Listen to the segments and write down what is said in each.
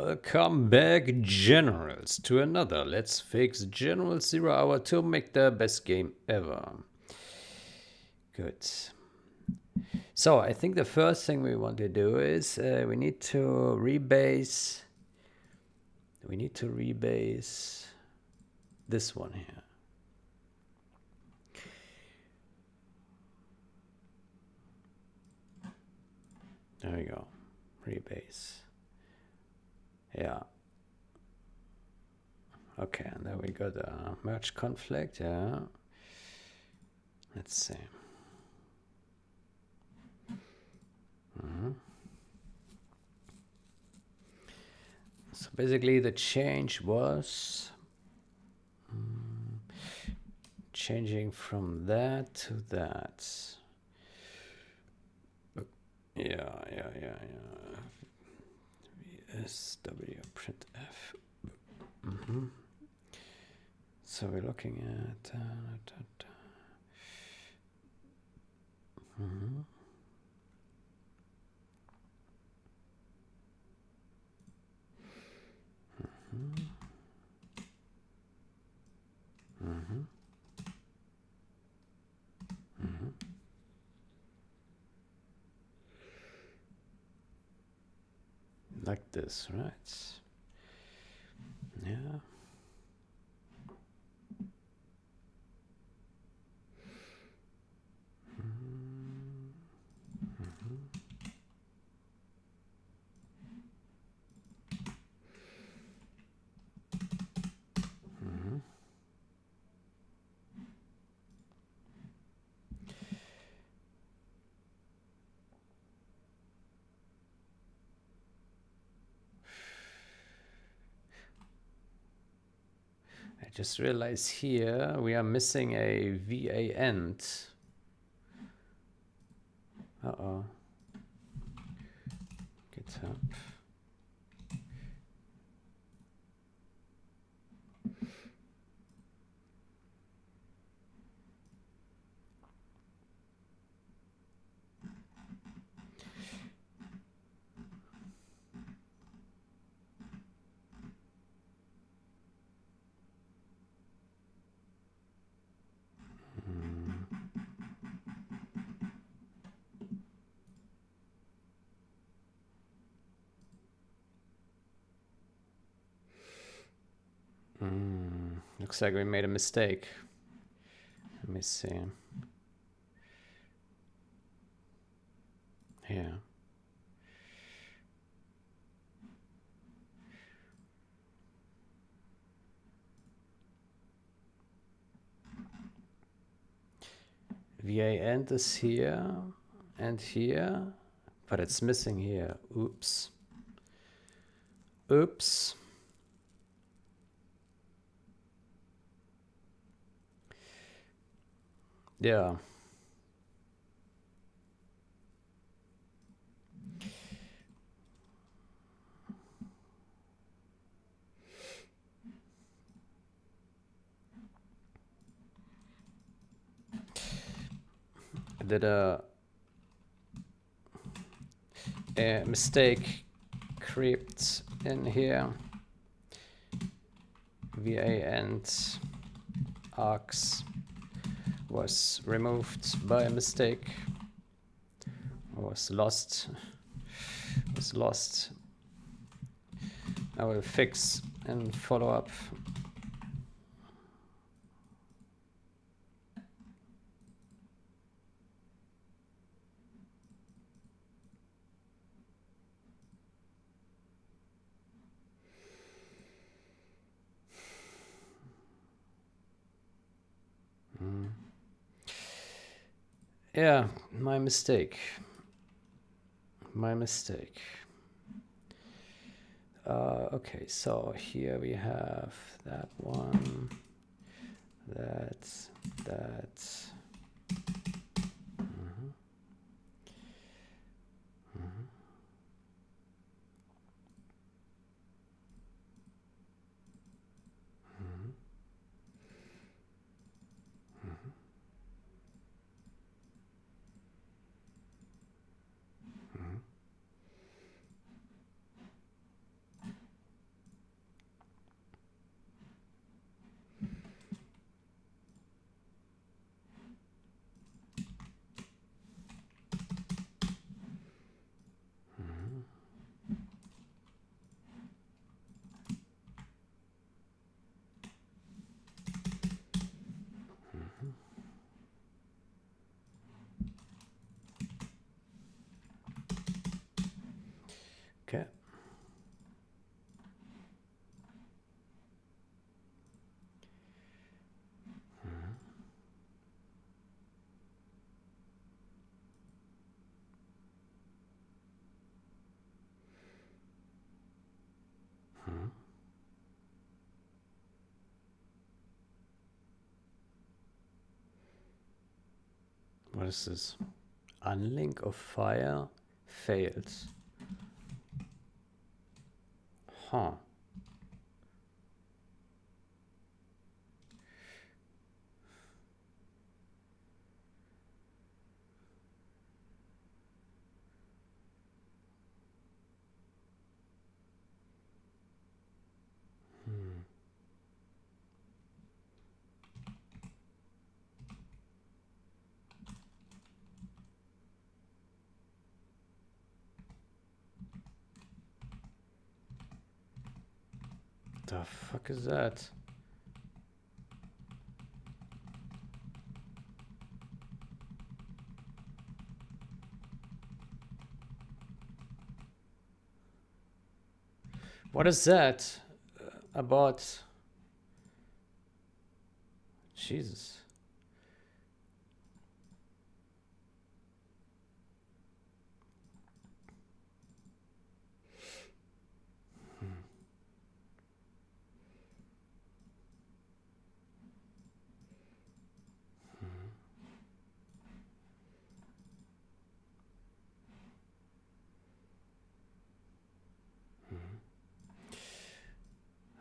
Welcome back, generals, to another Let's Fix General 0 Hour to make the best game ever. Good. So I think the first thing we want to do is we need to rebase. We need to rebase this one here. There we go. Rebase. Yeah. Okay, and then we got a merge conflict. Yeah. Let's see. So basically the change was changing from that to that. Yeah. VSW printf. So we're looking at like this, right? Yeah. I just realized here we are missing a VA end. Uh-oh. GitHub. Looks like we made a mistake. Let me see. Here. VA end is here and here, but it's missing here. Oops. Oops. Yeah. I did a mistake creeped in here. VA end arcs was removed by mistake. Was lost. I will fix and follow up. Yeah, my mistake. Okay, so here we have that one, that. Okay. What is this? Unlink of fire fails. Huh. The fuck is that? What is that about? Jesus.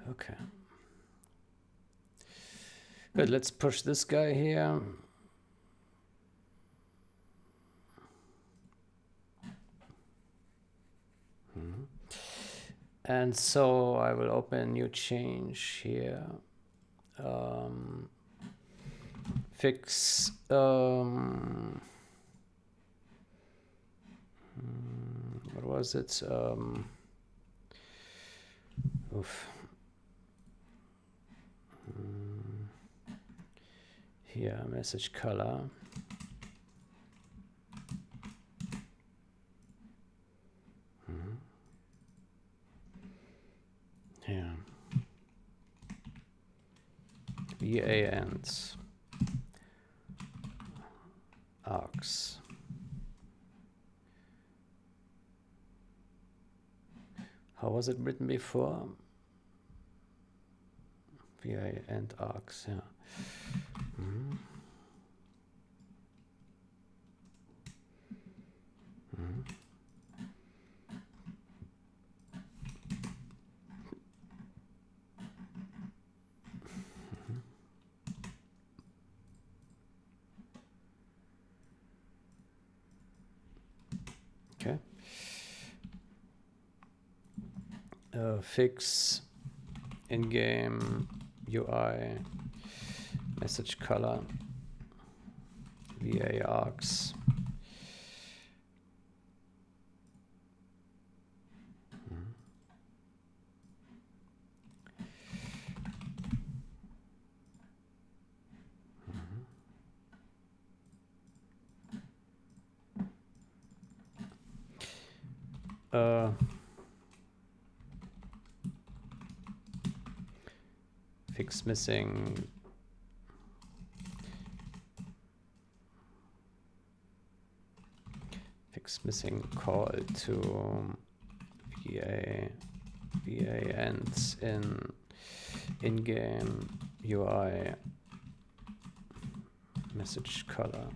Okay. Good, let's push this guy here. And so I will open a new change here. Fix what was it? Oof. Here, message color. Here. VA and arcs. How was it written before? VA and arcs, yeah. Okay. Fix in-game UI message color VA arcs. Fix missing call to VA ends in-game UI message color.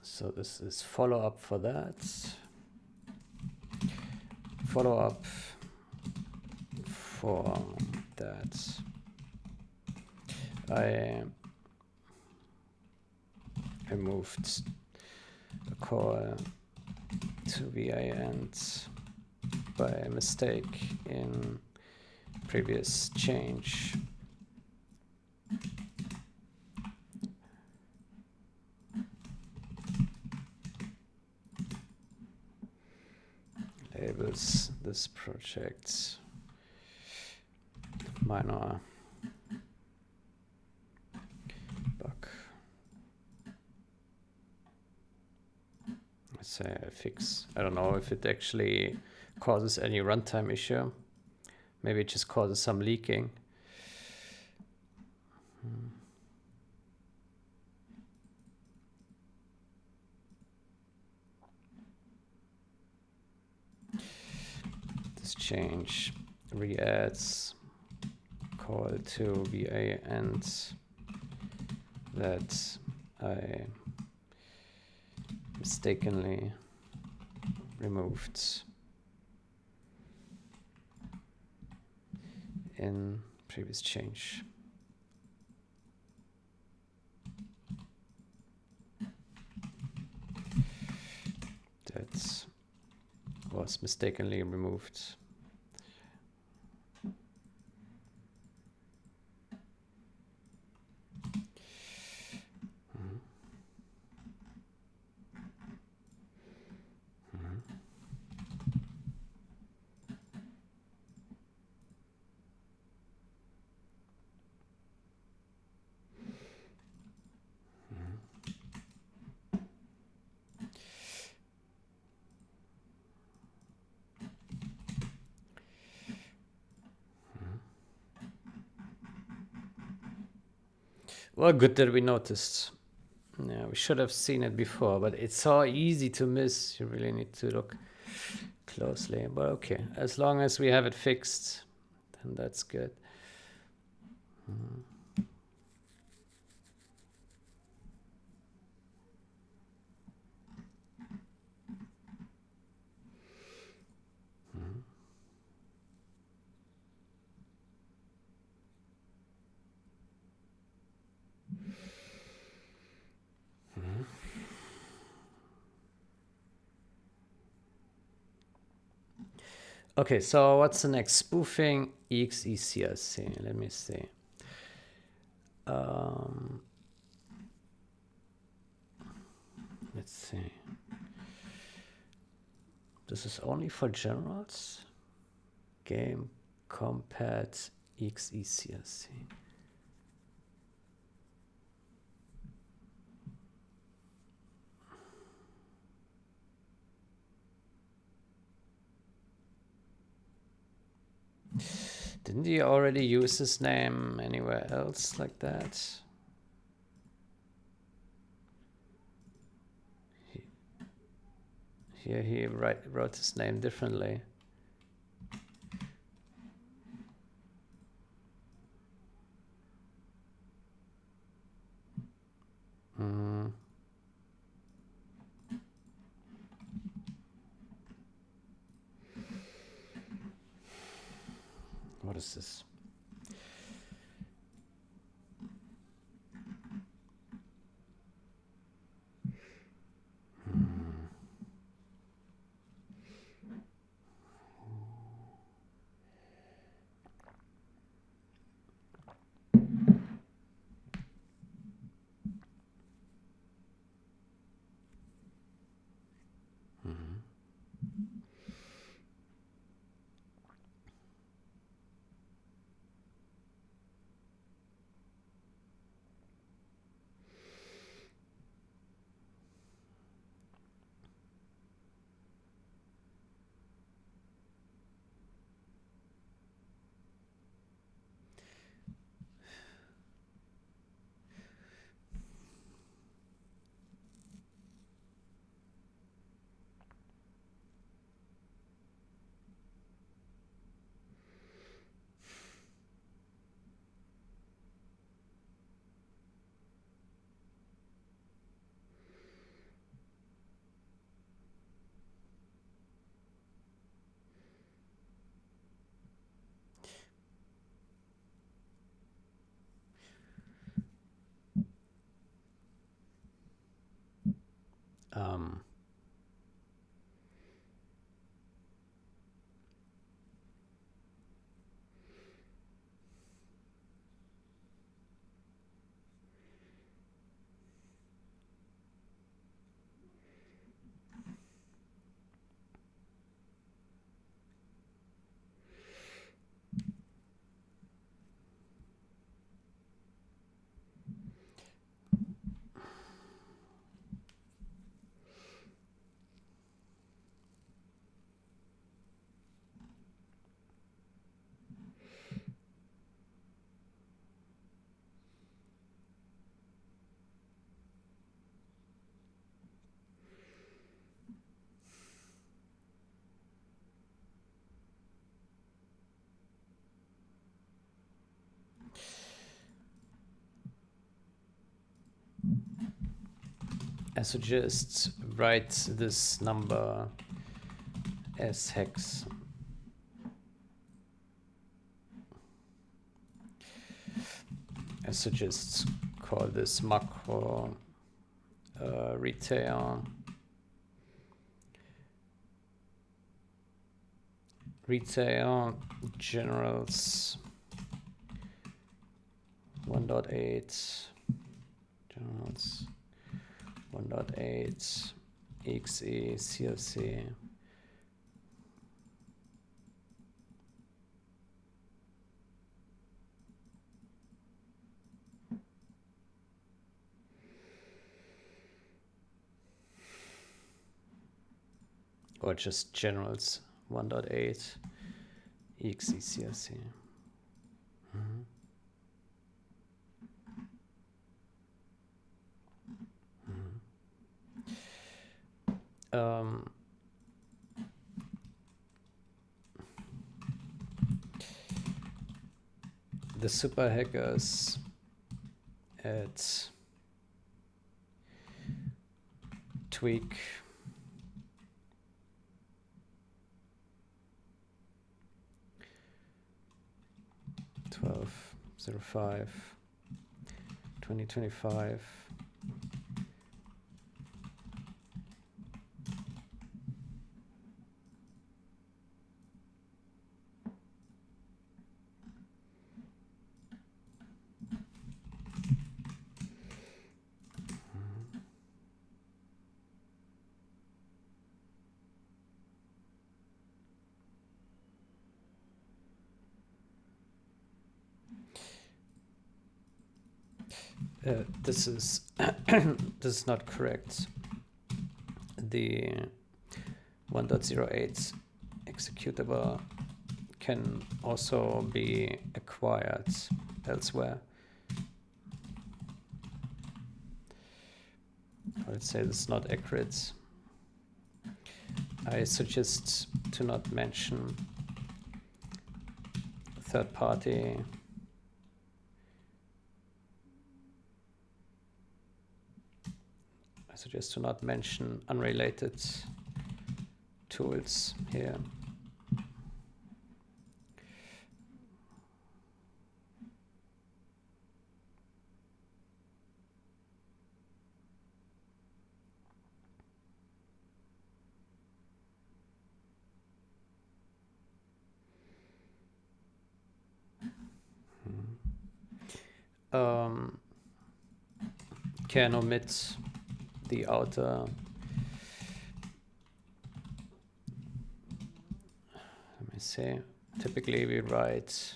So this is follow-up for that. follow up for that. I moved the call to VA end by mistake in previous change. Labels this project minor bug. Let's say I fix. I don't know if it actually causes any runtime issue. Maybe it just causes some leaking. This change re-adds call to VA end that I mistakenly removed in previous change. That was mistakenly removed. Well, good that we noticed. Yeah, we should have seen it before, but it's so easy to miss. You really need to look closely. But okay, as long as we have it fixed, then that's good. Okay, so what's the next? Spoofing EXECRC. Let me see. Let's see. This is only for generals. Game compat EXECRC. Didn't he already use his name anywhere else like that? Here he wrote his name differently. What is this? I suggest write this number as hex. I suggest call this macro retail generals 1.8 generals 1.8 exe CLC or just generals 1.8 exe CLC. The super hackers at tweak (12.05 2025) this is this is not correct. The 1.08 executable can also be acquired elsewhere. I would say this is not accurate. I suggest to not mention third party. I suggest to not mention unrelated tools here. Can omit the outer. Let me see. Typically we write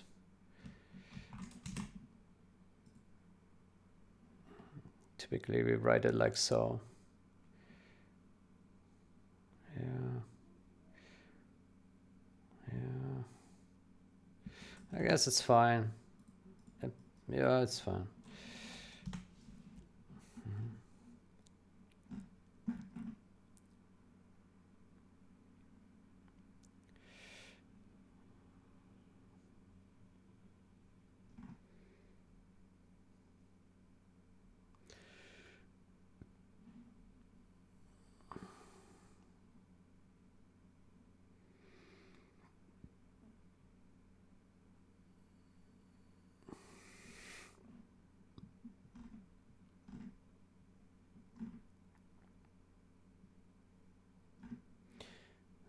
it like so. Yeah. I guess it's fine. Yeah, it's fine.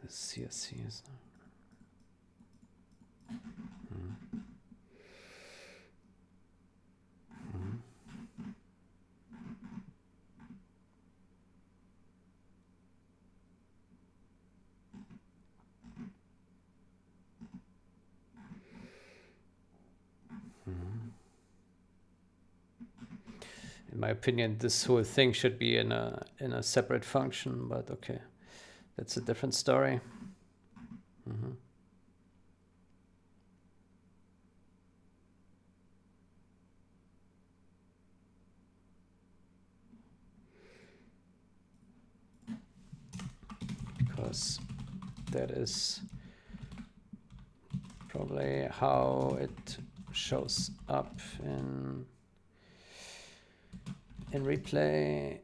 The CSC is in my opinion, this whole thing should be in a separate function, but okay, that's a different story. Because that is probably how it shows up in replay.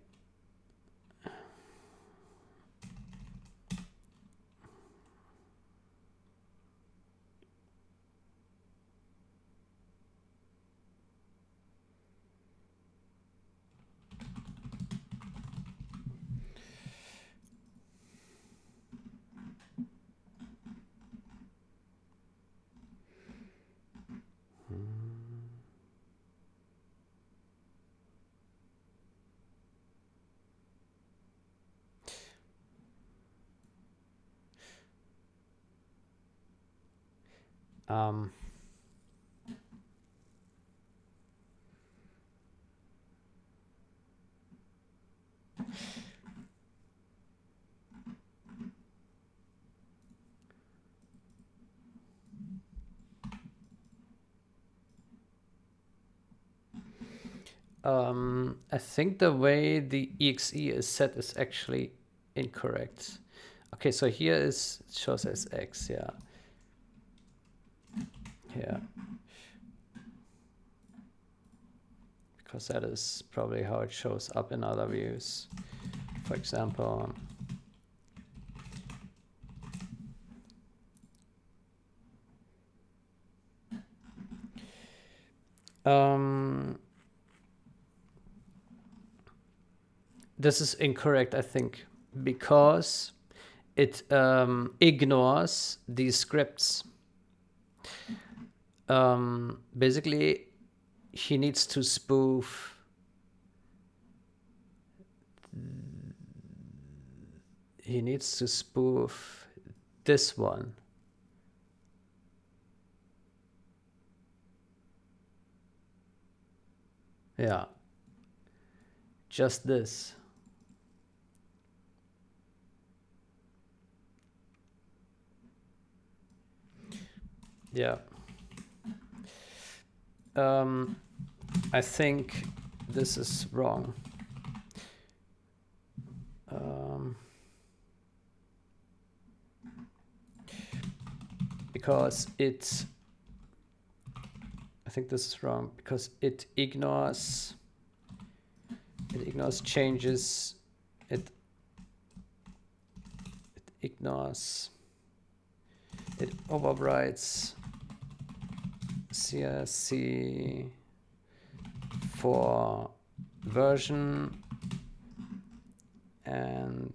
Um, I think the way the exe is set is actually incorrect. Okay, so here is it shows as x, yeah. Yeah. Because that is probably how it shows up in other views. For example, this is incorrect, I think, because it ignores these scripts. Basically, he needs to spoof this one. Yeah. Just this. Yeah. I think this is wrong. Because I think this is wrong because it ignores changes. It overwrites CSC for version and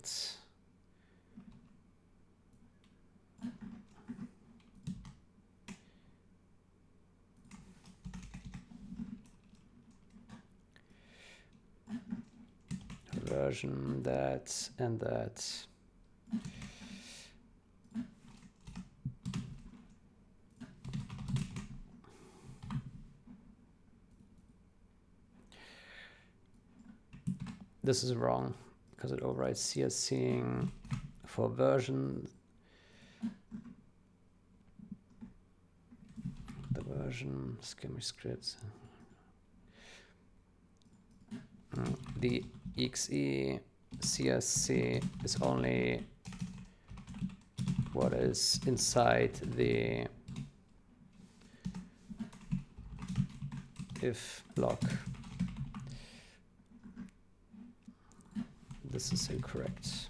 version that and that. This is wrong because it overrides CSCing for version. The version schema scripts. The exe CSC is only what is inside the if block. This is incorrect.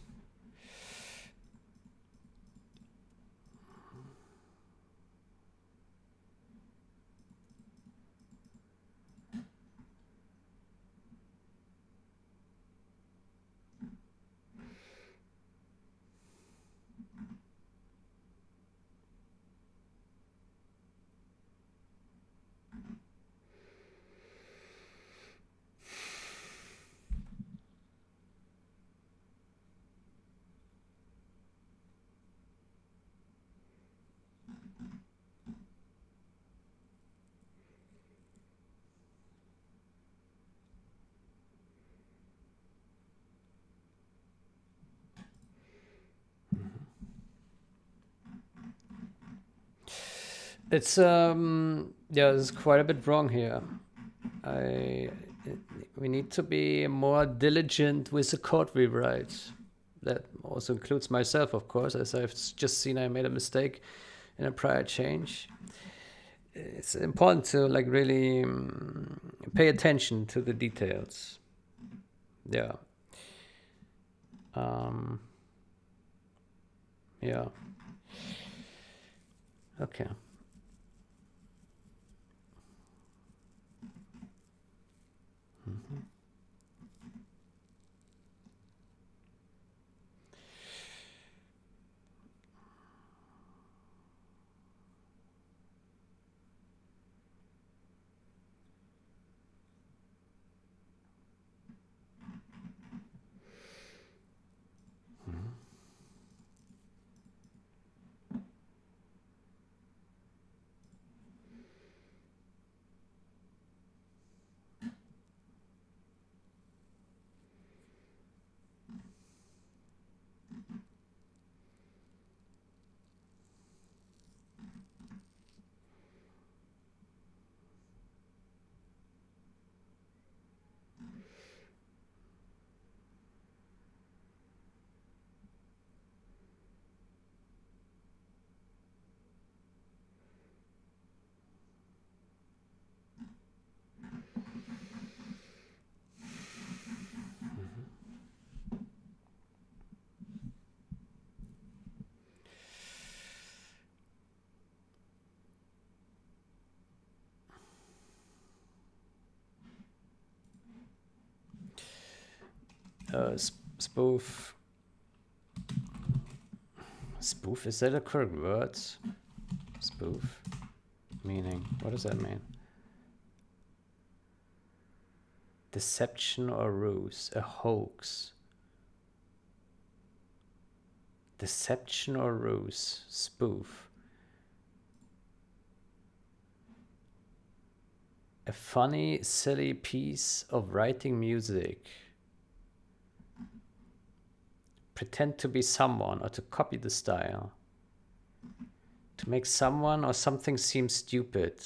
It's yeah, it's quite a bit wrong here. We need to be more diligent with the code we write. That also includes myself, of course, as I've just seen I made a mistake in a prior change. It's important to like really pay attention to the details. Yeah. Yeah. Okay. Spoof. Spoof, is that a correct word? Spoof. Meaning, what does that mean? Deception or ruse, a hoax. Deception or ruse, spoof. A funny, silly piece of writing music. Pretend to be someone or to copy the style. To make someone or something seem stupid.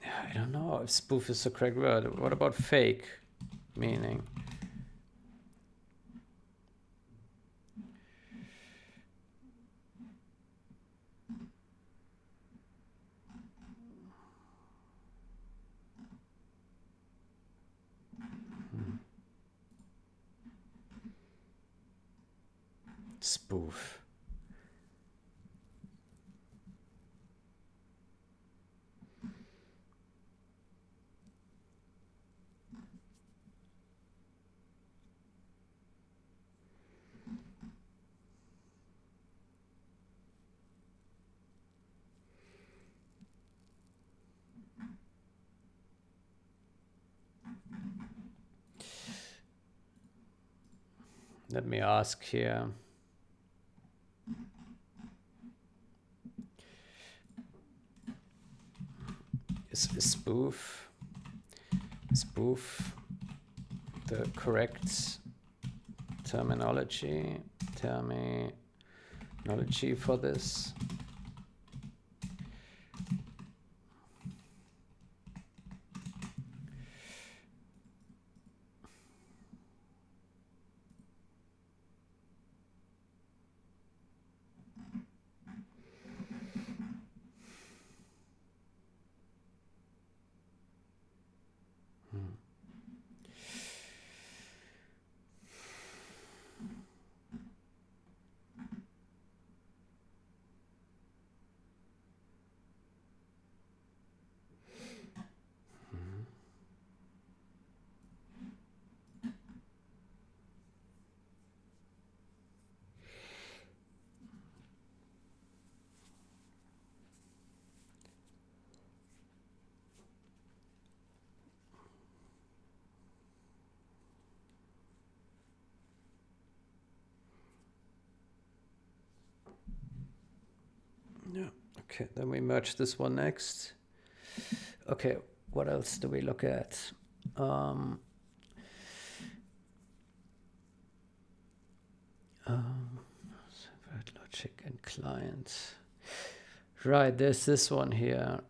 I don't know if spoof is the correct word. What about fake? Meaning? Spoof. Let me ask here. Is spoof the correct terminology for this? Yeah, okay, then we merge this one next. Okay, what else do we look at? Logic and client. Right, there's this one here.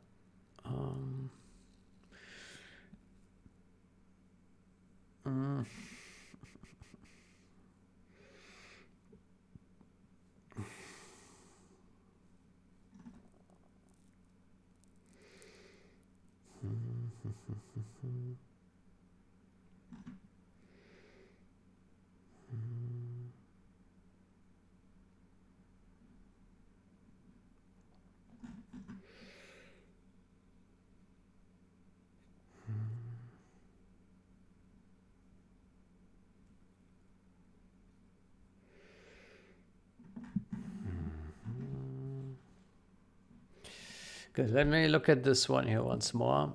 Good, let me look at this one here once more.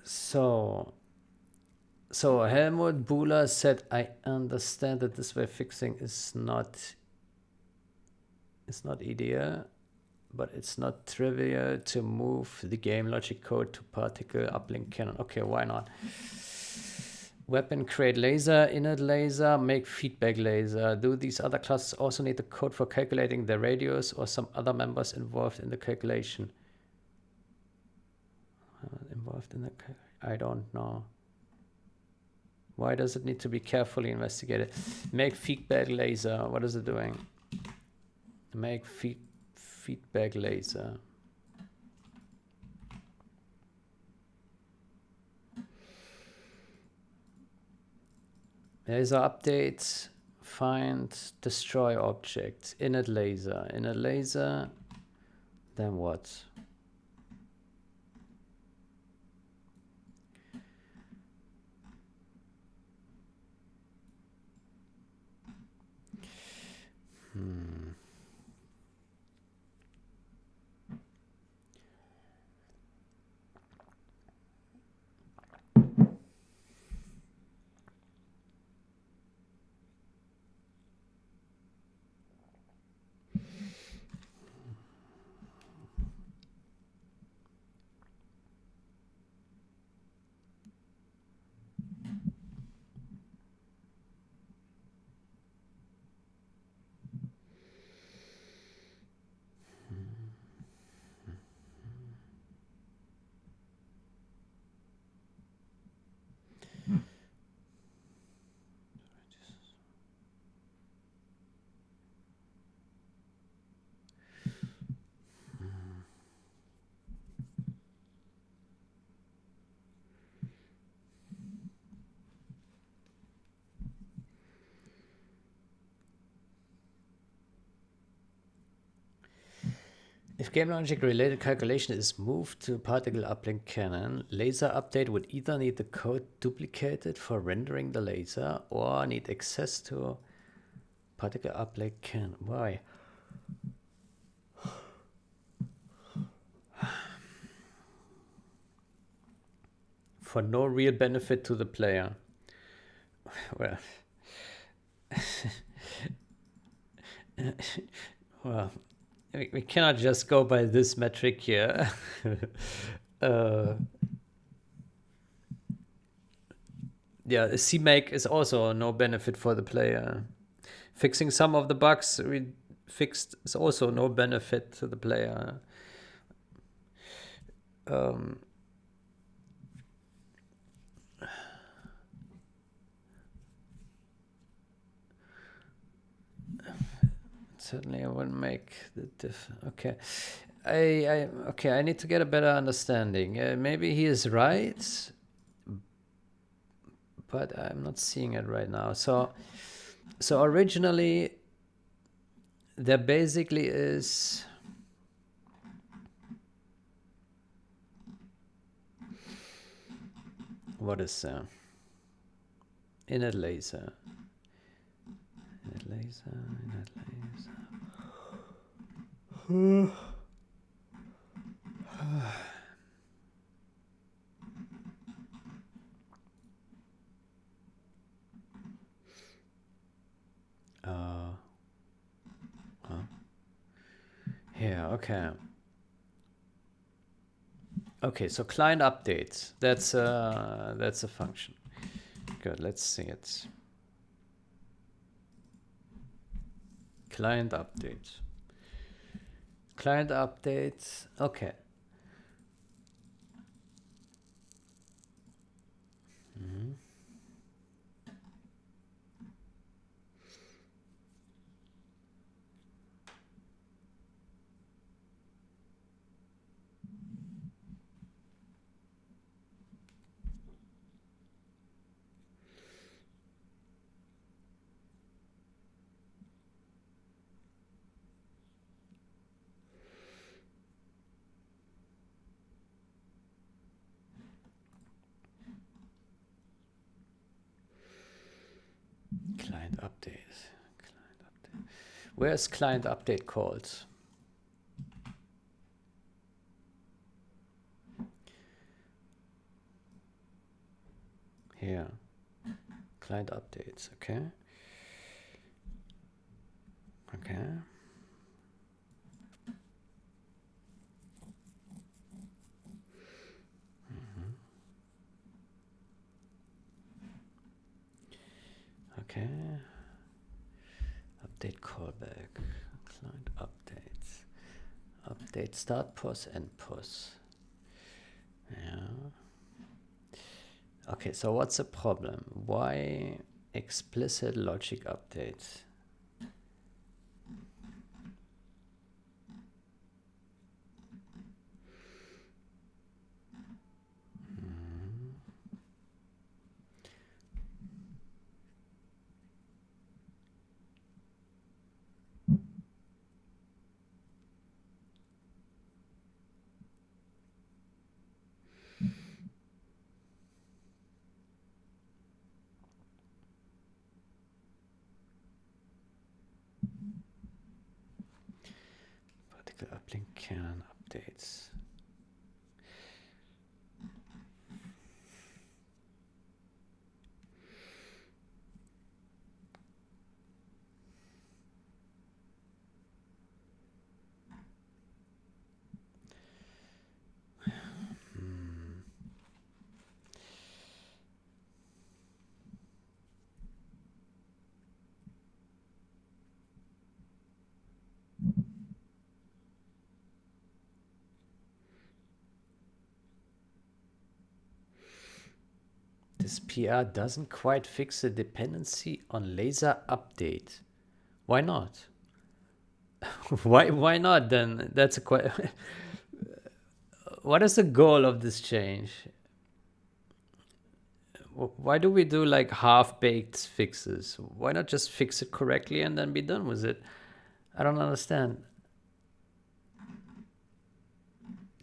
So Helmut Buhler said, I understand that this way fixing is not ideal, but it's not trivial to move the game logic code to particle uplink cannon. Okay, why not? Weapon create laser, init laser, make feedback laser. Do these other classes also need the code for calculating the radius or some other members involved in the calculation? I don't know. Why does it need to be carefully investigated? Make feedback laser. What is it doing? Make feedback laser. Laser update, find, destroy object, init laser, then what? If game logic related calculation is moved to particle uplink cannon, laser update would either need the code duplicated for rendering the laser or need access to particle uplink cannon. Why? For no real benefit to the player. Well, well, we cannot just go by this metric here. Yeah, CMake is also no benefit for the player. Fixing some of the bugs we fixed is also no benefit to the player. Certainly I wouldn't make the diff. Okay. I need to get a better understanding. Maybe he is right, but I'm not seeing it right now. So originally there basically is what is init laser. Init laser. Here, okay. Okay, so client update. That's a function. Good, let's see it. Client update. Client update. Okay. Client update. Client update. Where's client update called? Here. Client updates. Okay. Okay. Okay. Update callback. Client updates. Update start pos end pos. Yeah. Okay, so what's the problem? Why explicit logic update? ParticleUplinkCannonUpdate's. This PR doesn't quite fix the dependency on laser update. Why not? Why not then? That's a question. What is the goal of this change? Why do we do like half-baked fixes? Why not just fix it correctly and then be done with it? I don't understand.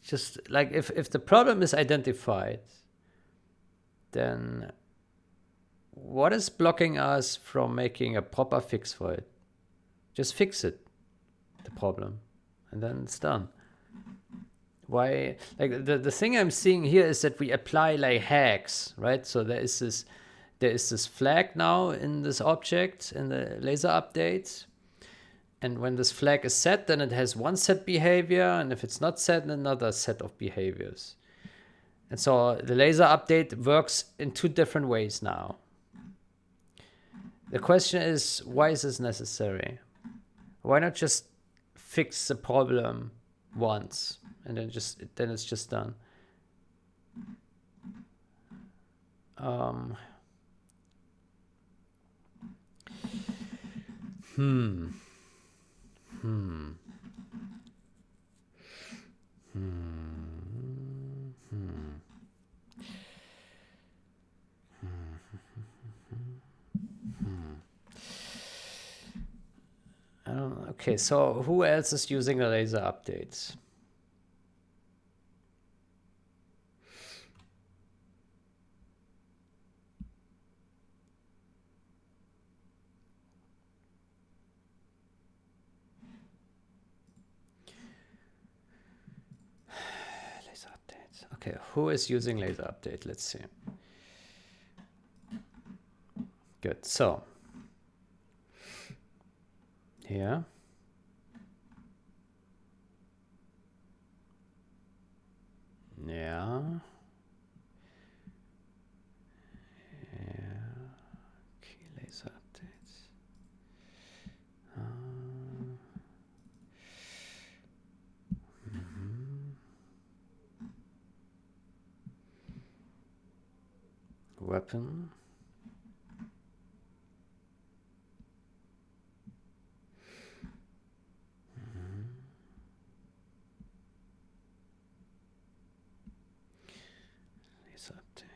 Just like if the problem is identified, then what is blocking us from making a proper fix for it? Just fix it, the problem, and then it's done. Why? Like the thing I'm seeing here is that we apply like hacks, right? So there is this flag now in this object in the laser update. And when this flag is set, then it has one set behavior, and if it's not set, another set of behaviors. And so the laser update works in two different ways now. The question is, why is this necessary? Why not just fix the problem once and then it's just done? Okay, so who else is using the laser updates? Laser updates. Okay, who is using laser update? Let's see. Good. So here. Yeah. Key laser updates. Weapon. Laser update.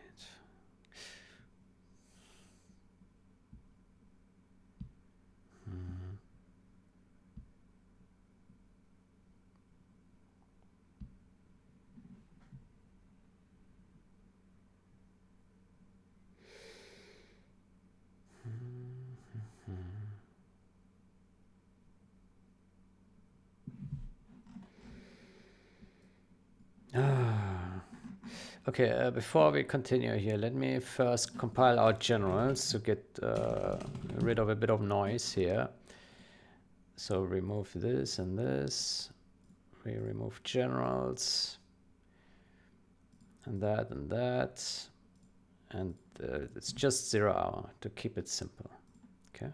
Okay, before we continue here, let me first compile our generals to get rid of a bit of noise here. So remove this and this. We remove generals and that and that. And it's just 0 hour to keep it simple. Okay.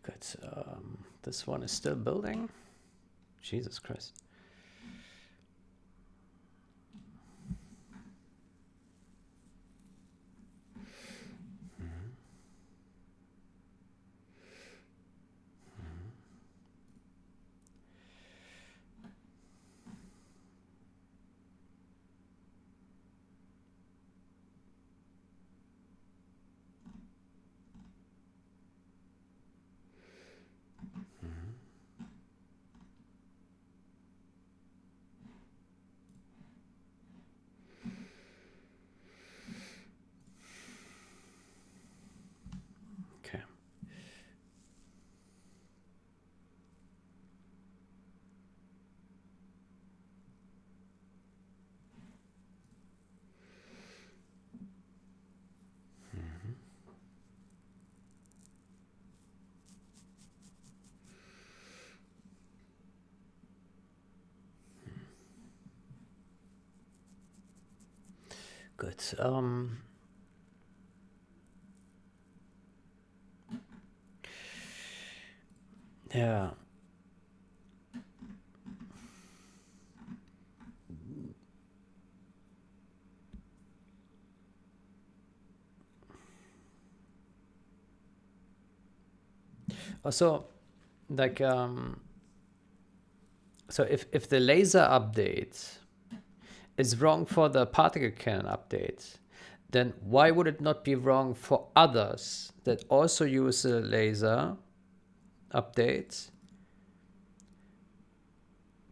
Good. This one is still building. Jesus Christ. Okay. Good. Yeah. Also, like, so if the laser update is wrong for the particle cannon update, then why would it not be wrong for others that also use the laser update?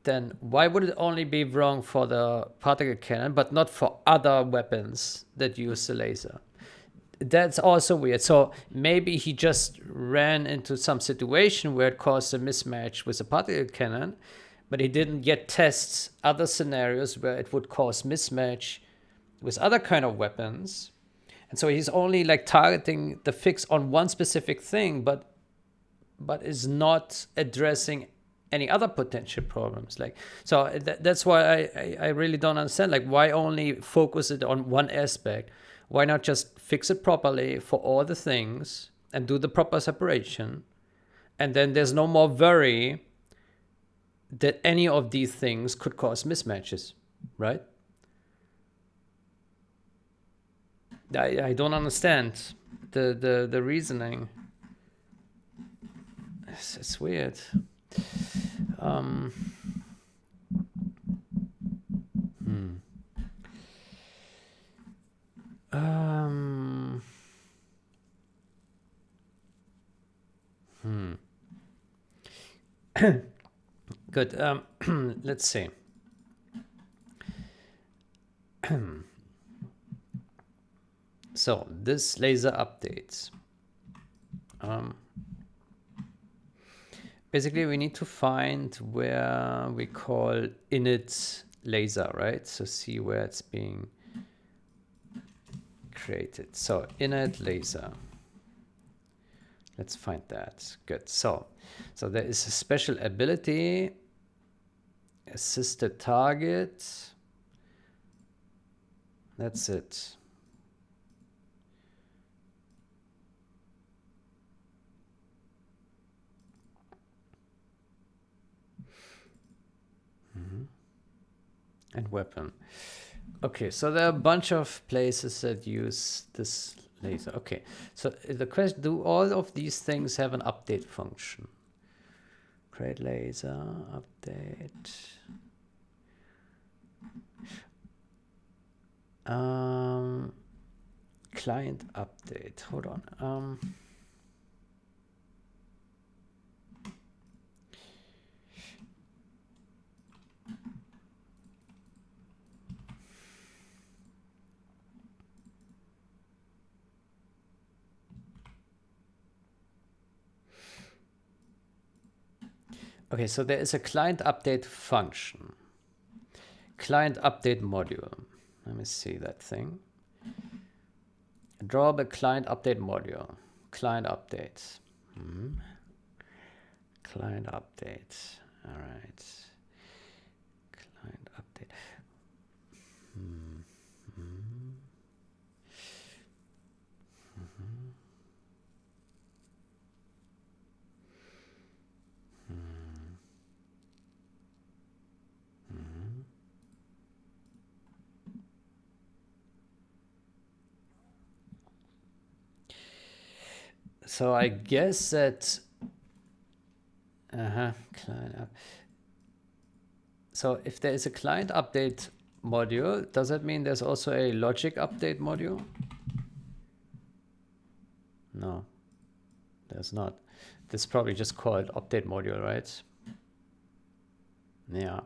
Then why would it only be wrong for the particle cannon, but not for other weapons that use the laser? That's also weird. So maybe he just ran into some situation where it caused a mismatch with the particle cannon, but he didn't yet test other scenarios where it would cause mismatch with other kind of weapons. And so he's only like targeting the fix on one specific thing, but is not addressing any other potential problems. Like, so that's why I really don't understand, like, why only focus it on one aspect? Why not just fix it properly for all the things and do the proper separation? And then there's no more worry that any of these things could cause mismatches, right? I don't understand the reasoning. It's weird. Good. Let's see. So this laser updates. Basically, we need to find where we call init laser, right? So see where it's being created. So init laser. Let's find that. Good. So there is a special ability, assisted target. That's it. And weapon. Okay, so there are a bunch of places that use this laser. Okay, so the question, do all of these things have an update function? Create laser, update. Client update, hold on. Okay, so there is a client update function. Client update module. Let me see that thing. Draw a client update module. Client update. Client update. All right. Client update. So I guess that client up. So if there is a client update module, does that mean there's also a logic update module? No, there's not. This is probably just called update module, right? Yeah.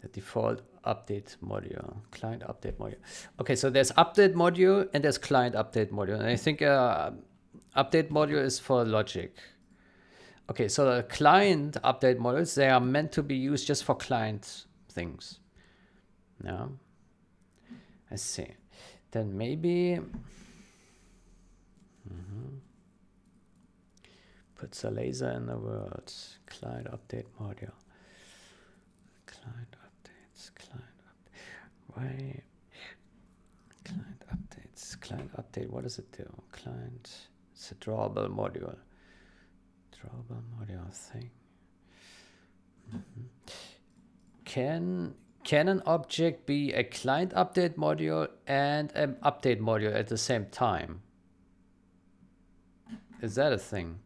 The default update module, client update module. Okay, so there's update module and there's client update module. And I think update module is for logic. Okay, so the client update modules, they are meant to be used just for client things. Yeah, I see. Then maybe puts a laser in the world. Client update module. Client updates. Client update. Why? Client updates. Client update. What does it do? Client. It's a drawable module. Drawable module thing. Can an object be a client update module and an update module at the same time? Is that a thing?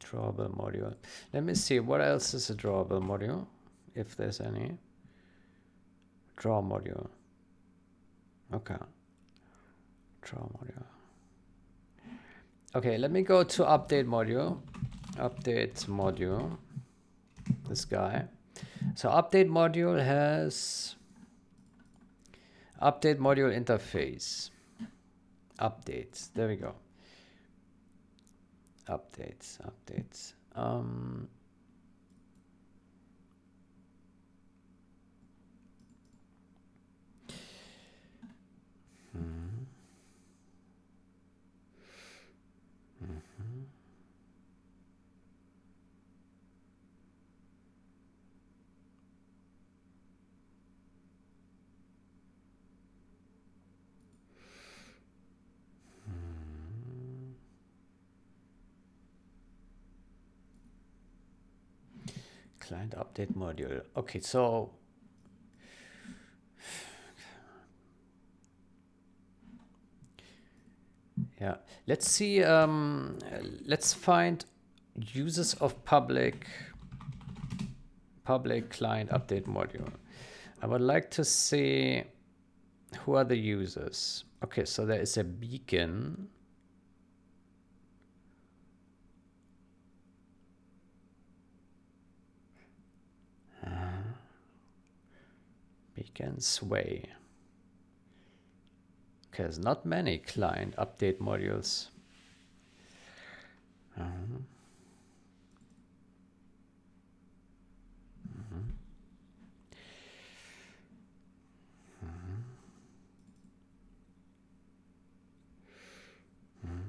Drawable module. Let me see, what else is a drawable module, if there's any. Draw module. Okay. Draw module. Okay, let me go to update module. Update module. This guy. So update module has update module interface. Updates. There we go. Updates. Client update module. Okay, so yeah, let's see. Let's find users of public client update module. I would like to see who are the users. Okay, so there is a beacon. Beacon sway. Okay, there's not many client update modules.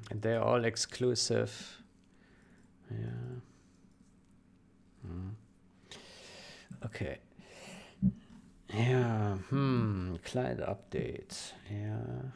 And they're all exclusive. Yeah. Okay. Yeah. Client update. Yeah.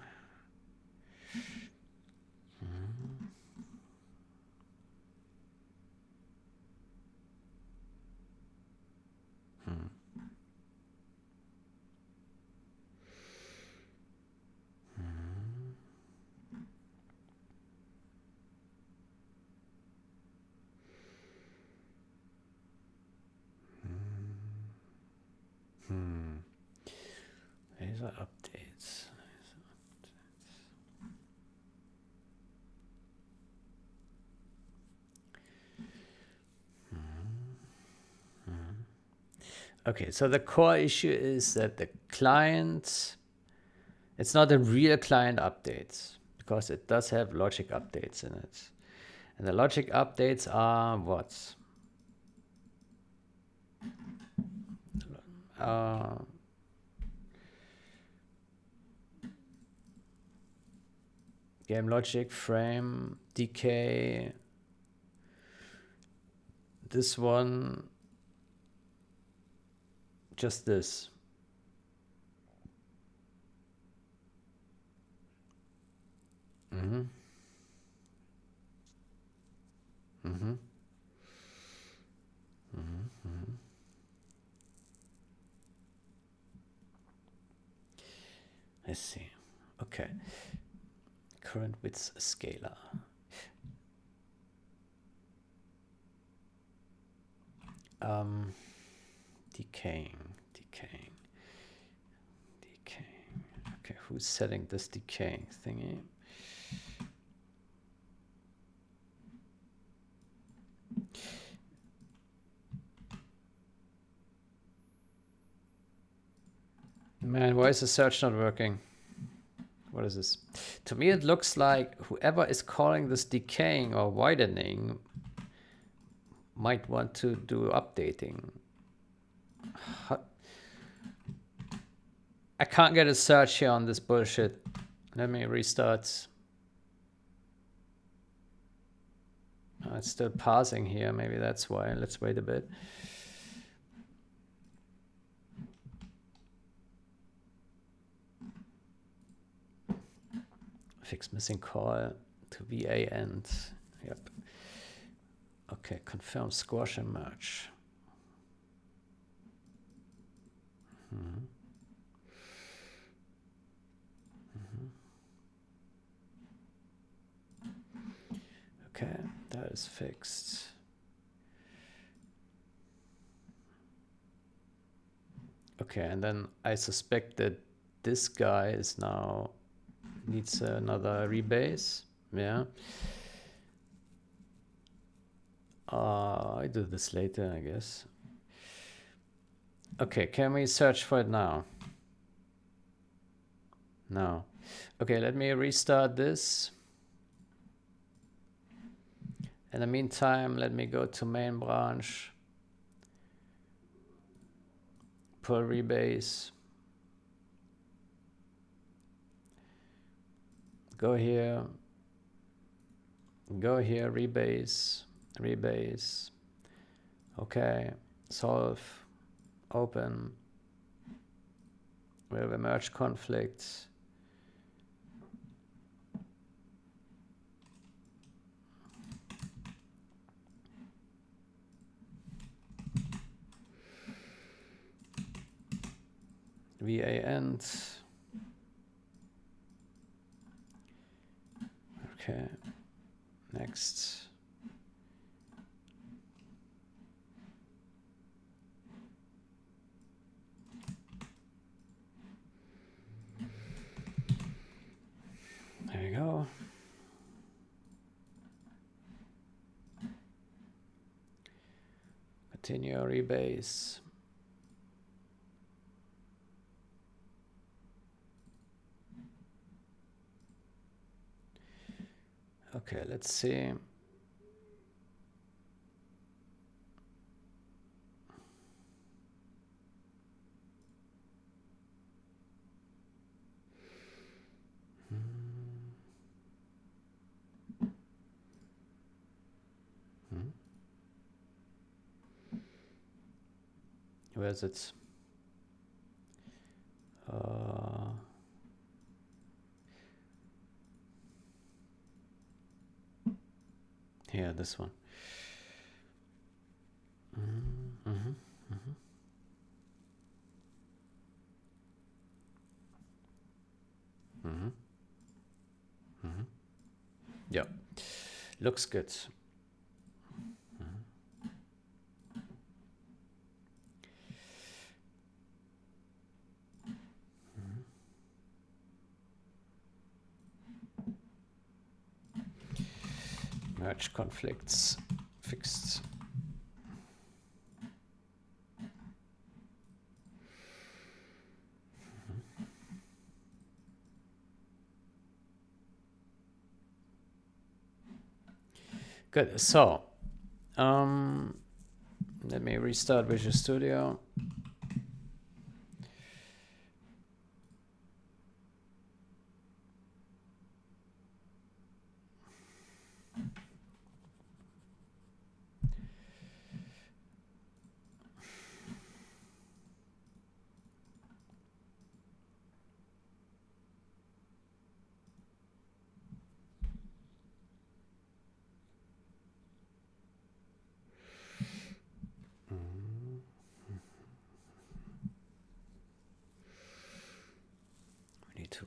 These are updates. Okay, so the core issue is that the client, it's not a real client update because it does have logic updates in it. And the logic updates are what? Game logic, frame, decay. This one, just this. Mm-hmm. Mm-hmm. Mm-hmm. I see. Okay. Current width scalar. Decaying. Okay, who's setting this decaying thingy? Man, why is the search not working? What is this? To me, it looks like whoever is calling this decaying or widening might want to do updating. I can't get a search here on this bullshit. Let me restart. Oh, it's still pausing here. Maybe that's why. Let's wait a bit. Fix missing call to VA end. Yep. Okay, confirm squash and merge. Mm-hmm. Okay, that is fixed. Okay, and then I suspect that this guy is now needs another rebase. Yeah. I do this later, I guess. Okay, can we search for it now? No. Okay, let me restart this. In the meantime, let me go to main branch, pull rebase, go here, rebase, okay, solve, open, we have a merge conflict. VA end. Okay, next. There we go. Continue rebase. Okay, let's see. Where is it? Here, this one. Yeah, looks good. Merge conflicts fixed. Good. So, let me restart Visual Studio.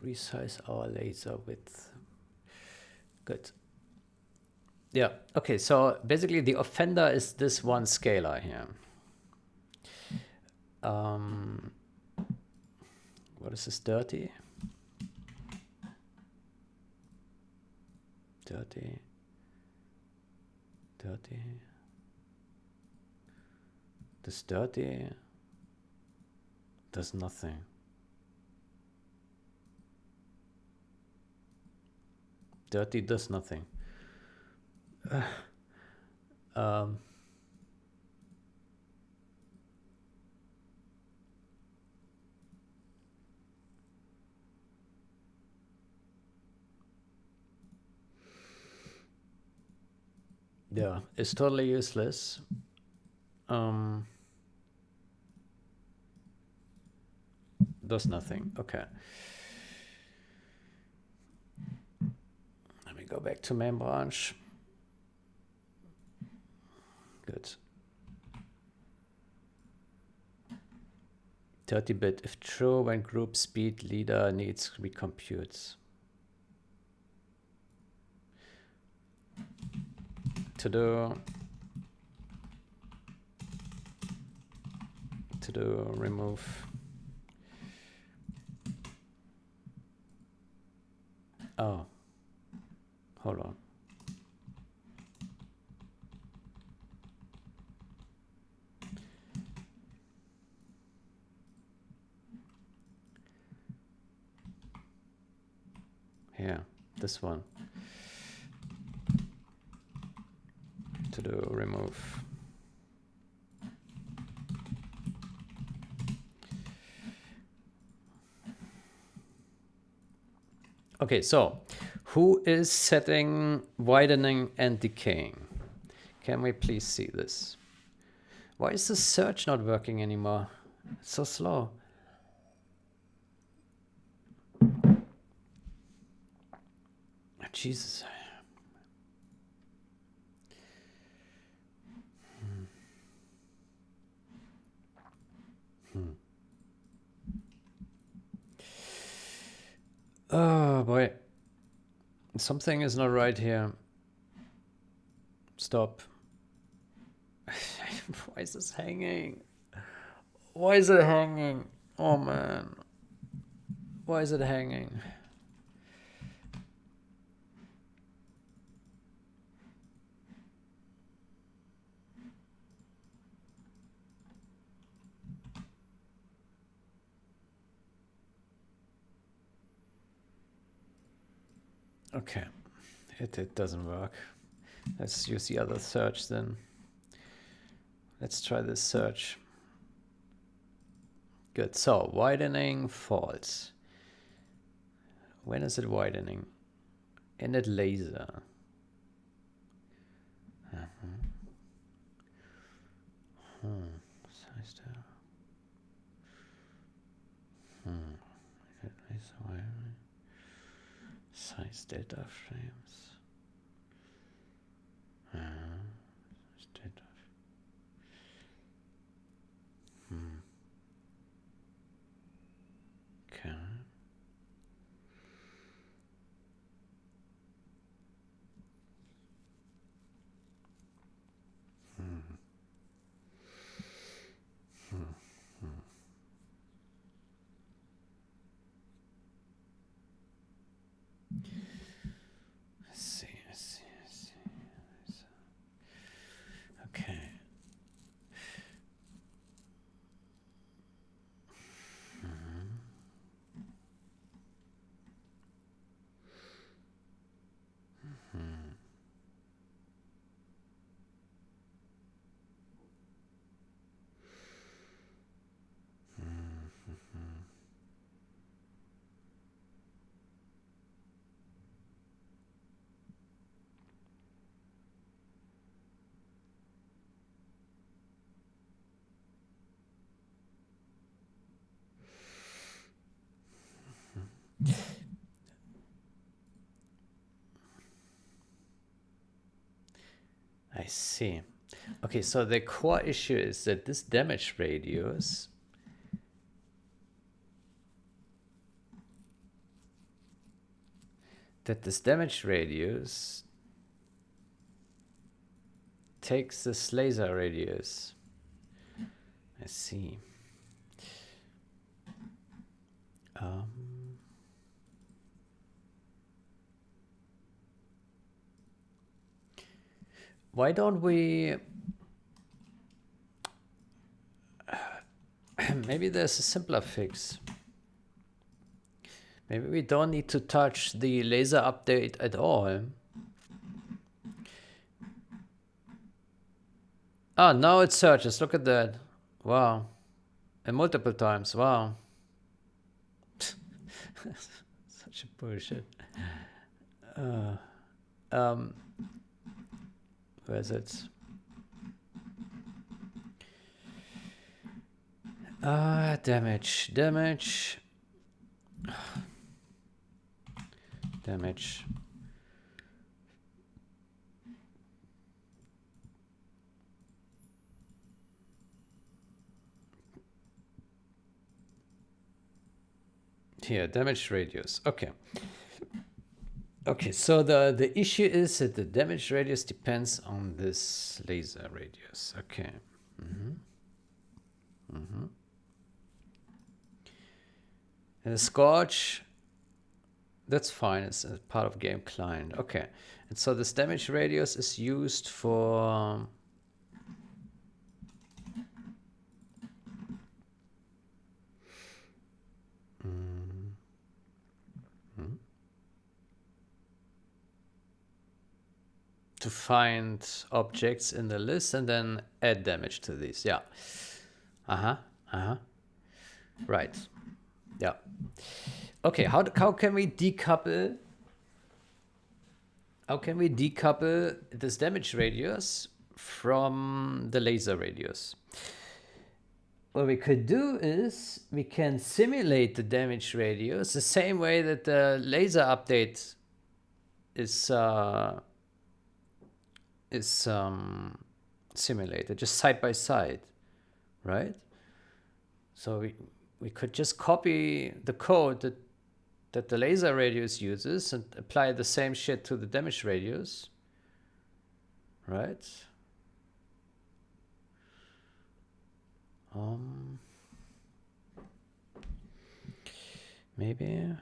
resize our laser width. Good. Yeah, okay, so basically the offender is this one scalar here. What is this, dirty? Dirty. This dirty does nothing. Dirty does nothing. Yeah, it's totally useless. Does nothing. Okay. Let me go back to main branch. Good. 30-bit if true when group speed leader needs recomputes. To do remove. Oh, hold on. Here, this one. To do remove. Okay, so who is setting widening and decaying? Can we please see this? Why is the search not working anymore? It's so slow. Jesus. Oh boy. Something is not right here. Stop. Why is this hanging? Why is it hanging? Oh man. Why is it hanging? Okay. It doesn't work. Let's use the other search then. Let's try this search. Good. So widening false. When is it widening? Init laser. Size down. Size data frames. Data. Okay. I see. Okay. I see. Okay, so the core issue is that this damage radius that this damage radius takes this laser radius. I see. Why don't we... Maybe there's a simpler fix. Maybe we don't need to touch the laser update at all. Ah, now it searches. Look at that. Wow. And multiple times. Wow. Such a bullshit. Where is it? Damage. Damage. Damage. Here, damage radius. Okay. Okay, so the issue is that the damage radius depends on this laser radius. Okay. And the scorch, that's fine. It's a part of game client. Okay. And so this damage radius is used for to find objects in the list and then add damage to these. Yeah. Right. Yeah. Okay, how can we decouple? How can we decouple this damage radius from the laser radius? What we could do is we can simulate the damage radius the same way that the laser update is simulated, just side by side, right? So we could just copy the code that the laser radius uses and apply the same shit to the damage radius, right? Maybe.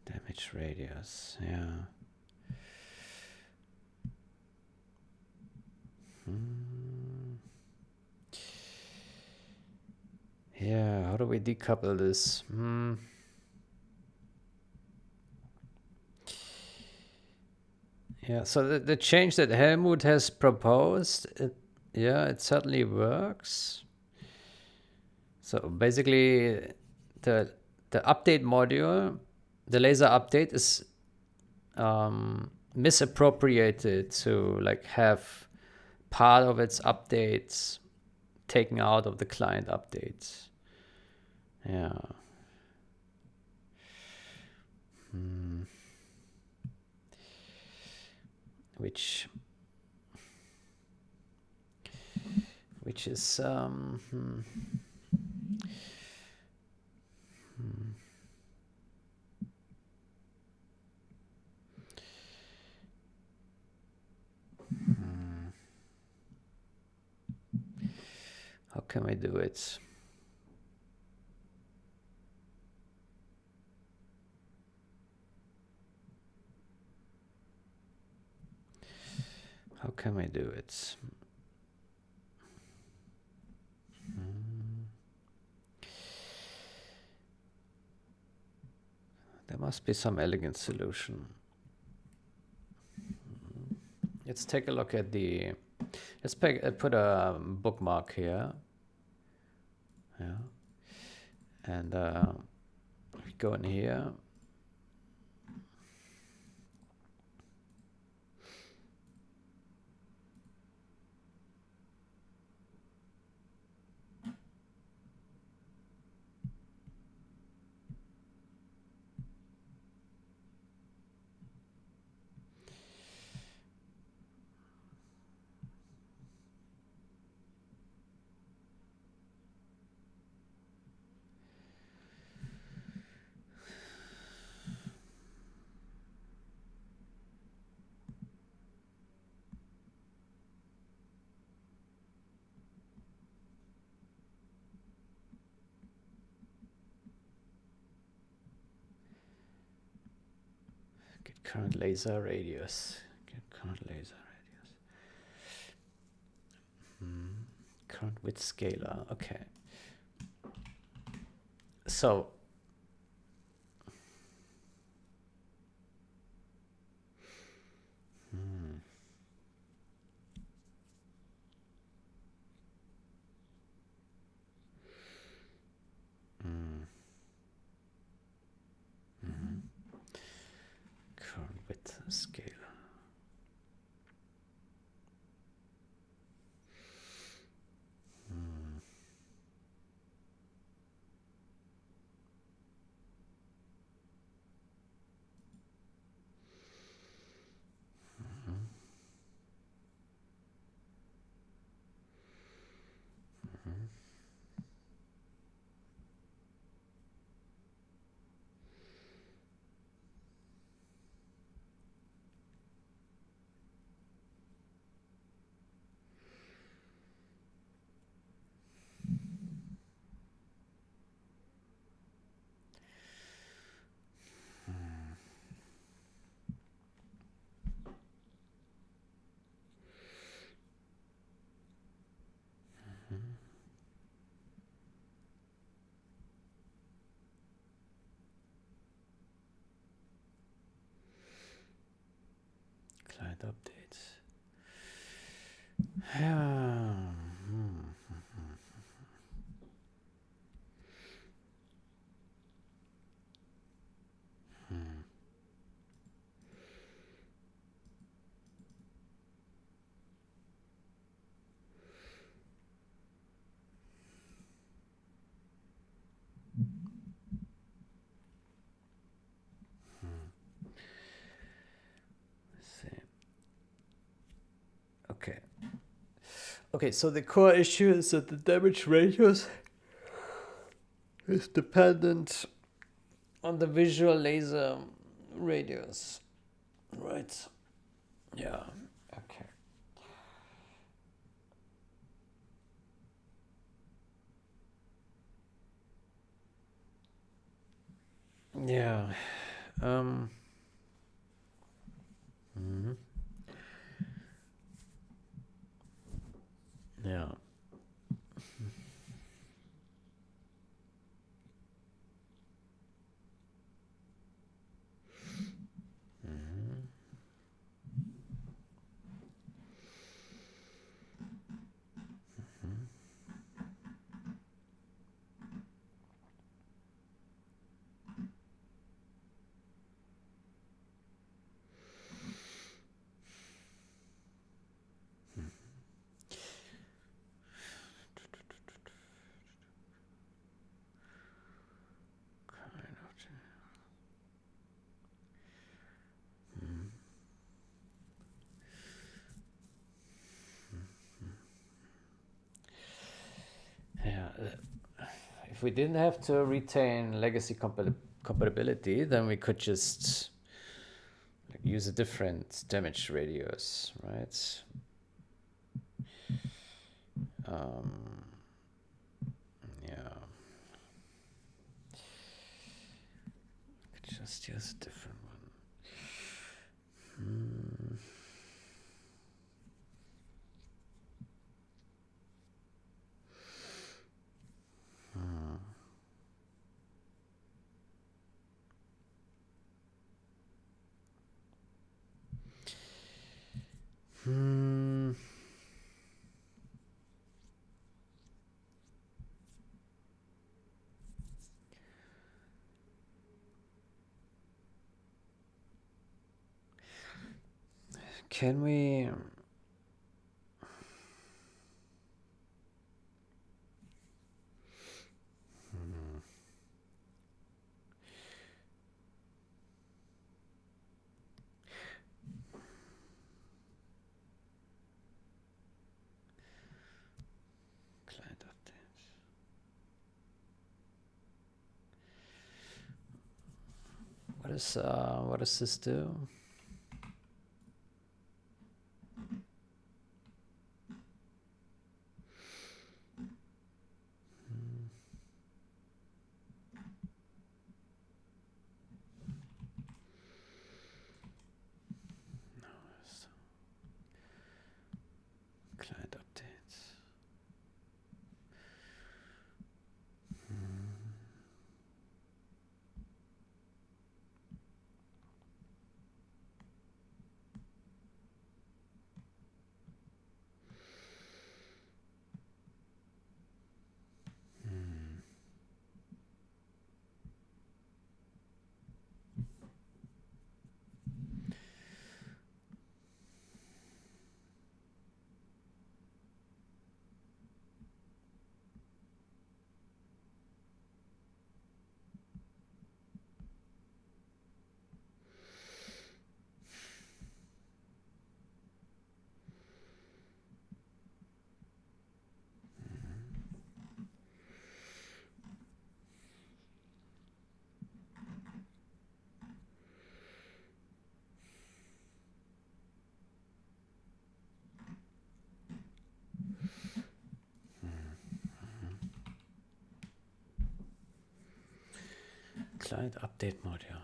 Damage radius, yeah. Yeah, how do we decouple this? Yeah, so the change that Helmut has proposed, it certainly works. So basically, the update module, the laser update is misappropriated to like have part of its updates taken out of the client updates. Yeah. Which is how can we do it? How can we do it? There must be some elegant solution. Let's take a look at the... Let's put a bookmark here. Yeah. And we go in here. current laser radius. Get current laser radius. Current width scalar. Okay. So current width scalar. Client updates. Yeah. Okay. Okay, so the core issue is that the damage radius is dependent on the visual laser radius. Right. Yeah. Okay. Yeah. Yeah. Yeah. If we didn't have to retain legacy compatibility, then we could just use a different damage radius, right? Yeah. Could just use a different one. Can we? Client updates. What does this do? Client update module.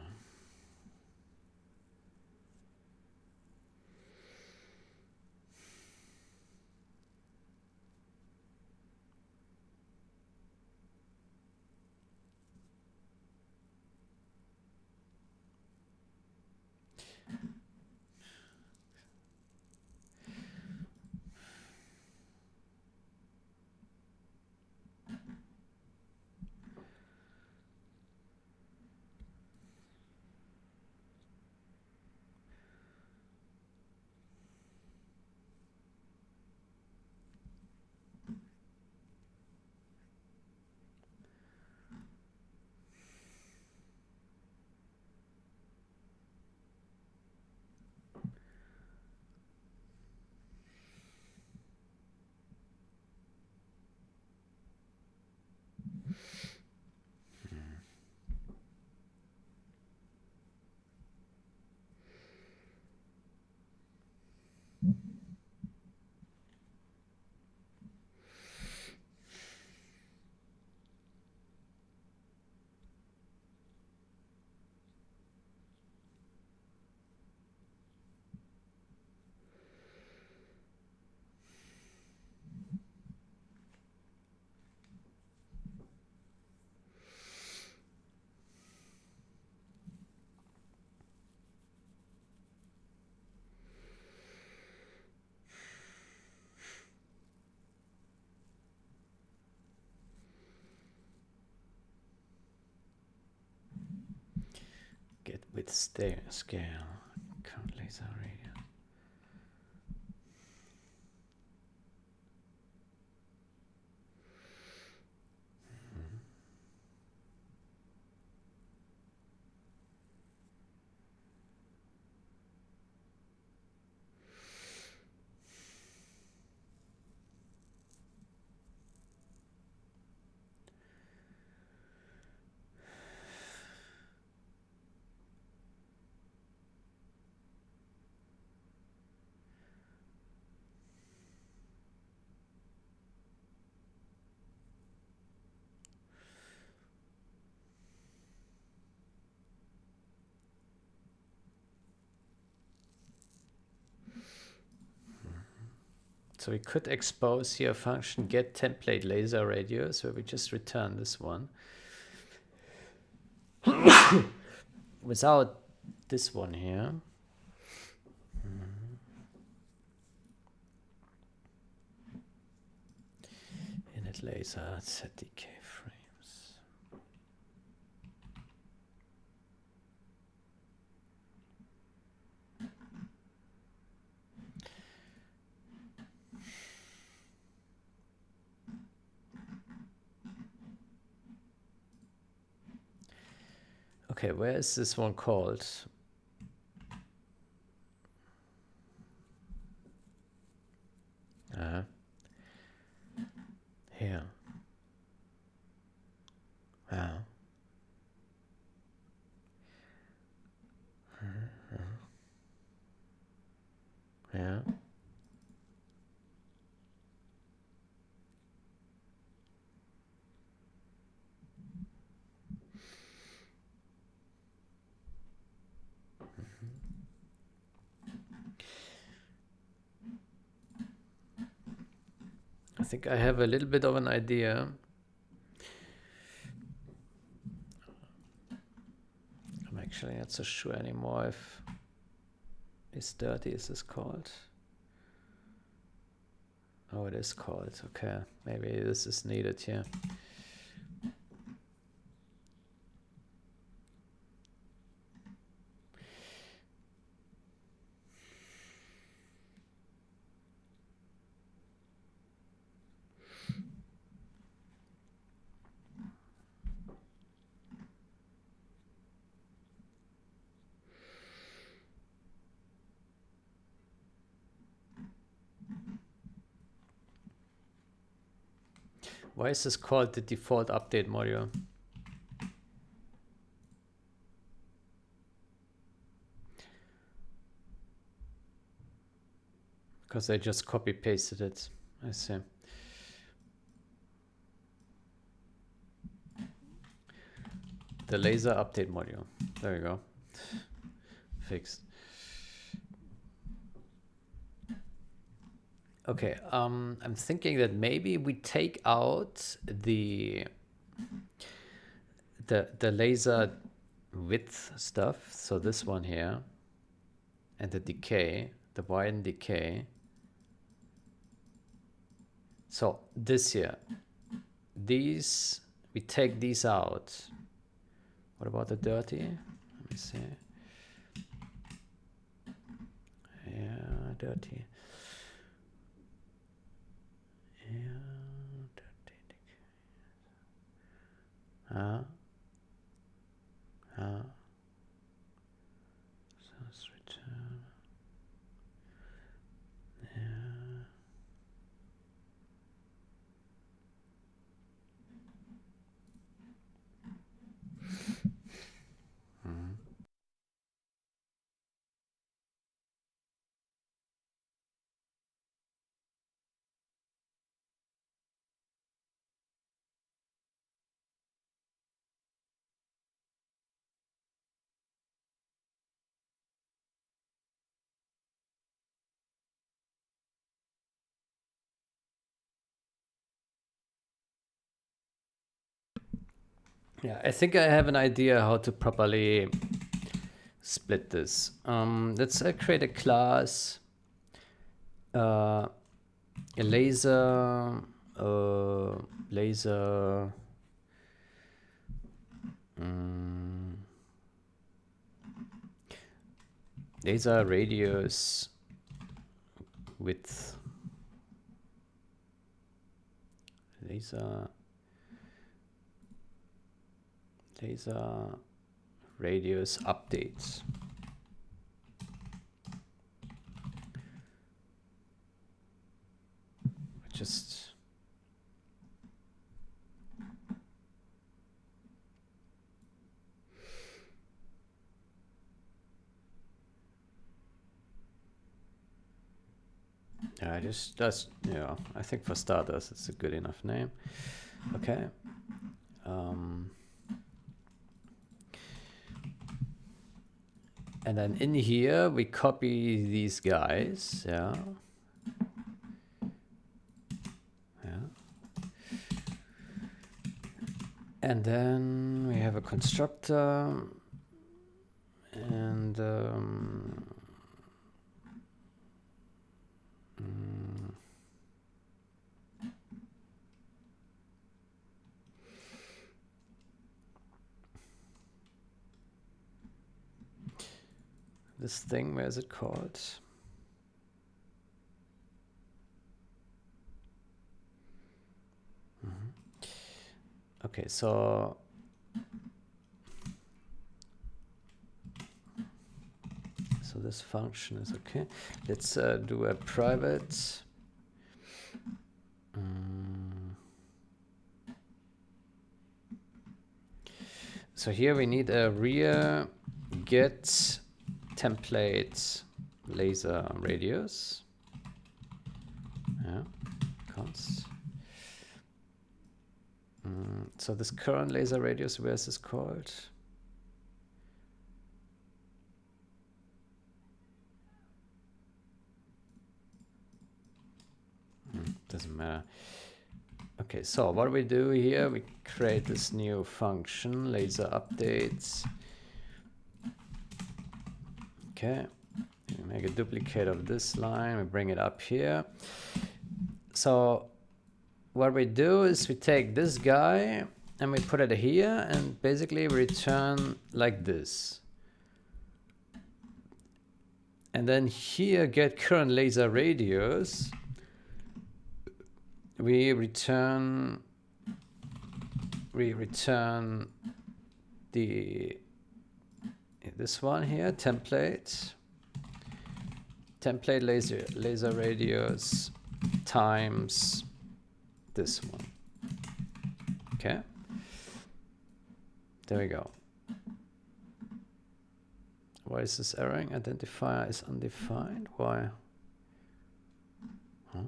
Get with scale. Count laser radius. So we could expose here a function get template laser radius where we just return this one without this one here. Init laser set decay frames. Okay, where is this one called? Here. Yeah. I think I have a little bit of an idea. I'm actually not so sure anymore if is dirty is this called. Oh, it is called. Okay, maybe this is needed here. Why is this called the default update module? Because I just copy pasted it. I see. the laser update module. There we go. Fixed. Okay, I'm thinking that maybe we take out the laser width stuff. So this one here, and the decay, the widen decay. So this here, these, we take these out. What about the dirty? Let me see. Yeah, dirty. Yeah, dirty. So let's return. Yeah. Yeah, I think I have an idea how to properly split this. Let's create a class, a laser, laser, laser radius width, laser radius updates. Just that's, yeah, I think for starters it's a good enough name. Okay. And then in here we copy these guys, yeah. And then we have a constructor, and this thing, where is it called? Okay, so this function is okay. Let's do a private. So here we need a rear get template laser radius. Yeah, const. So this current laser radius, where is this called? Doesn't matter. Okay, so what we do here, we create this new function, laser updates. Okay, we make a duplicate of this line, we bring it up here. So what we do is we take this guy and we put it here, and basically we return like this. And then here, get current laser radius, we return the this one here, template laser radius times this one. Okay, there we go. Why is this erroring? Identifier is undefined. Why? Huh?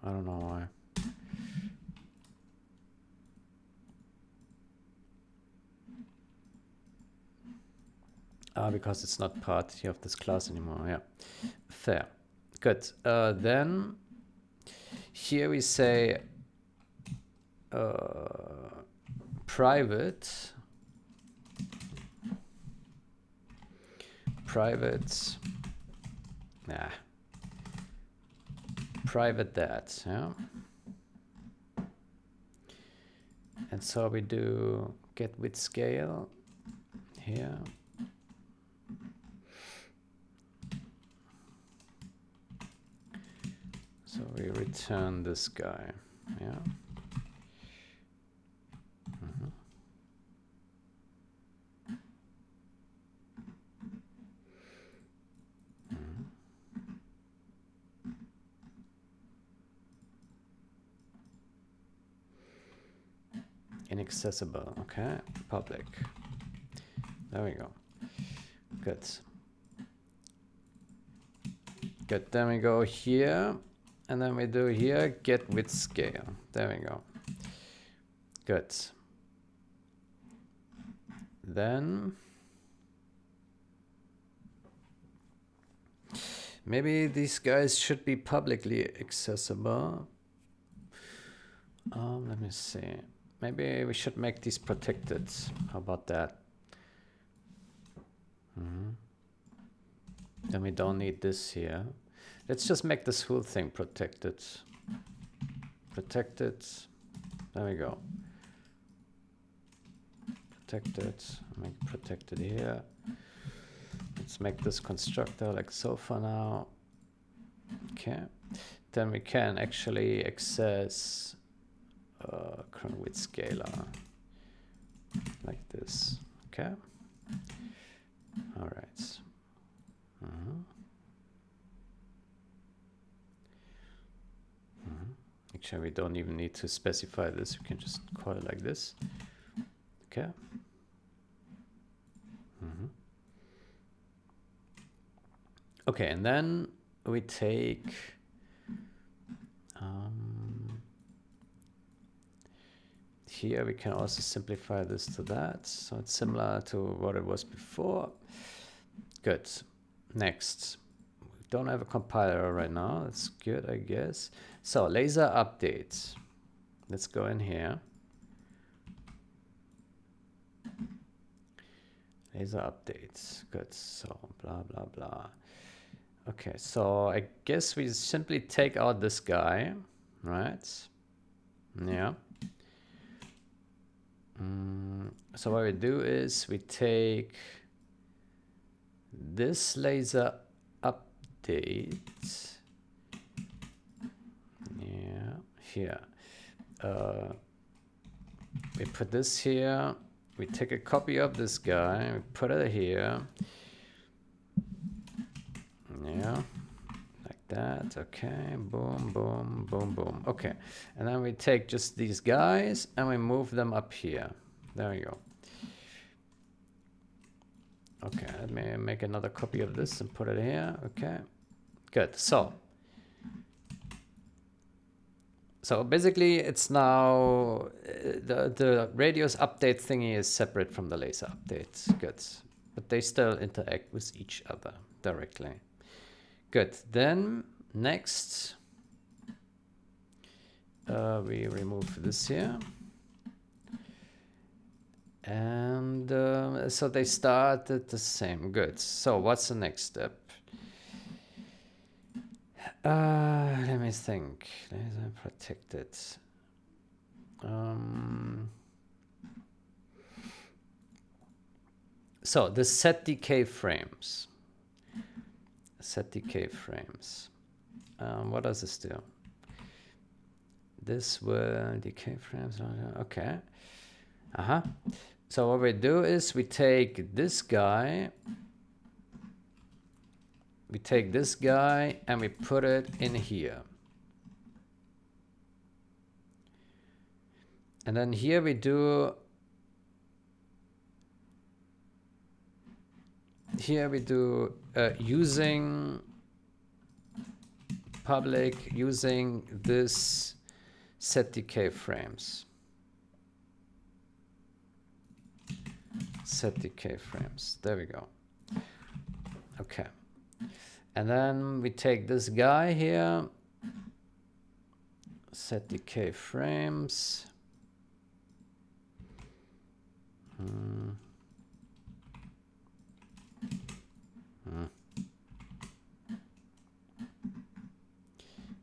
I don't know why. because it's not part here of this class anymore. Yeah, fair. Good. Then here we say private that, yeah. And so we do get with scale here. So we return this guy, yeah. Inaccessible, okay, public. There we go. Good. Good, then we go here, and then we do here, get with scale. There we go. Good. Then maybe these guys should be publicly accessible. Let me see. Maybe we should make these protected. How about that? Then we don't need this here. Let's just make this whole thing protected. Protected. There we go. Protected. Make it protected here. Let's make this constructor like so for now. Okay. Then we can actually access current width scalar like this. Okay. All right. Actually, we don't even need to specify this. We can just call it like this. Okay. Okay, and then we take here we can also simplify this to that. So it's similar to what it was before. Good. Next. We don't have a compiler right now. That's good, I guess. So laser updates. Let's go in here. Laser updates. Good. So blah, blah, blah. Okay, so I guess we simply take out this guy, right? Yeah. So what we do is we take this laser update. Yeah, here. We put this here. We take a copy of this guy. We put it here. Yeah, like that. Okay, boom, boom, boom, boom. Okay, and then we take just these guys and we move them up here. There we go. Okay, let me make another copy of this and put it here. Okay, good. So basically it's now the radius update thingy is separate from the laser update. Good, but they still interact with each other directly. Good. Then next, we remove this here, and so they started the same. Good. So what's the next step? Let me think. Laser protected. So the set decay frames. Set decay frames. What does this do? This will decay frames. Okay. So what we do is we take this guy. We take this guy and we put it in here. And then here we do using public, using this set decay frames. Set decay frames. There we go. Okay. And then we take this guy here, set decay frames.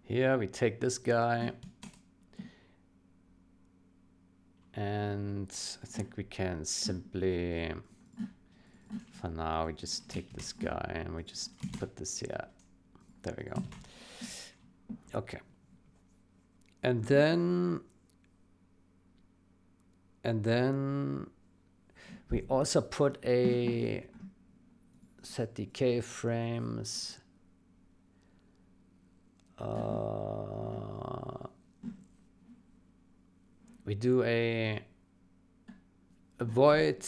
Here we take this guy, and I think we can simply, for now, we just take this guy and we just put this here. There we go. Okay. And then we also put a set decay frames. We do a void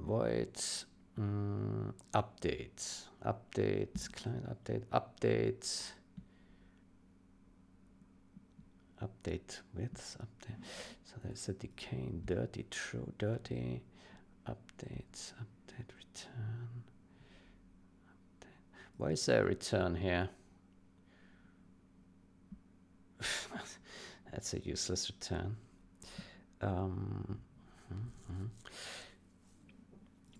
update client update width update. So there's a decay dirty true dirty update return update. Why is there a return here? That's a useless return.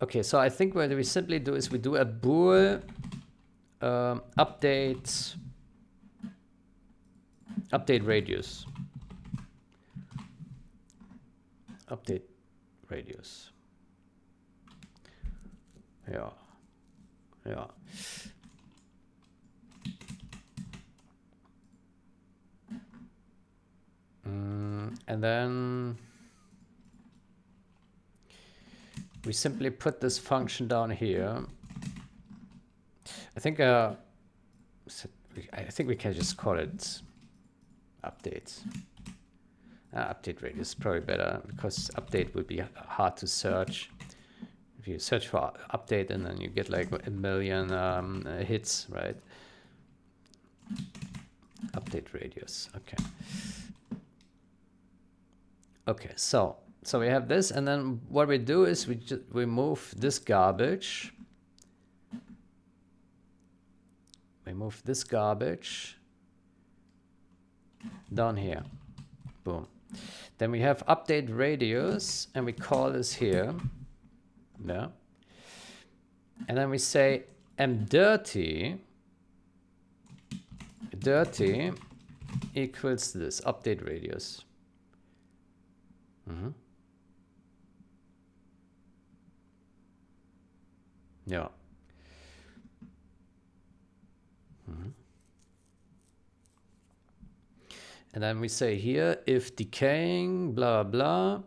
Okay, so I think what we simply do is we do a bool update radius. Update radius. Yeah. And then we simply put this function down here. I think we can just call it update. Update radius is probably better, because update would be hard to search. If you search for update and then you get like a million hits, right? Update radius. Okay. Okay, so we have this, and then what we do is we move this garbage. We move this garbage down here. Boom. Then we have update radius, and we call this here. Yeah. And then we say mdirty equals this update radius. Yeah. And then we say here, if decaying, blah, blah,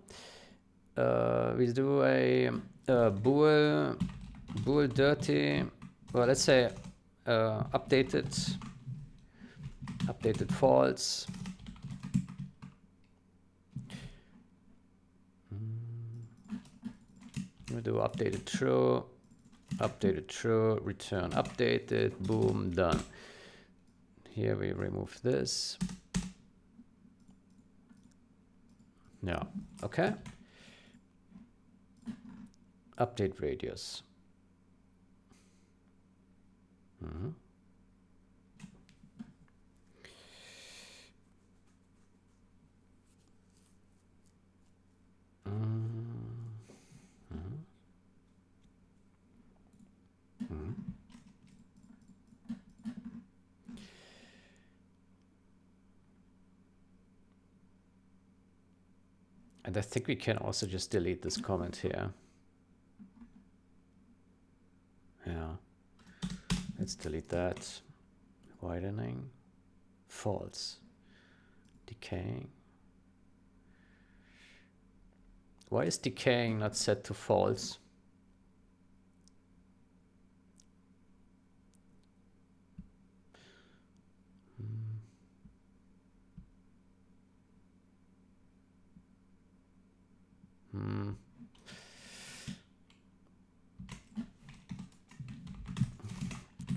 we do a bool dirty, well, let's say updated false. We do updated true, return updated, boom, done. Here we remove this. Yeah, okay. Update radius. And I think we can also just delete this comment here. Yeah. Let's delete that. Widening. False. Decaying. Why is decaying not set to false?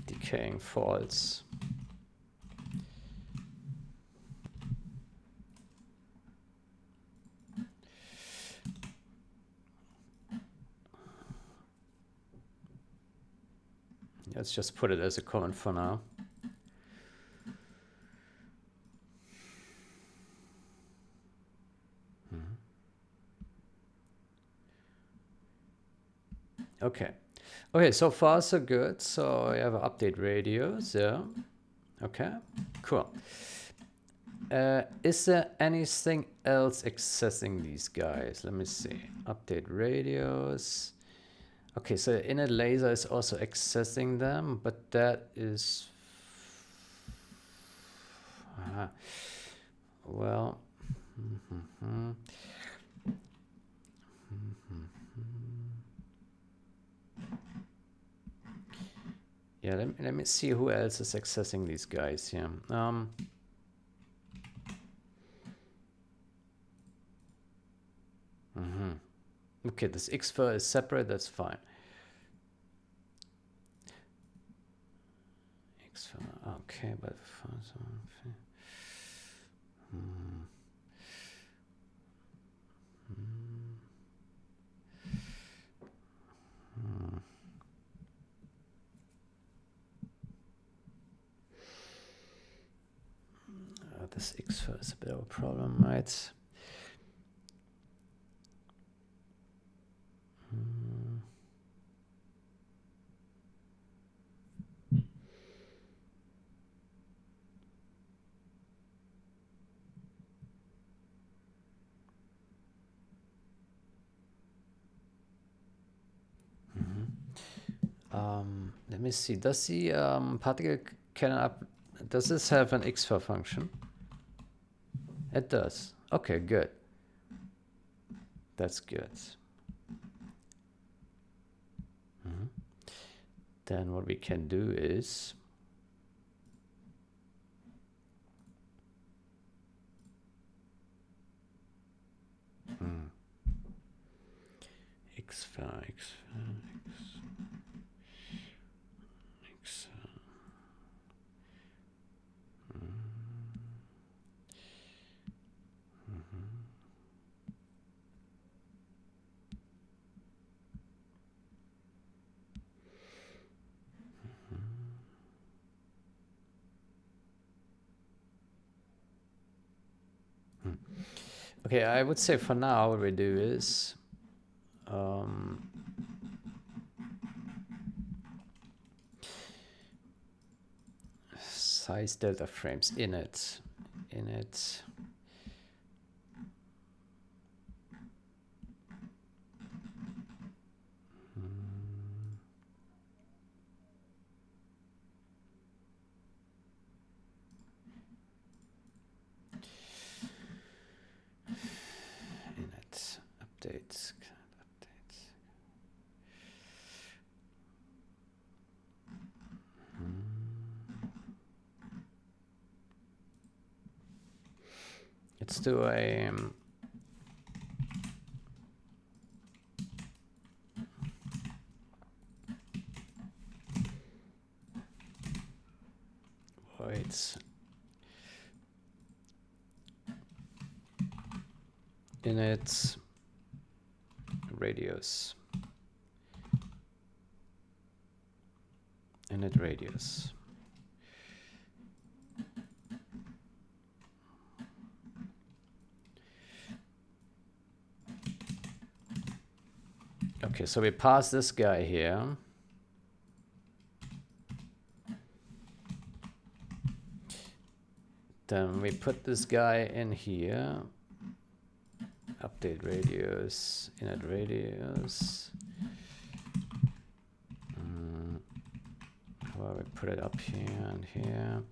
Decaying false. Let's just put it as a comment for now. Okay. Okay, so far so good. So I have update radios, yeah. Okay, cool. Is there anything else accessing these guys? Let me see. Update radios. Okay, so init laser is also accessing them, but that is... well... yeah, let me see who else is accessing these guys here. Okay, this xfer is separate, that's fine. Xfer, okay, but... this xfer is a bit of a problem, right? Let me see. Does the particle cannon up? Does this have an xfer function? It does. Okay, good. That's good. Then what we can do is xfer. Okay, I would say for now what we do is size delta frames init. Updates. Let's do a voids init radius. Init radius. Okay, so we pass this guy here. Then we put this guy in here. Update radius, init radius. How about we put it up here and here?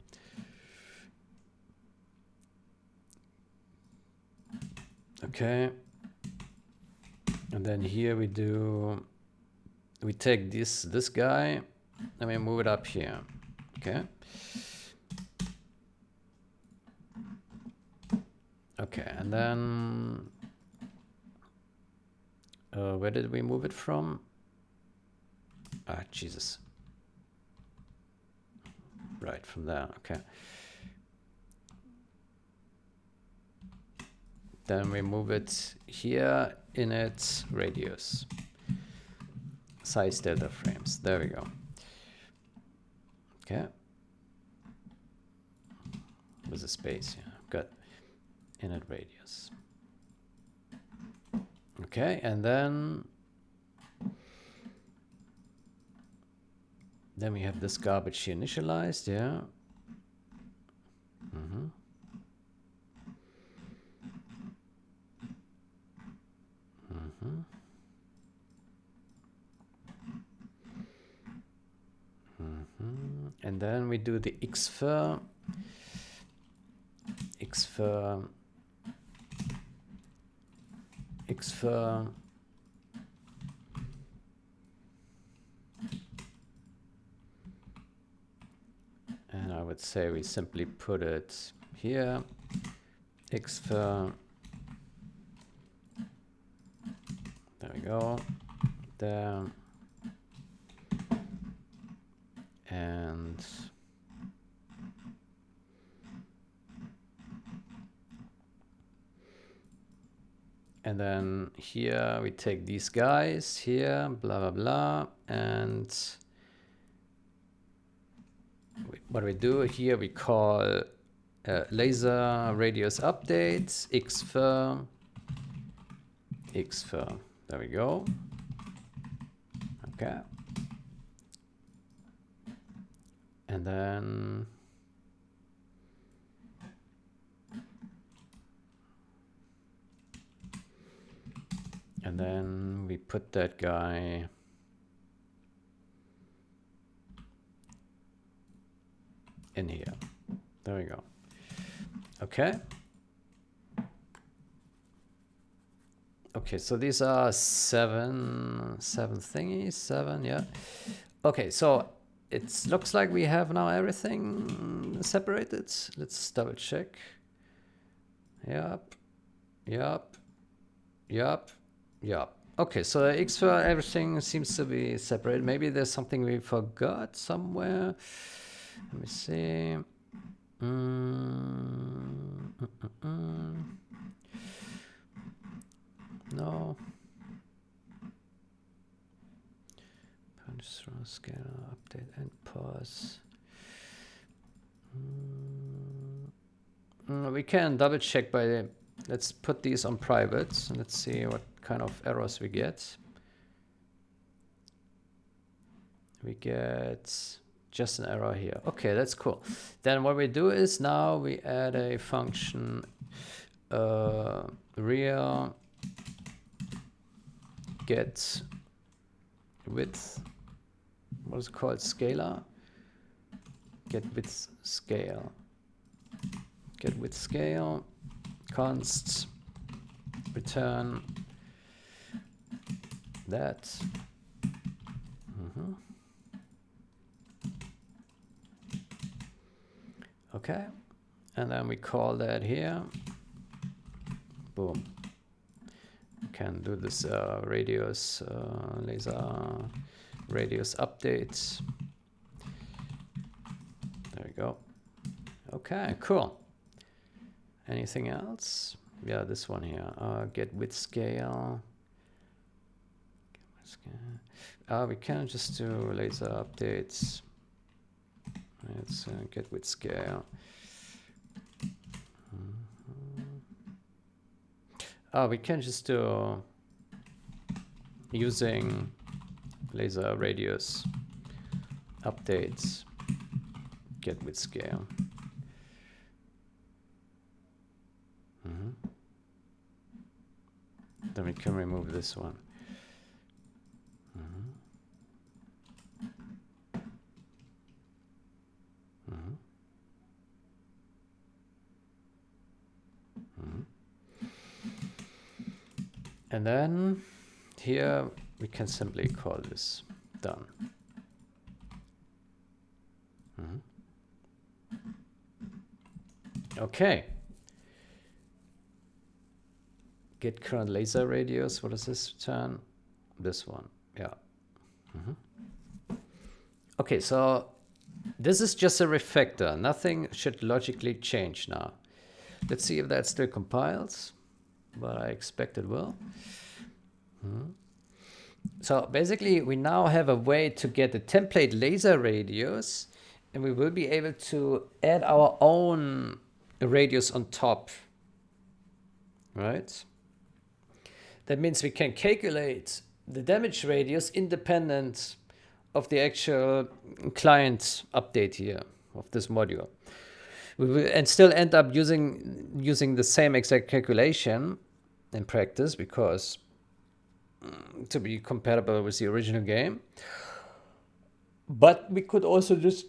Okay. And then here we take this guy and we move it up here. Okay. Okay, and then where did we move it from? Ah, Jesus. Right, from there, okay. Then we move it here, init radius. Size delta frames, there we go. Okay. With a space, yeah. Good. Init radius. Okay, and then we have this garbage here initialized, yeah. Mm-hmm. Mm-hmm. Mm-hmm. And then we do the xfer, and I would say we simply put it here, xfer, there we go, there, and then here we take these guys here, blah, blah, blah. And what we do here, we call laser radius updates, xfer. There we go. Okay. And then we put that guy in here. There we go. Okay. Okay, so these are seven thingies, yeah. Okay, so it looks like we have now everything separated. Let's double check. Yep. Okay, so X for everything seems to be separate. Maybe there's something we forgot somewhere. Let me see. No. Punch through scanner, update and pause. We can double check by let's put these on private and let's see what kind of errors we get. We get just an error here. Okay, that's cool. Then what we do is now we add a function real get width, what is it called, scalar, get width scale, const return that. Okay, and then we call that here. Boom. We can do this radius laser radius updates. There we go. Okay, cool. Anything else? Yeah, this one here. Get width scale. We can just do laser updates. Let's get width scale. We can just do using laser radius updates, get width scale. Then we can remove this one. And then here we can simply call this done. Okay. Get current laser radius. What does this return? This one. Yeah. Okay, so this is just a refactor. Nothing should logically change now. Let's see if that still compiles, but I expect it will. So basically we now have a way to get the template laser radius and we will be able to add our own radius on top, right? That means we can calculate the damage radius independent of the actual client update here of this module. We will and still end up using the same exact calculation in practice because to be compatible with the original game. But we could also just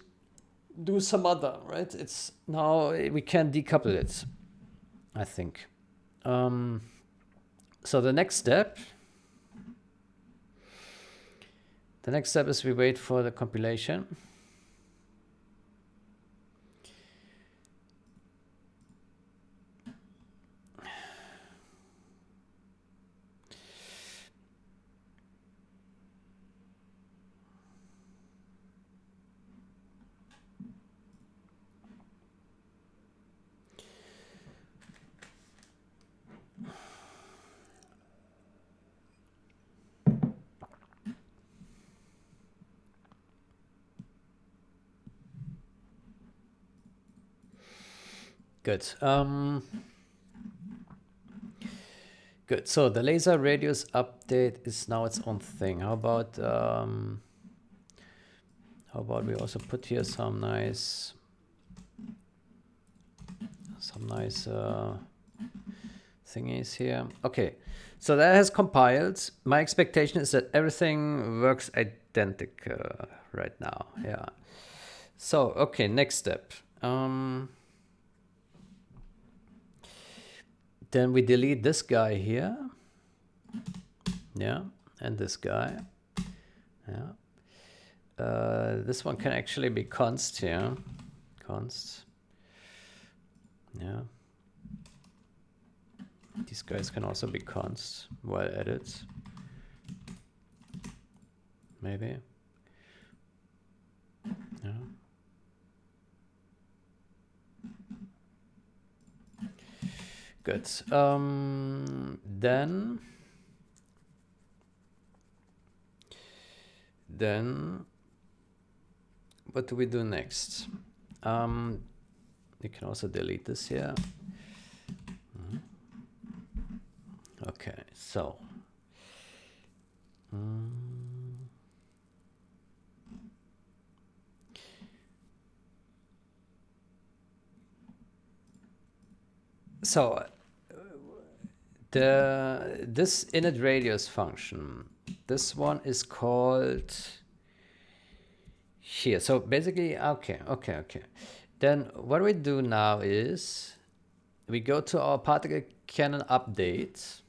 do some other, right? It's now we can decouple it, I think. So the next step is we wait for the compilation. Good. Good. So the laser radius update is now its own thing. How about we also put here some nice thingies here. Okay. So that has compiled. My expectation is that everything works identical right now. Yeah. So, okay, next step. Then we delete this guy here. Yeah, and this guy. Yeah. This one can actually be const here. Const. Yeah. These guys can also be const while edits. Maybe. Yeah. Good. Then what do we do next? You can also delete this here. Okay, so this init radius function, this one is called here. So basically, okay. Then what we do now is we go to our particle cannon update.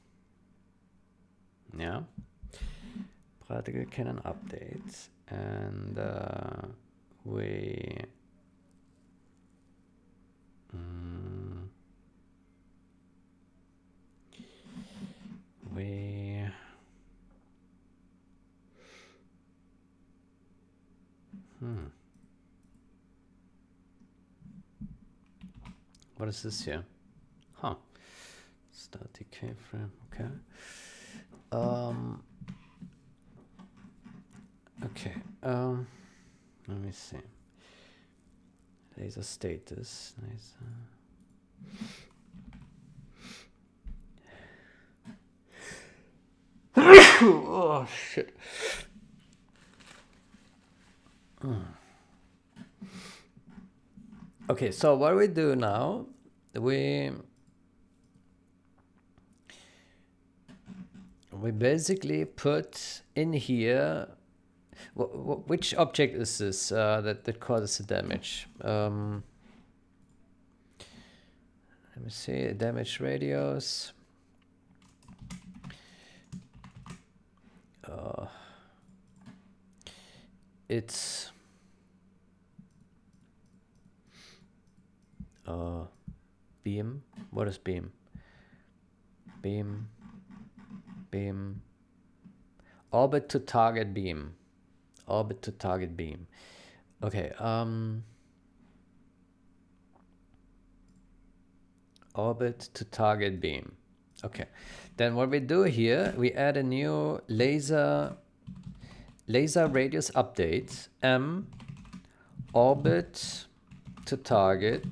Yeah, particle cannon update, and we what is this here? Huh. Static keyframe. Okay. Okay. Let me see. Laser status. Nice. Oh shit. Okay, so what we do now, we basically put in here which object is this that causes the damage. Let me see, damage radius. It's beam. What is beam? Beam. Orbit to target beam. Orbit to target beam. Okay. Orbit to target beam. Okay. Then what we do here, we add a new laser radius update. orbit to target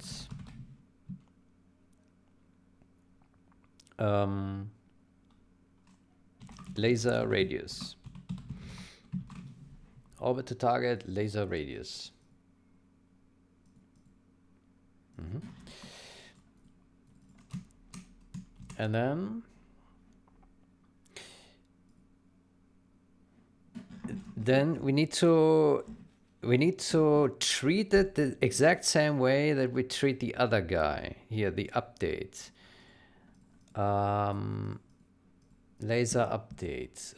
laser radius. Orbit to target laser radius. And then we need to treat it the exact same way that we treat the other guy here, the update. Laser update.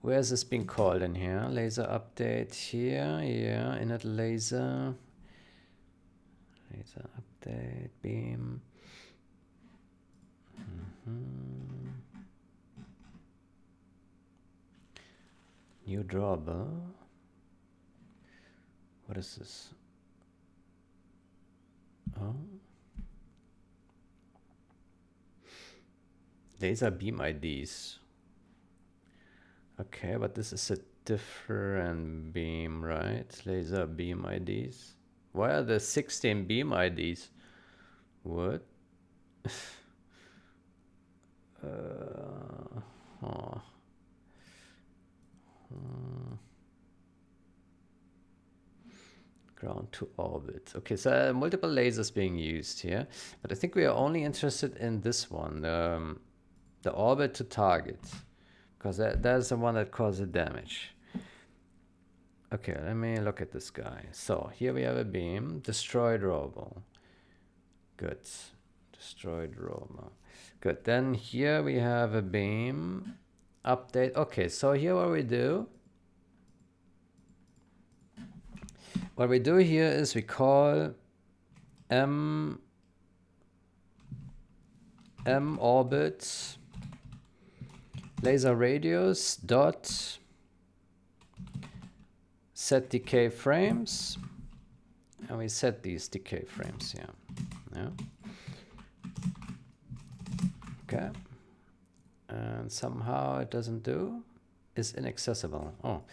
Where's this being called in here? Laser update here, yeah, init laser. Laser update beam. New drawable. What is this? Oh. Laser beam IDs. Okay, but this is a different beam, right? Laser beam IDs. Why are there 16 beam IDs? What? Ground to orbit. Okay, so multiple lasers being used here, but I think we are only interested in this one, the orbit to target, because that's the one that causes damage. Okay, let me look at this guy. So here we have a beam, destroyed drawable. Good, destroyed drawable. Good, then here we have a beam, update. Okay, so here what we do here is we call m orbit laser radius dot set decay frames, and we set these decay frames here. Yeah. Okay. And somehow it doesn't do. Is inaccessible. Oh.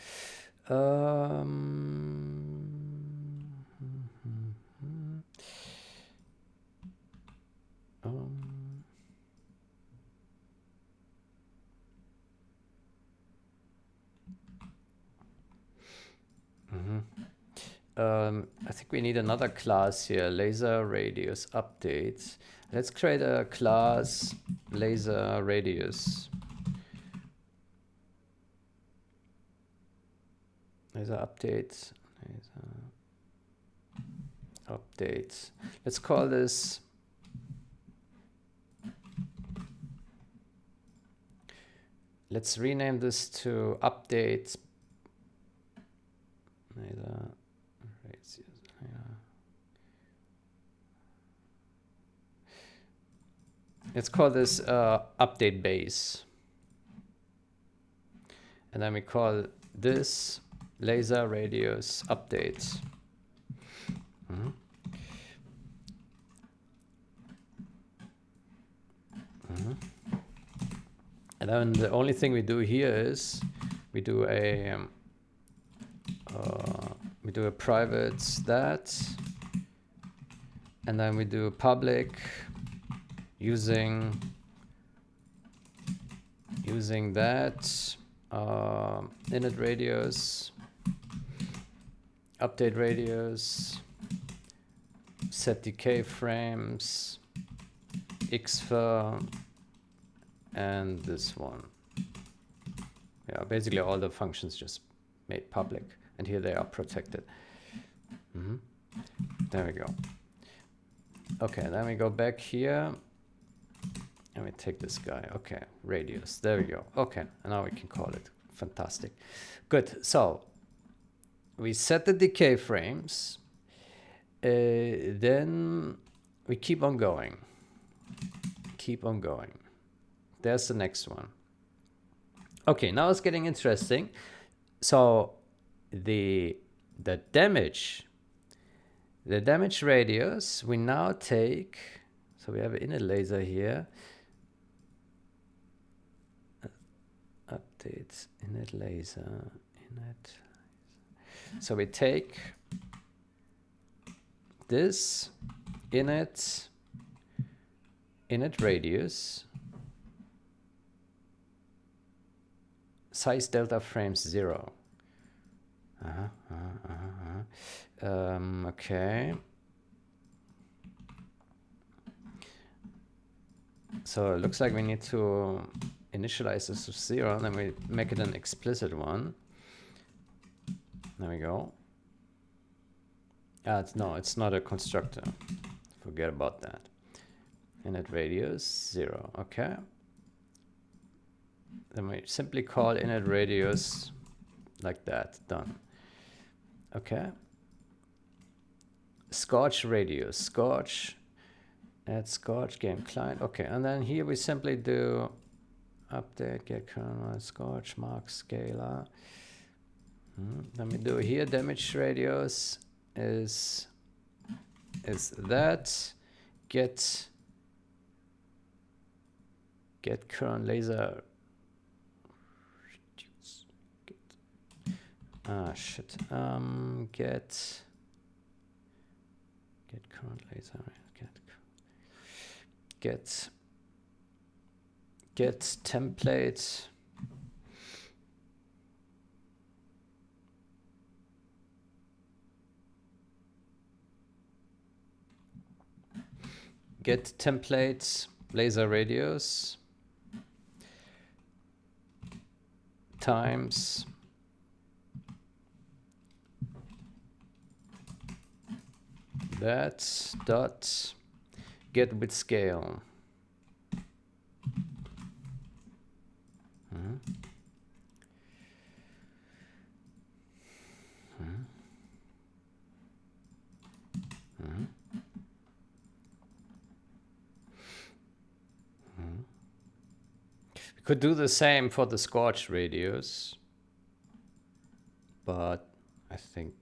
I think we need another class here, laser radius update. Let's create a class laser radius. Laser update. Laser update. Let's call this let's rename this to update laser. Let's call this update base. And then we call this laser radius update. And then the only thing we do here is we do a private stat, and then we do public using that init radius, update radius, set decay frames, xfer, and this one. Yeah, basically all the functions just made public, and here they are protected. There we go. Okay, then we go back here and we take this guy. Okay, radius. There we go. Okay, and now we can call it. Fantastic. Good. So we set the decay frames. Then we keep on going. Keep on going. There's the next one. Okay, now it's getting interesting. So the damage radius, we now take, so we have an init laser here. Updates init laser, init So we take this init radius, size delta frames 0. Okay. So it looks like we need to initialize this to 0, and then we make it an explicit one. There we go. No, it's not a constructor. Forget about that. Init radius 0. Okay. Then we simply call init radius like that. Done. Okay. Scorch radius. Scorch. Add Scorch game client. Okay. And then here we simply do update get kernel Scorch mark scalar. Then we do here damage radius is that get current laser. Shit. Get current laser. Get template. Get template laser radius times that dot get with scale. We could do the same for the Scorch radius, but I think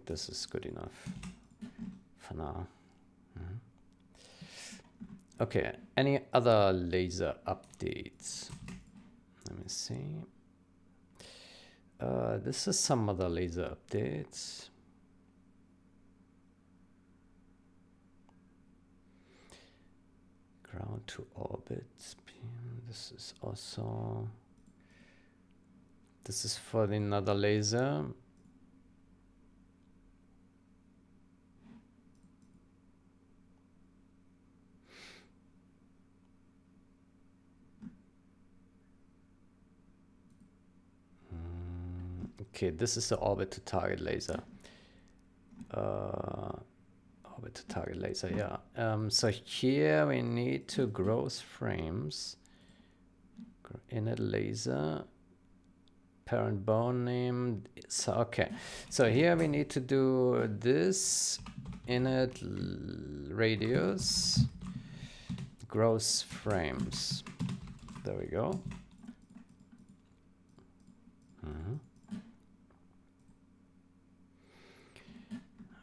this is good enough for now. Okay, any other laser updates? Let me see. This is some other laser updates. Ground to orbit. This is also. This is for another laser. Okay, this is the orbit to target laser. Orbit to target laser, yeah. So here we need to gross frames. Init laser. Parent bone name. So, okay. So here we need to do this init radius. Gross frames. There we go.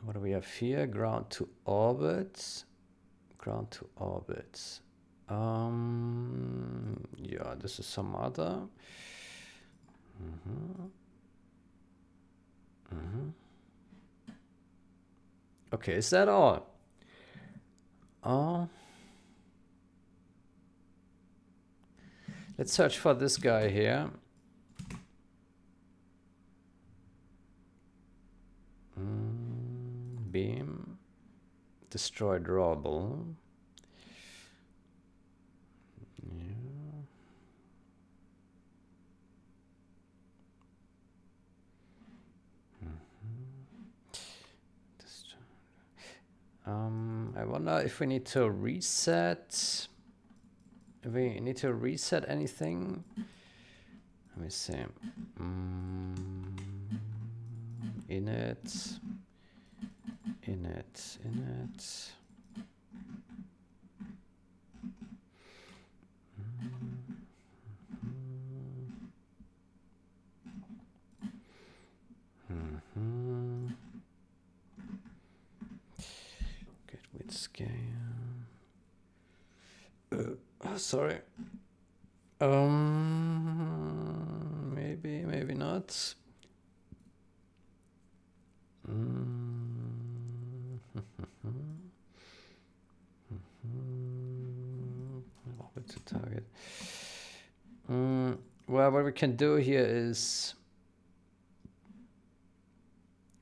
What do we have here? Ground to orbit. Ground to orbit. Yeah, this is some other. Okay, is that all? Let's search for this guy here. Beam. Destroy drawable. I wonder if we need to reset. If we need to reset anything. Let me see. Init. Get with scale. Sorry. Maybe not. Orbit to target. Well, what we can do here is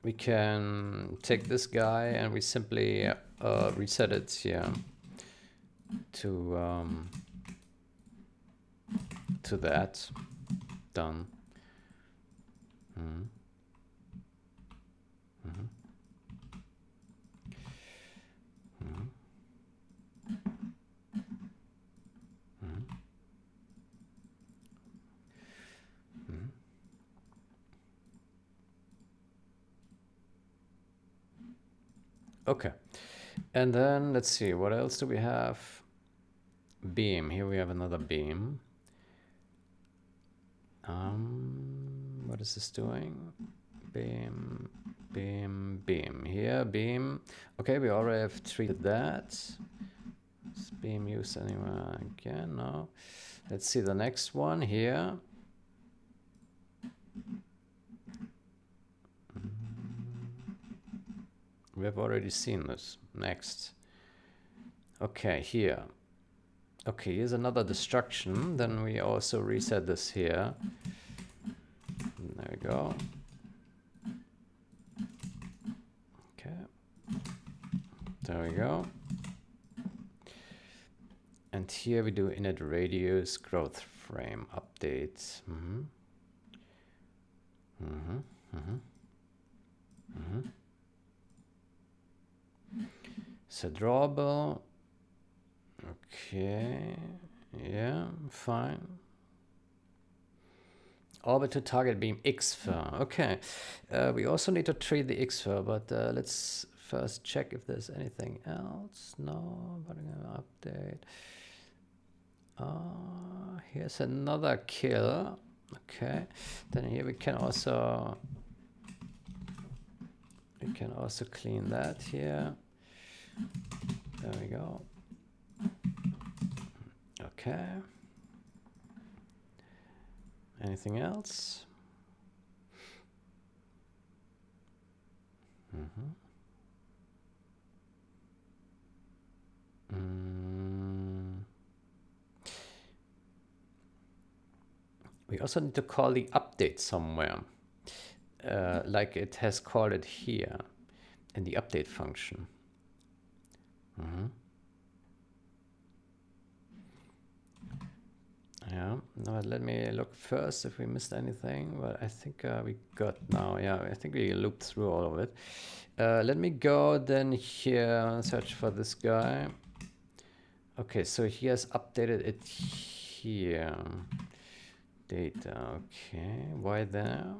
we can take this guy and we simply reset it here to that. Done. Okay, and then let's see, what else do we have? Beam. Here we have another beam. What is this doing? Beam, beam, beam. Here, beam. Okay, we already have treated that. Is beam used anywhere again? No. Let's see the next one here. We have already seen this. Next. Okay, here. Okay, here's another destruction. Then we also reset this here. There we go. Okay. There we go. And here we do init radius growth frame update. So drawable. Okay. Yeah, fine. Orbit to target beam XFIR. Okay. We also need to treat the XFIR, but let's first check if there's anything else. No, but I'm gonna update. Here's another kill. Okay. Then here we can also clean that here. There we go. Okay. Anything else? We also need to call the update somewhere, like it has called it here in the update function. Yeah, no, let me look first if we missed anything, but I think we got now. Yeah, I think we looped through all of it. Let me go then here, search for this guy. Okay, so he has updated it here. Data, okay, why there?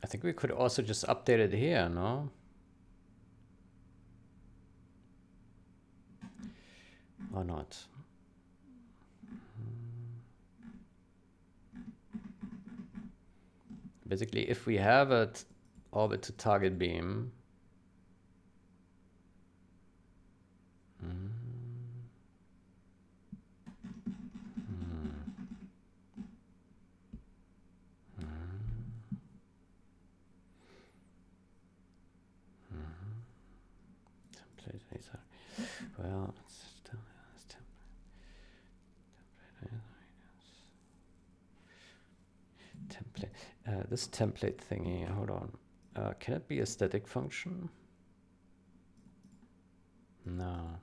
I think we could also just update it here, no? Or not? Basically, if we have it orbit to target beam, well, template. This template thingy, hold on. Can it be a static function? No.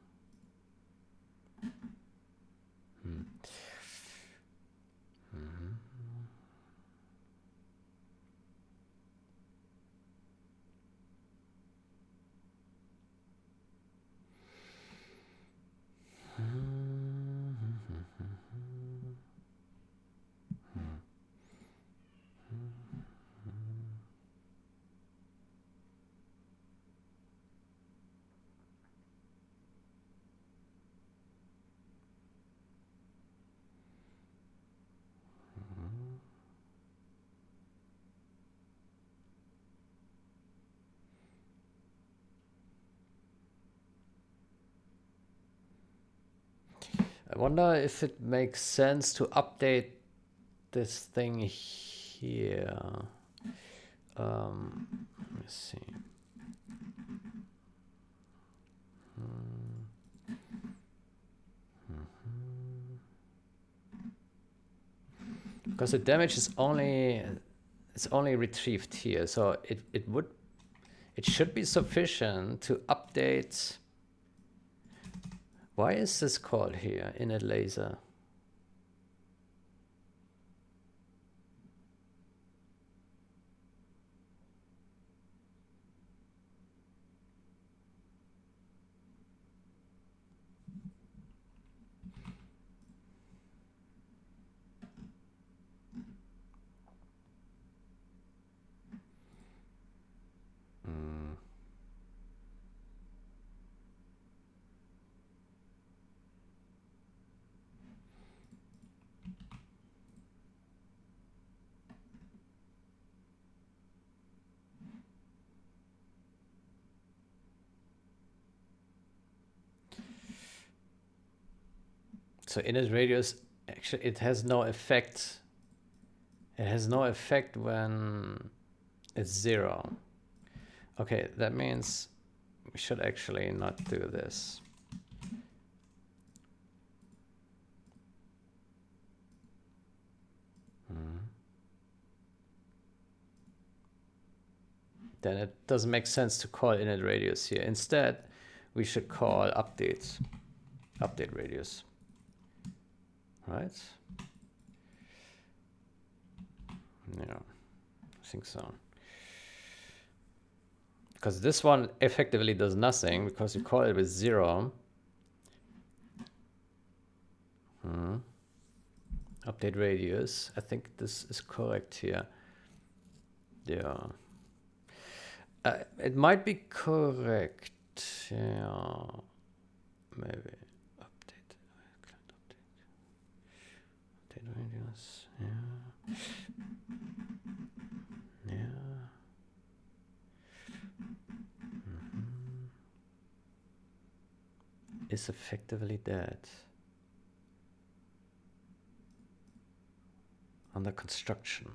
I wonder if it makes sense to update this thing here. Let me see. Because the damage is only retrieved here, so it should be sufficient to update. Why is this called here init laser? So init radius, actually it has no effect. It has no effect when it's 0. Okay, that means we should actually not do this. Then it doesn't make sense to call init radius here. Instead, we should call update radius. Right? Yeah, I think so. Because this one effectively does nothing because you call it with 0. Update radius. I think this is correct here. Yeah. It might be correct. Yeah. Maybe. Update radius. Yeah. Yeah. Is effectively dead. Under construction.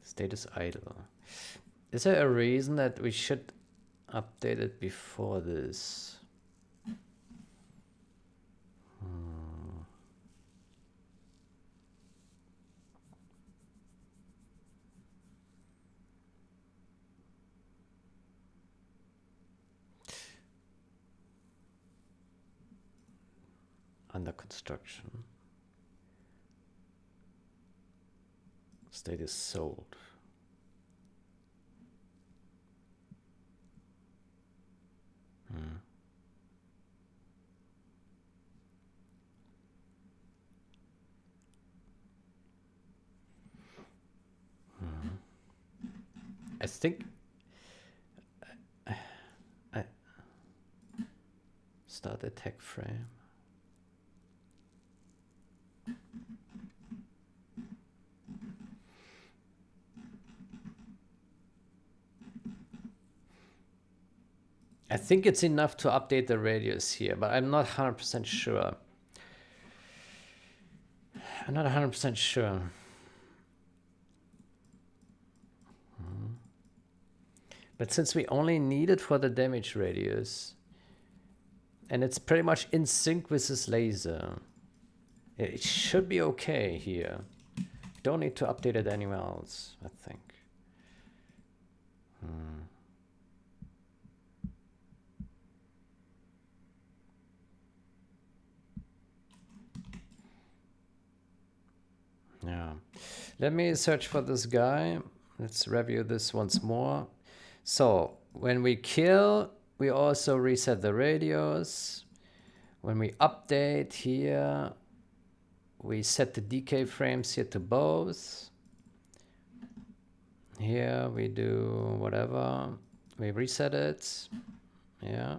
Status idle. Is there a reason that we should update it before this? Under construction. State is sold. I think I start attack frame. I think it's enough to update the radius here, but I'm not 100% sure. I'm not 100% sure. But since we only need it for the damage radius, and it's pretty much in sync with this laser, it should be okay here. Don't need to update it anywhere else, I think. Yeah. Let me search for this guy. Let's review this once more. So when we kill, we also reset the radius. When we update here, we set the decay frames here to both. Here we do whatever. We reset it. Yeah.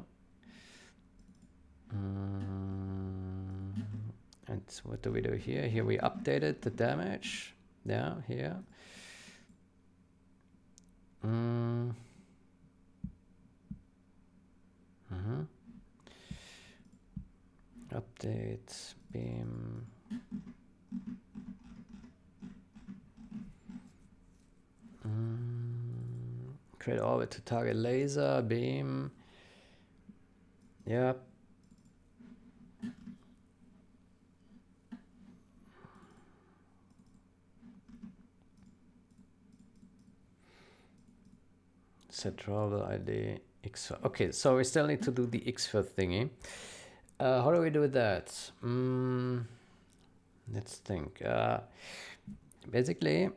And what do we do here? Here we updated the damage. Yeah, here. Update beam. Create orbit to target laser beam. Yep. Set drawable ID X. Okay, so we still need to do the XFIR thingy. How do we do that? Let's think. Basically.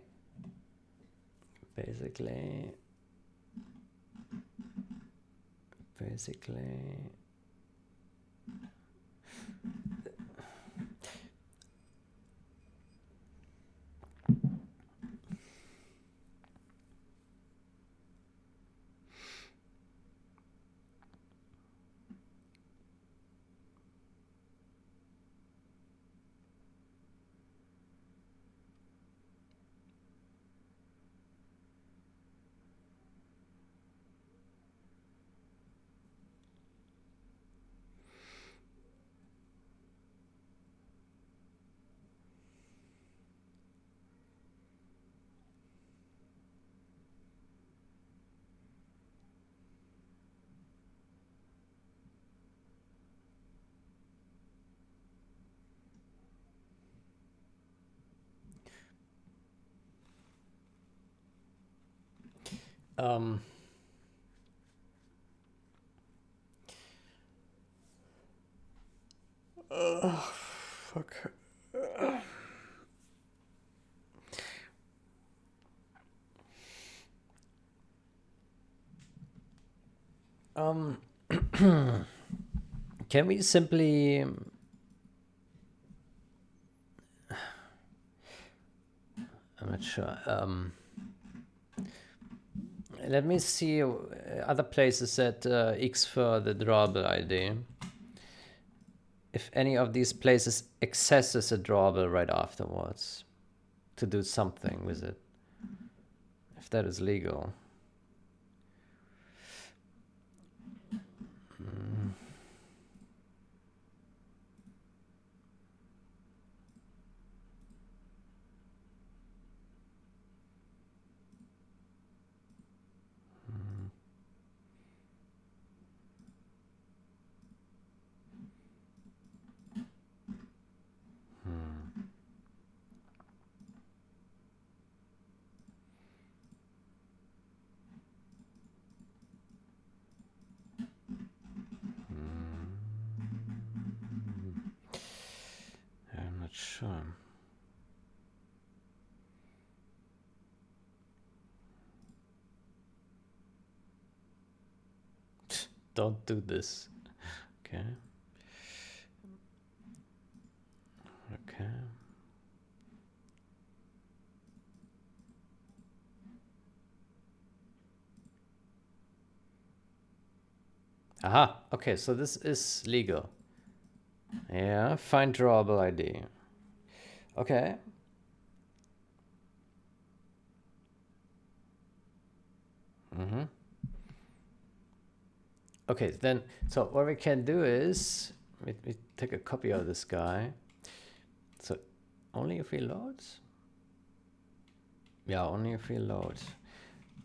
Fuck. Can we simply I'm not sure. Let me see other places that XFIR the drawable ID. If any of these places accesses a drawable right afterwards to do something with it. If that is legal. I'm not sure. Don't do this. Okay. Okay. Aha. Okay, so this is legal. Yeah, find drawable ID. Okay. Okay, then, so what we can do is, we take a copy of this guy. So only if we load? Yeah, only if we load.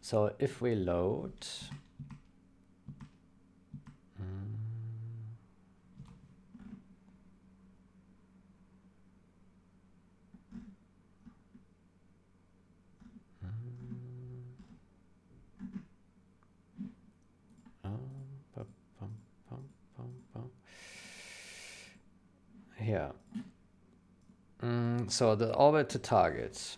So if we load, here. So the orbit to target.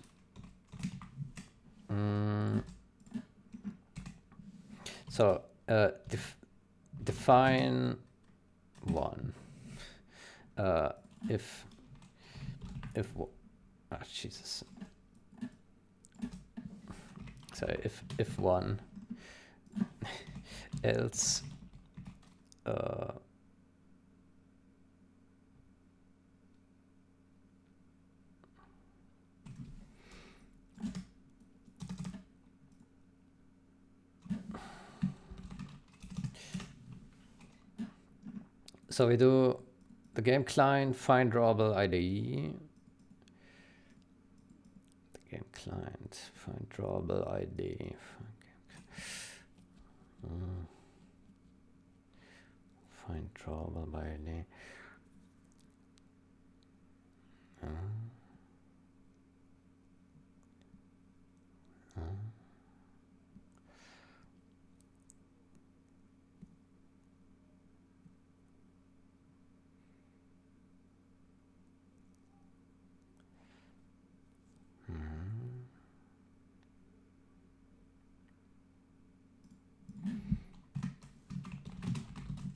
So define one. If Jesus. So if one, else so we do the game client find drawable ID. The game client find drawable ID. Find drawable by ID.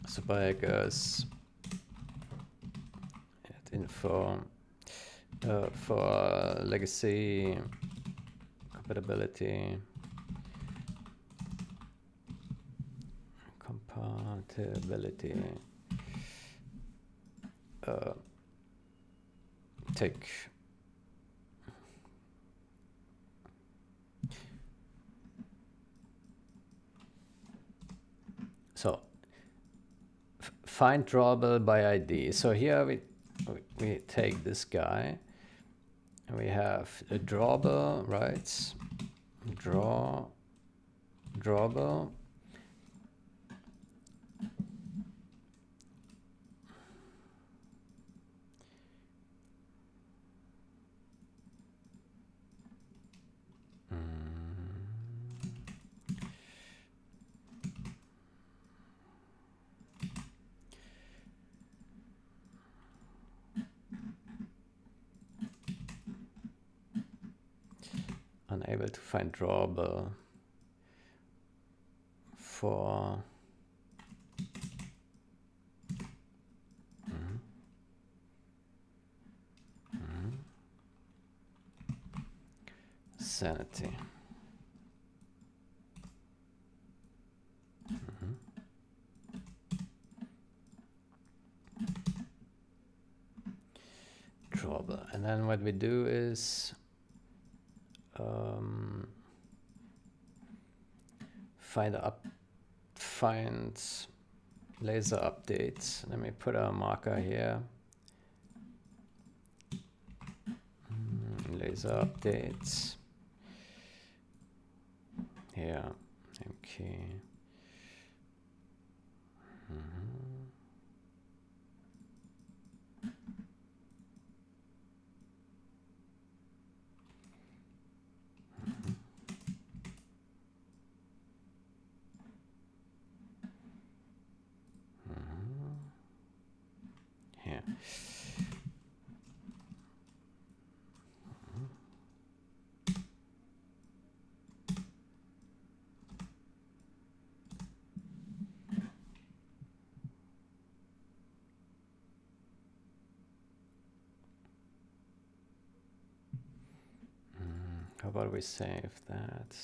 So by guess info for legacy compatibility take so find drawable by ID. So here we take this guy and we have a drawable, right? Drawable. Unable to find drawable for sanity. Drawable. And then what we do is find laser updates. Let me put a marker here. Laser updates. Yeah. Okay. Here. How about we save that?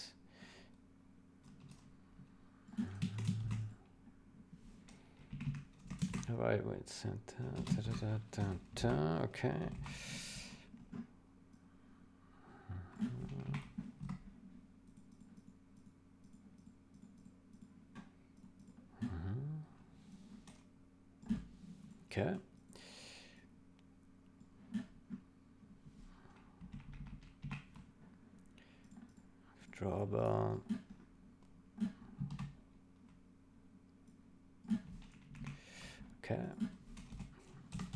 How about we center? Okay. Okay. Drawable. Okay.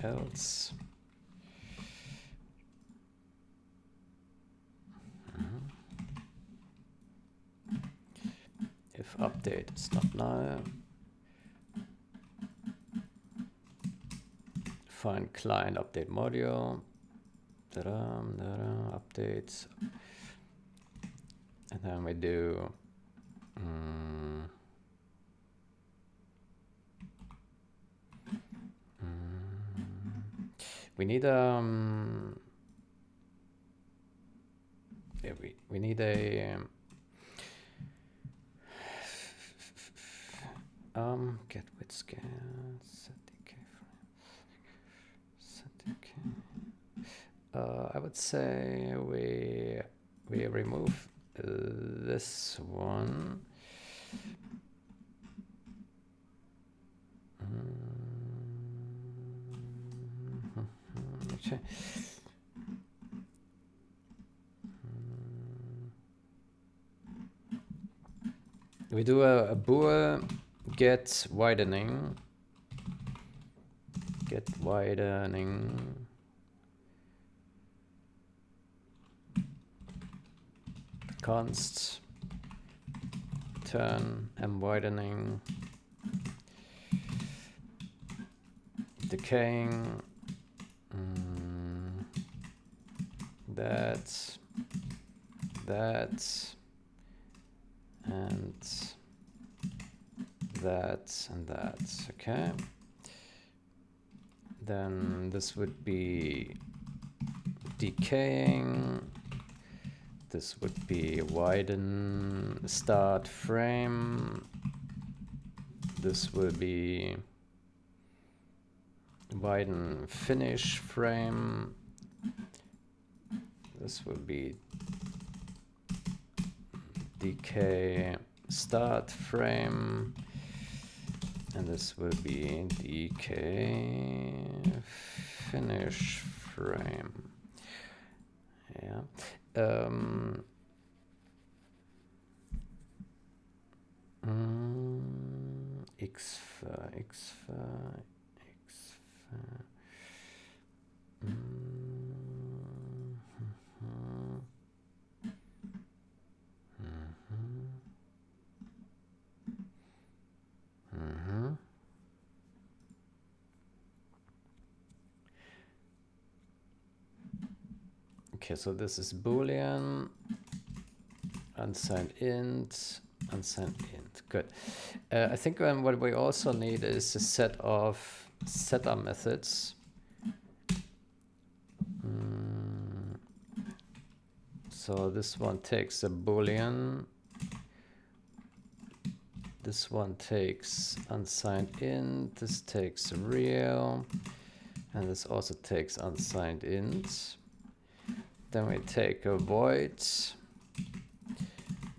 Else. If update is not null, find client update module. Updates. And then we do we need yeah, we need a Get with scan, set decay frame, set decay. I would say we remove this one. Okay. We do a bool get widening. Get widening. Const turn and widening. Decaying. That. And that and that. Okay. Then this would be decaying. This would be widen start frame. This will be widen finish frame. This will be decay start frame, and this will be decay finish frame. Yeah. Xfer. Okay, so this is Boolean, unsigned int, unsigned int. Good. I think what we also need is a set of setter methods. So this one takes a Boolean. This one takes unsigned int. This takes real. And this also takes unsigned int. Then we take a void.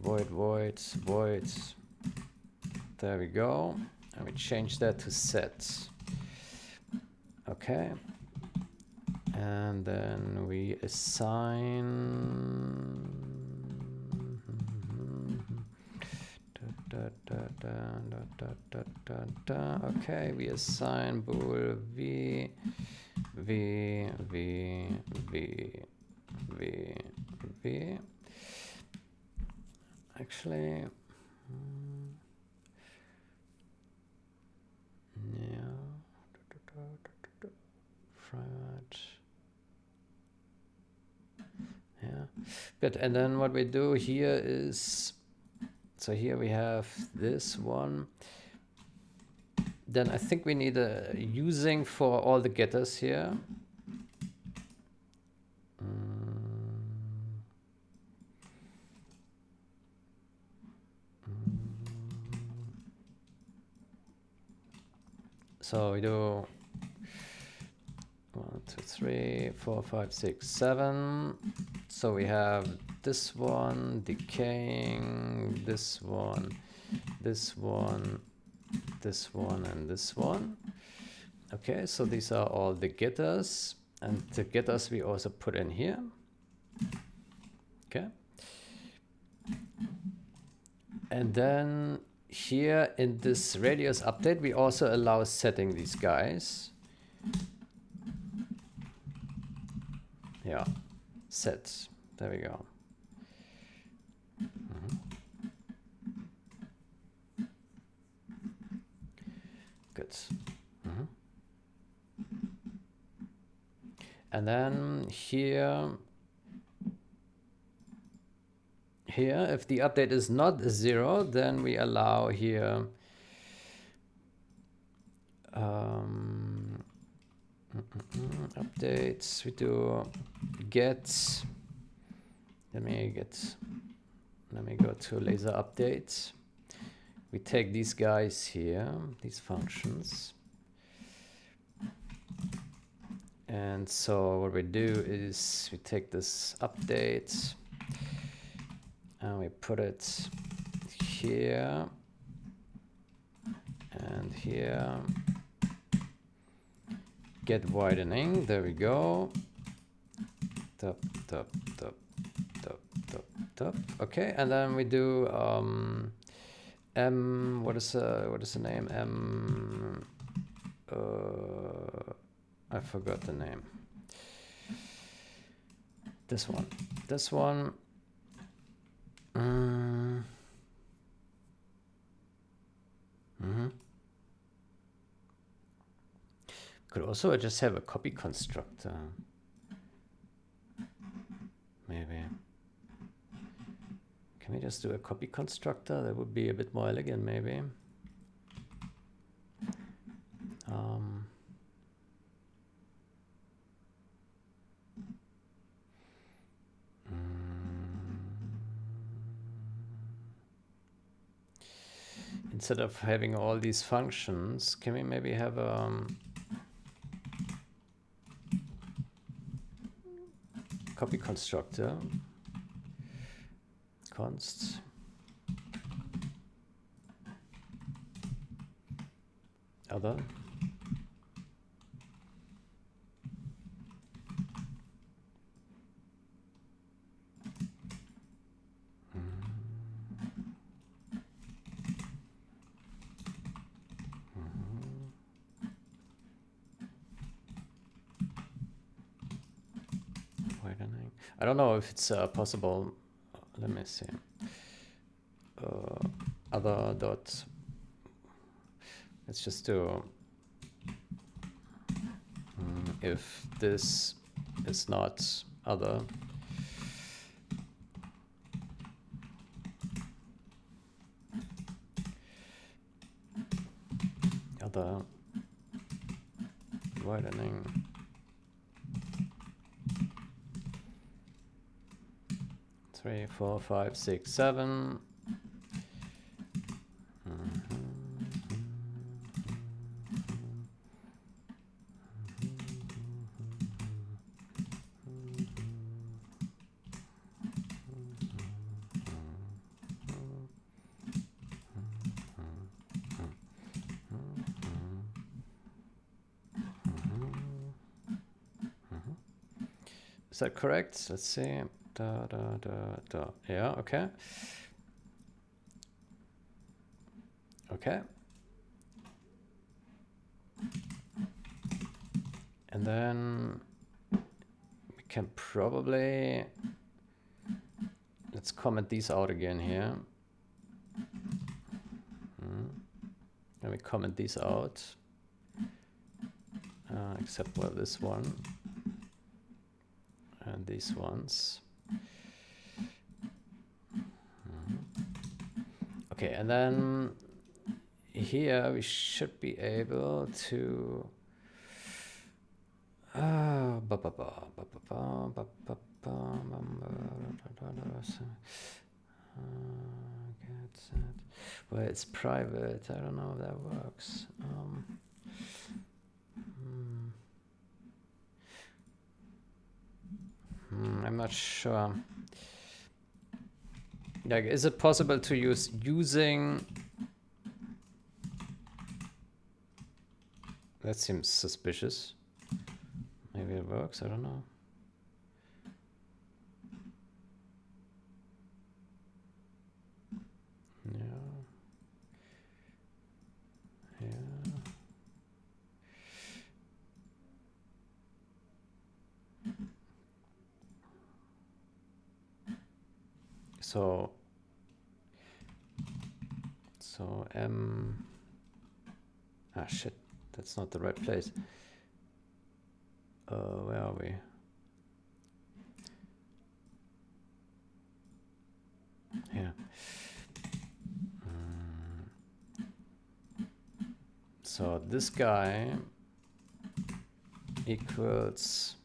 Void. There we go. And we change that to set. Okay. And then we assign. Okay, we assign bool v. Actually, yeah. Private. Yeah, good. And then what we do here is, so here we have this one. Then I think we need a using for all the getters here. So we do 1, 2, 3, 4, 5, 6, 7. So we have this one, decaying, this one, this one, this one, and this one. Okay, so these are all the getters, and the getters we also put in here. Okay. And then here in this radius update, we also allow setting these guys. Yeah, set. There we go. Good. And then here, if the update is not 0, then we allow here updates. We do get. Let me go to laser updates. we take these guys here, these functions. And so what we do is we take this update and we put it here and here. Get widening, there we go. Top, top, top, top, top, top. Okay, and then we do what is the name? I forgot the name. This one. This one. Could also just have a copy constructor. Maybe. Can we just do a copy constructor? That would be a bit more elegant, maybe. Instead of having all these functions, can we maybe have a copy constructor? Const other widening. I don't know if it's possible. Let me see. Other dot. Let's just do if this is not other. Other widening. Three, four, five, six, seven. Is that correct? Let's see. Da, da, da, da. Yeah, okay. Okay. And then we can probably, let's comment these out again here. And we comment these out, except for this one and these ones. Okay, and then here we should be able to well, it's private. I don't know if that works. I'm not sure. Like, is it possible to use using? That seems suspicious. Maybe it works. I don't know. Yeah. Yeah. So shit, that's not the right place. Where are we? Here. So this guy equals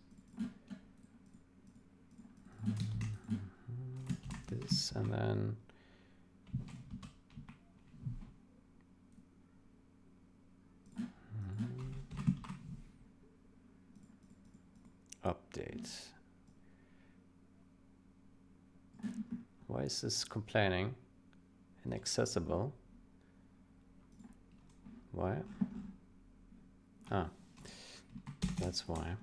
this, and then Wait. Why is this complaining? Inaccessible. Why? Ah, that's why.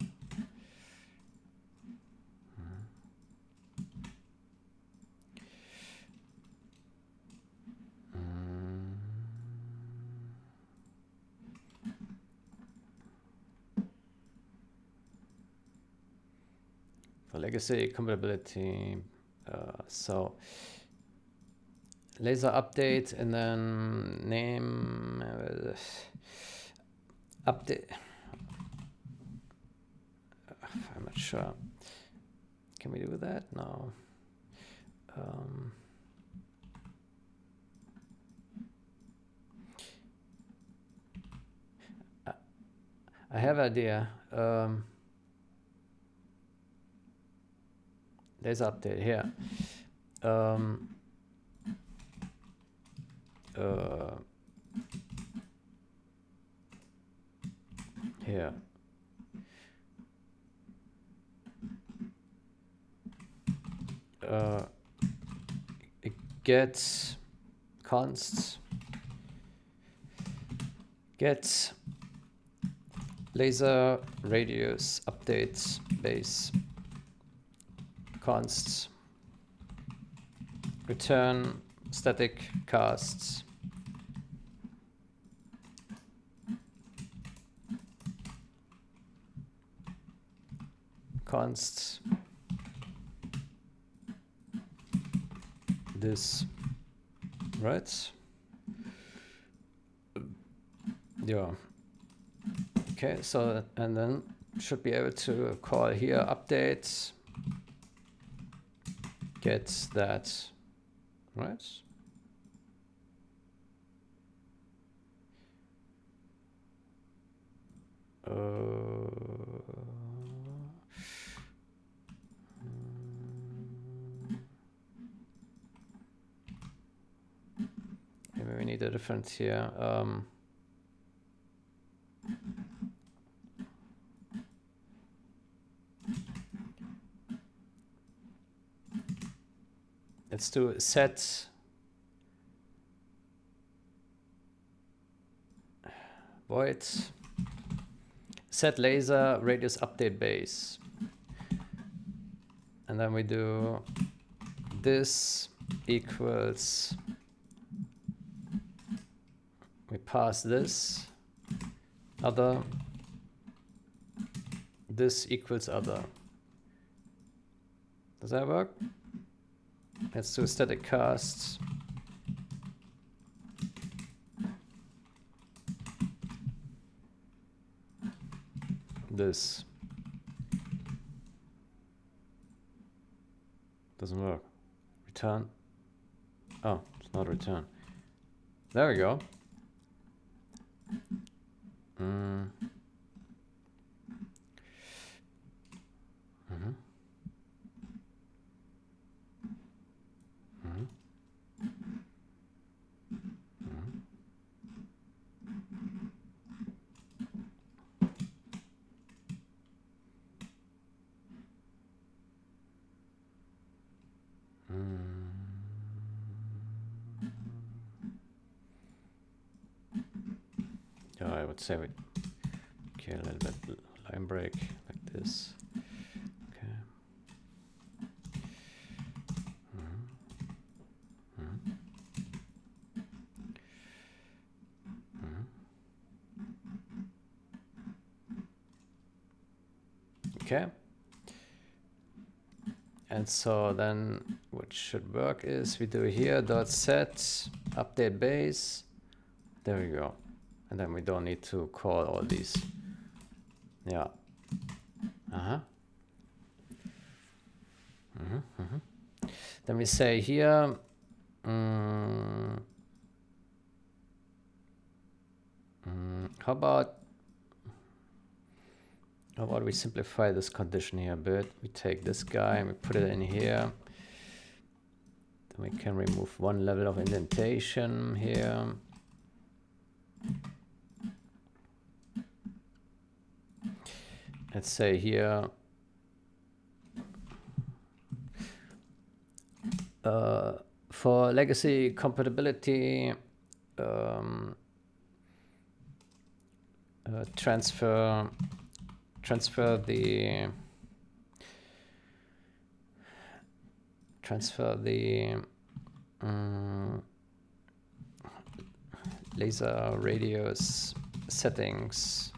For legacy compatibility, so laser update and then name update. I'm not sure. Can we do that? No. I have an idea. There's update here. Here. It gets const get laser radius update base const return static casts const this, right? Yeah. Okay, so and then should be able to call here update get that, right? Maybe we need a different here. Let's do set void set laser radius update base, and then we do this equals, we pass this other, this equals other. Does that work? Let's do static cast this. Doesn't work. Return. Oh, it's not return. There we go. Yeah, I would say we okay, a little bit line break like this. Okay. Okay. And so then what should work is we do here dot set update base. There we go. And then we don't need to call all these. Yeah. Then we say here, how about we simplify this condition here a bit? We take this guy and we put it in here. Then we can remove one level of indentation here. Let's say here For legacy compatibility, transfer the laser radius settings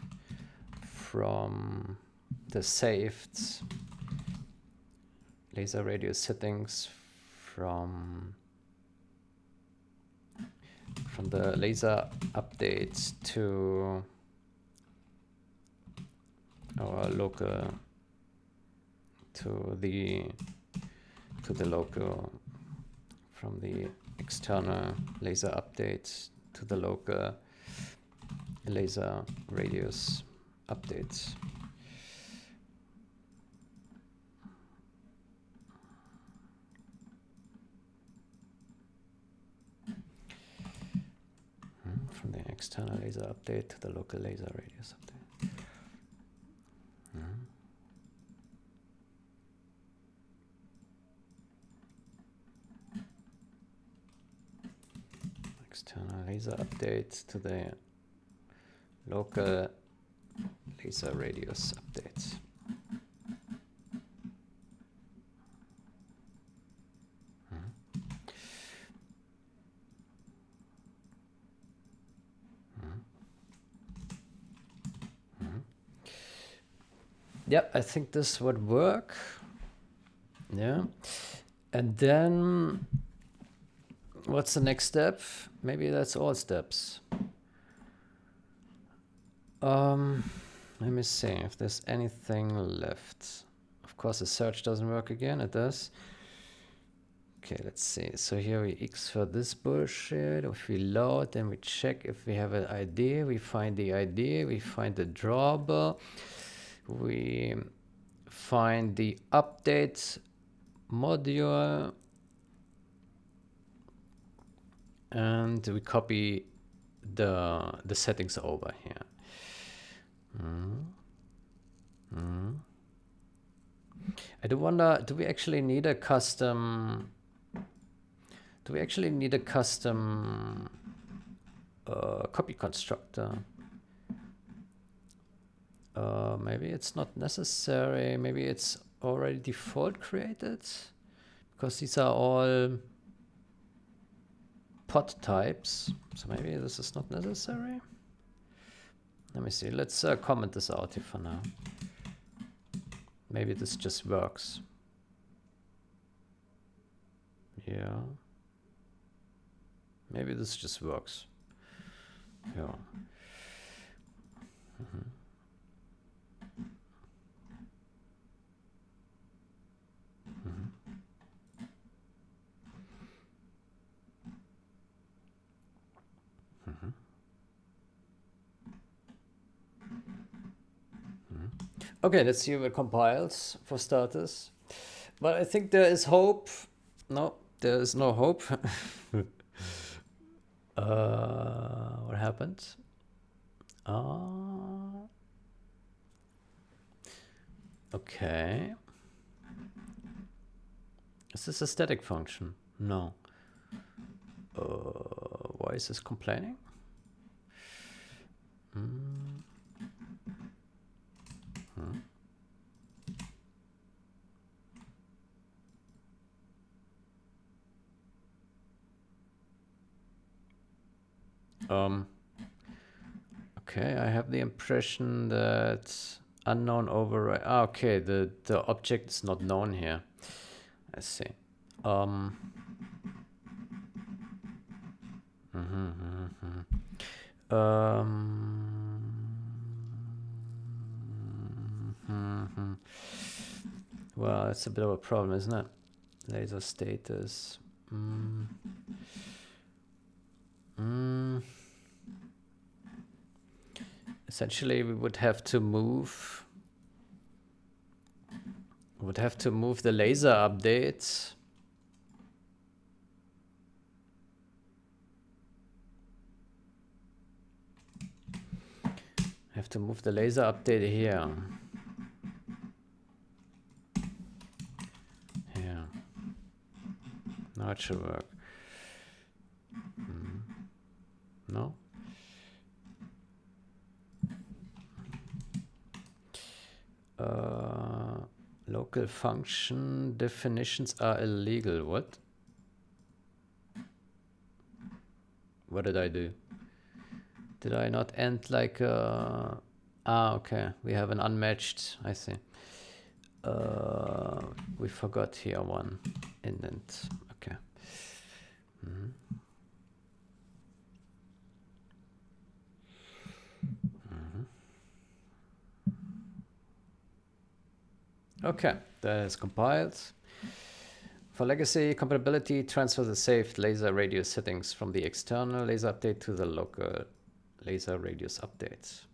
from the saved laser radius settings from the laser update to our local to the local, from the external laser update to the local laser radius update. From the external laser update to the local laser radius update. External laser update to the local laser radius update. Yeah, I think this would work. Yeah. And then what's the next step? Maybe that's all steps. Let me see if there's anything left. Of course, the search doesn't work again. It does. Okay, let's see. So here we X for this bullshit. If we load, then we check if we have an ID. We find the ID. We find the drawbar. We find the update module. And we copy the settings over here. I do wonder, do we actually need a custom copy constructor? Maybe it's not necessary. Maybe it's already default created, because these are all pod types. So maybe this is not necessary. Let me see. Let's comment this out here for now. Maybe this just works. Yeah. Maybe this just works. Yeah. Okay, let's see if it compiles for starters. But I think there is hope. No, there is no hope. What happened? Okay. Is this a static function? No. Why is this complaining? Okay, I have the impression that unknown override. Okay, the object is not known here. I see. Well, it's a bit of a problem, isn't it? Laser status. Essentially, we would have to move. The laser update. Have to move the laser update here. it should work. No? Local function definitions are illegal. What? What did I do? Did I not end like okay, we have an unmatched, I see. We forgot here one indent. Okay. Okay, that is compiled. For legacy compatibility, transfer the saved laser radius settings from the external laser update to the local laser radius update.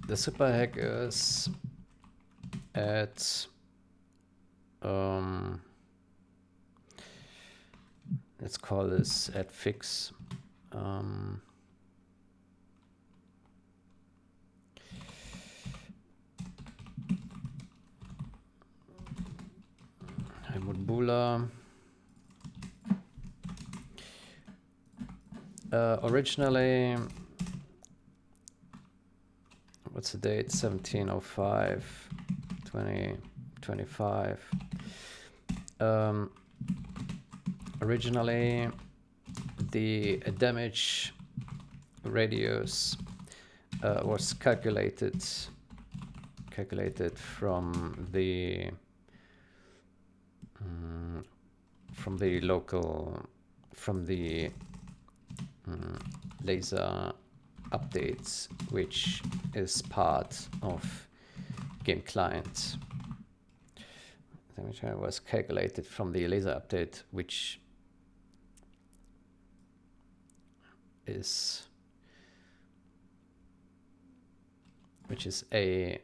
The super hack is at let's call this at fix. Helmut Buhler. Originally, what's the date? 1705, 2025. Originally, the damage radius was calculated from the laser updates, which is part of game client. Damage was calculated from the laser update, which is a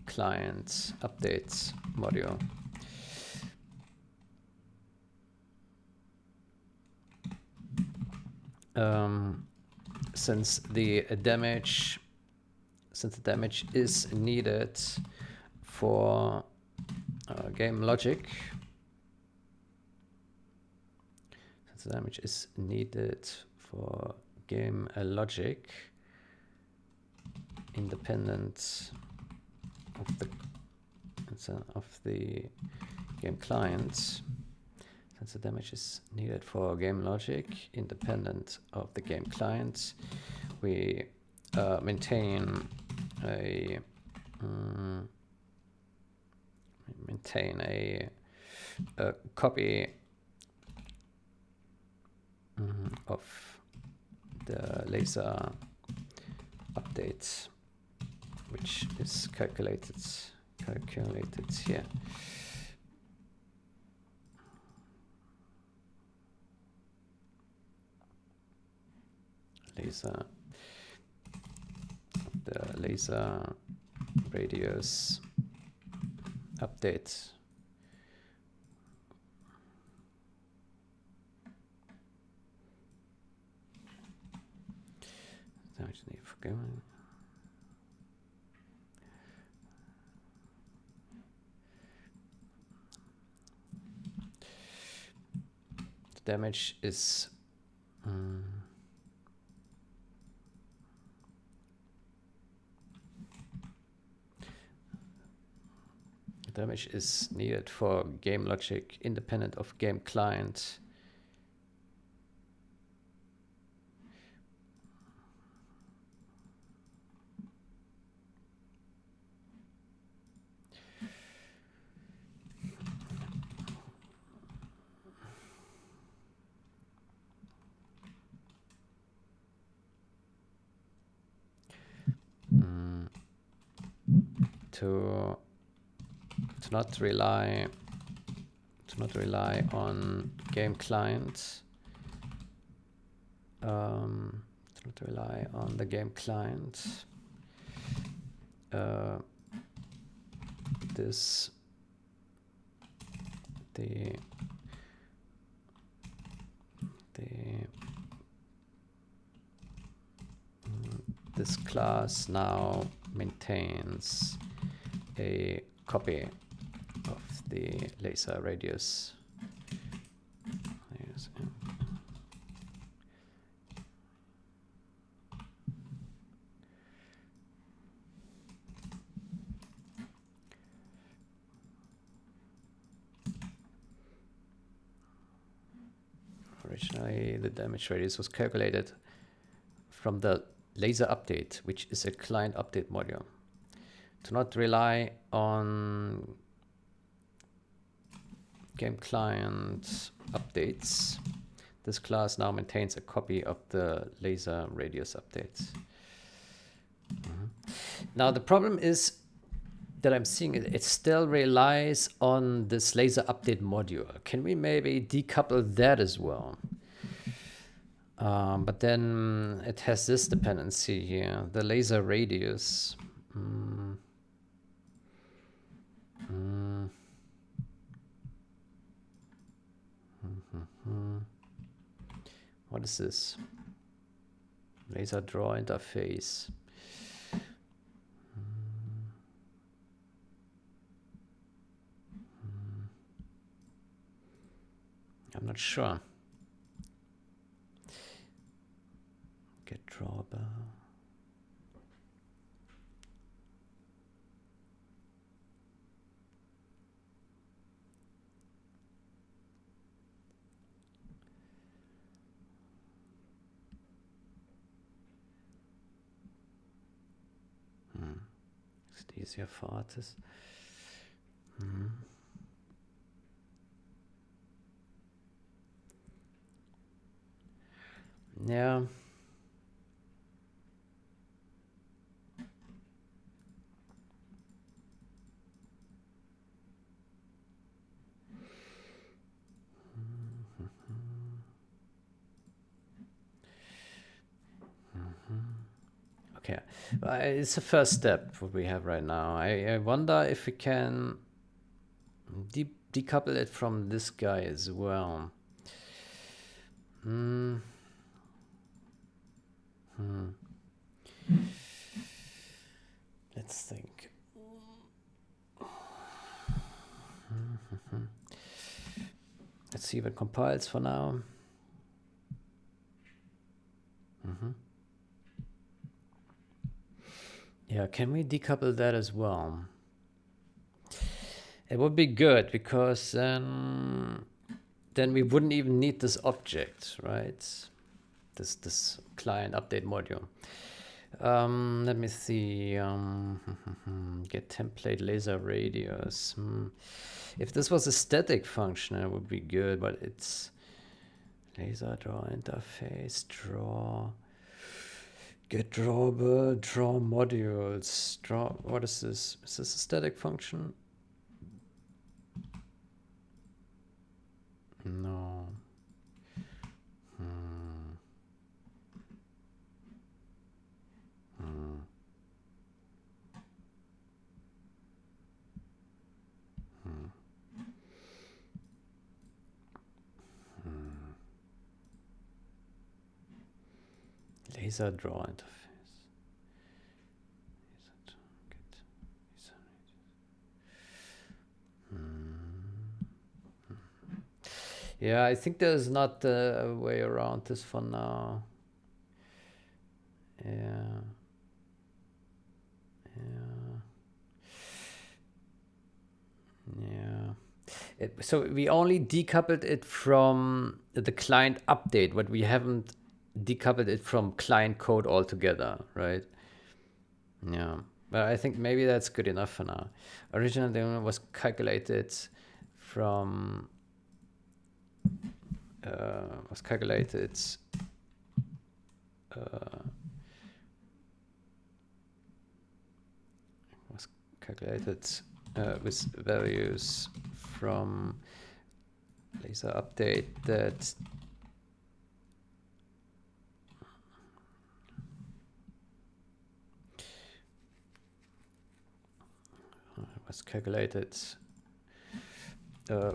client update module. Since the damage is needed for game logic, independent of the game client. Since the damage is needed for game logic, independent of the game client, we maintain a copy of the laser update, which is calculated here. The laser radius update. The damage is damage is needed for game logic independent of game client. To not rely on game client. To not rely on the game client. This this class now maintains a copy of the laser radius. Originally, the damage radius was calculated from the laser update, which is a client update module. To not rely on game client updates, this class now maintains a copy of the laser radius updates. Now the problem is that I'm seeing it still relies on this laser update module. Can we maybe decouple that as well? But then it has this dependency here, the laser radius. What is this? Laser draw interface. I'm not sure. Get drawbar. It's easier for artists. Yeah. Okay, it's the first step what we have right now. I wonder if we can decouple it from this guy as well. Let's think. Let's see if it compiles for now. Yeah, can we decouple that as well? It would be good because then we wouldn't even need this object, right? This client update module. Let me see. Get template laser radius. If this was a static function, it would be good, but it's laser draw interface, draw. Get drawable, draw modules, draw. What is this? Is this a static function? No. Laser draw interface. Yeah, I think there's not a way around this for now. Yeah. Yeah. So we only decoupled it from the client update, but we haven't decoupled it from client code altogether, right? Yeah. But I think maybe that's good enough for now. Original demo was calculated from was calculated was calculated with values from laser update that was calculated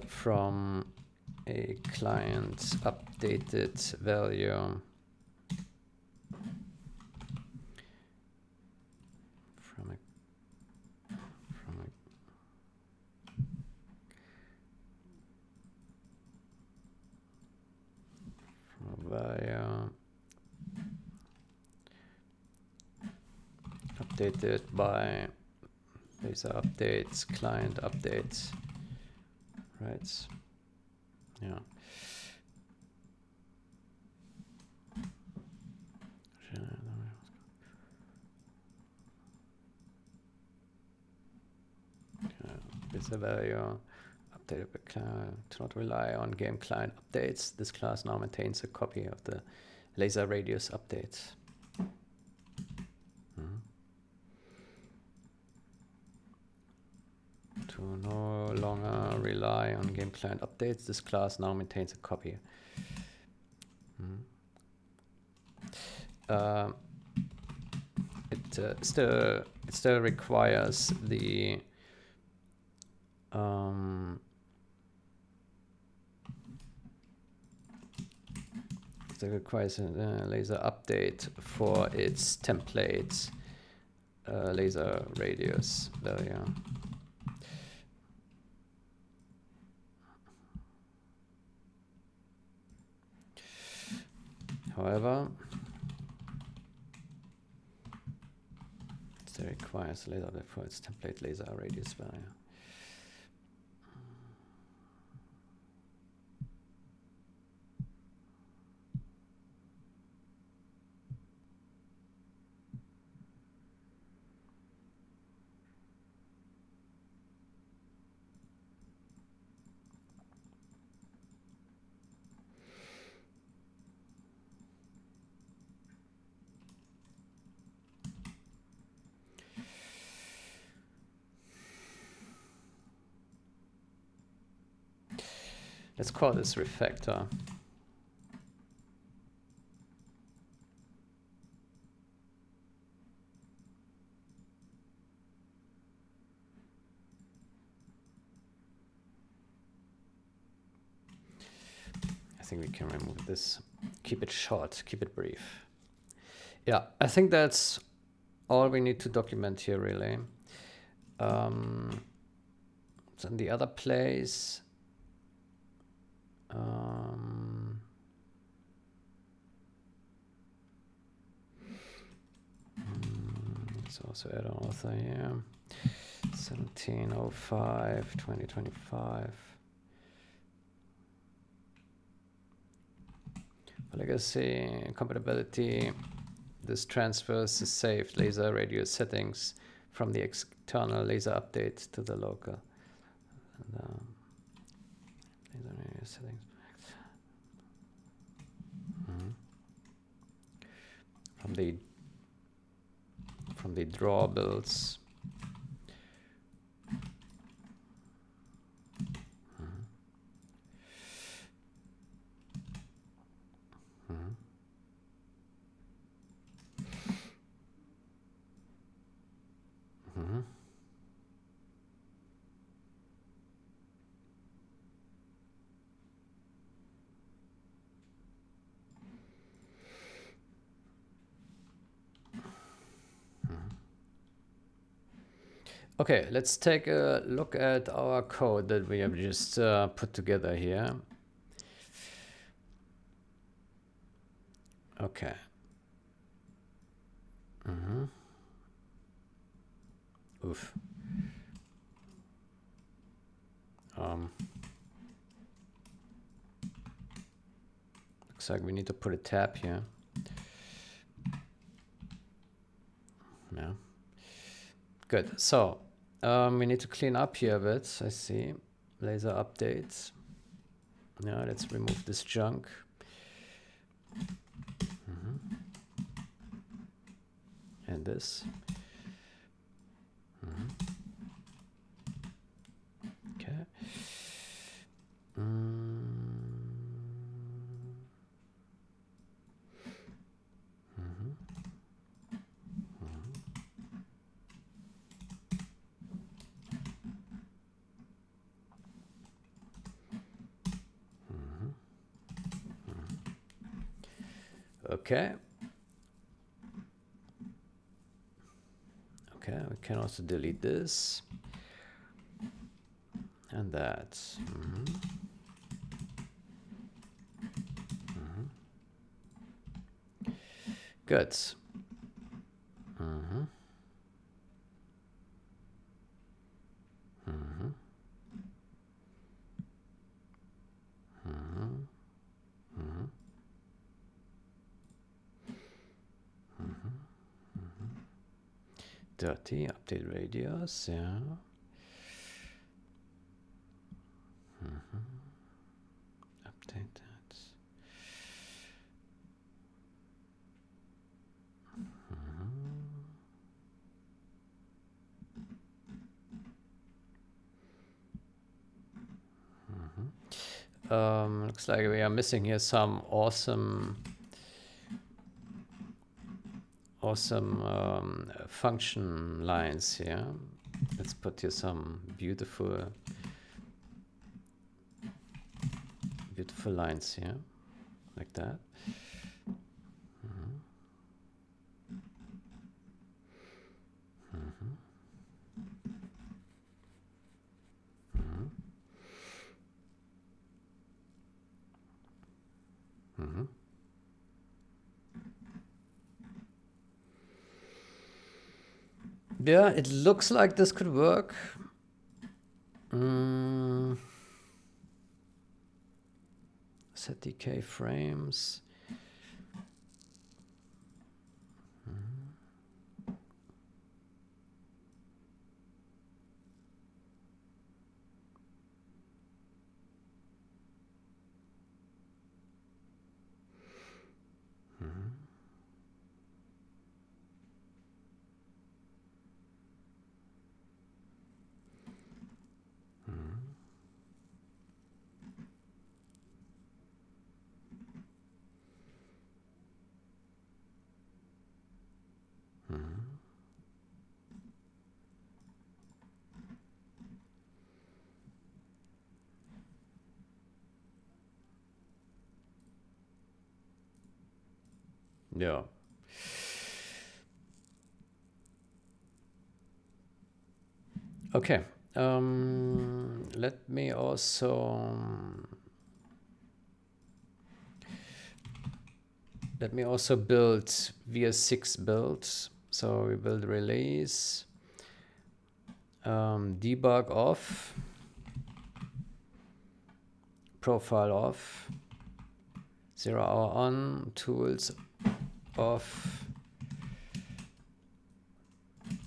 from a client updated value from a value updated by laser updates, client updates, right? Yeah. With the value updated by client, to not rely on game client updates. This class now maintains a copy of the laser radius update. To no longer rely on game client updates, this class now maintains a copy. It still requires the it requires a laser update for its template laser radius value. However, it still requires a laser update for its template laser radius value. Let's call this refactor. I think we can remove this. Keep it short, keep it brief. Yeah, I think that's all we need to document here, really. So in the other place, let's also add an author here. 1705/2025. Legacy compatibility. This transfers the saved laser radius settings from the external laser update to the local. And, laser radius settings. From the drawables. Okay, let's take a look at our code that we have just put together here. Okay. Oof. Looks like we need to put a tab here. Yeah. Good. So we need to clean up here a bit. I see. Laser updates. Yeah, let's remove this junk. And this. Okay. Okay. Okay, we can also delete this and that. Good. Dirty, update radius, yeah. Update that. Looks like we are missing here some awesome function lines here. Let's put here some beautiful lines here, like that. Yeah, it looks like this could work. Set decay frames. Yeah. Okay. Let me also build VS6 builds. So we build release, debug off, profile off, 0 hour on, tools off,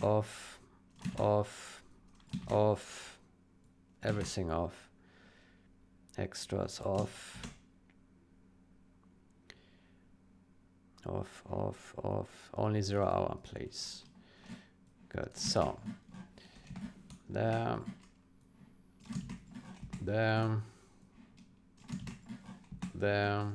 off, off, off, everything off, extras off, off, off, off, only 0 hour, please. Good. So there, there, there,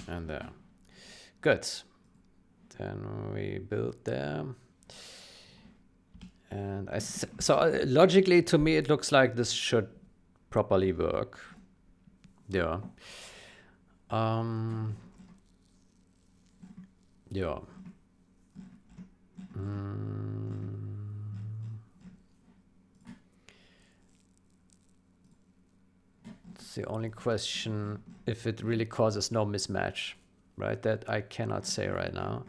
and there. Good. Then we build there. And so logically to me it looks like this should properly work. Yeah. Yeah. It's the only question if it really causes no mismatch, right? That I cannot say right now.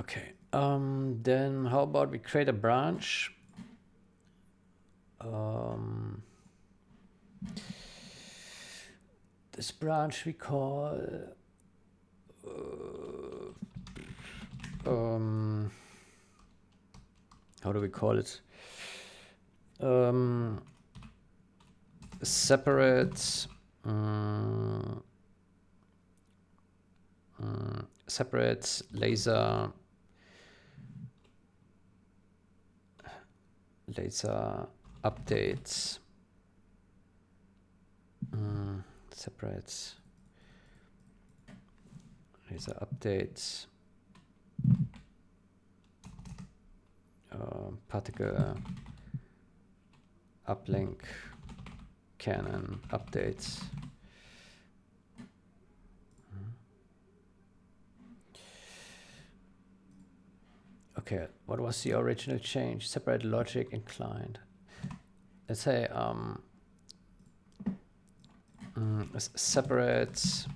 Okay, then how about we create a branch? This branch we call how do we call it? Separate separate laser updates. Separate laser updates. Particle uplink cannon updates. Okay, what was the original change? Separate logic and client. Let's say separate.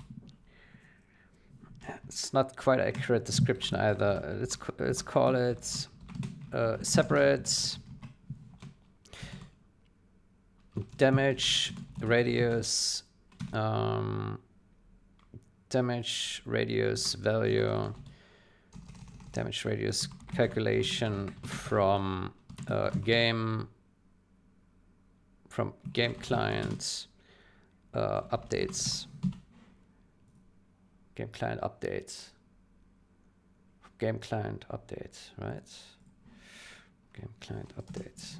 It's not quite an accurate description either. Let's call it separate damage radius value, damage radius calculation from game client updates. Game client updates, right? Game client updates.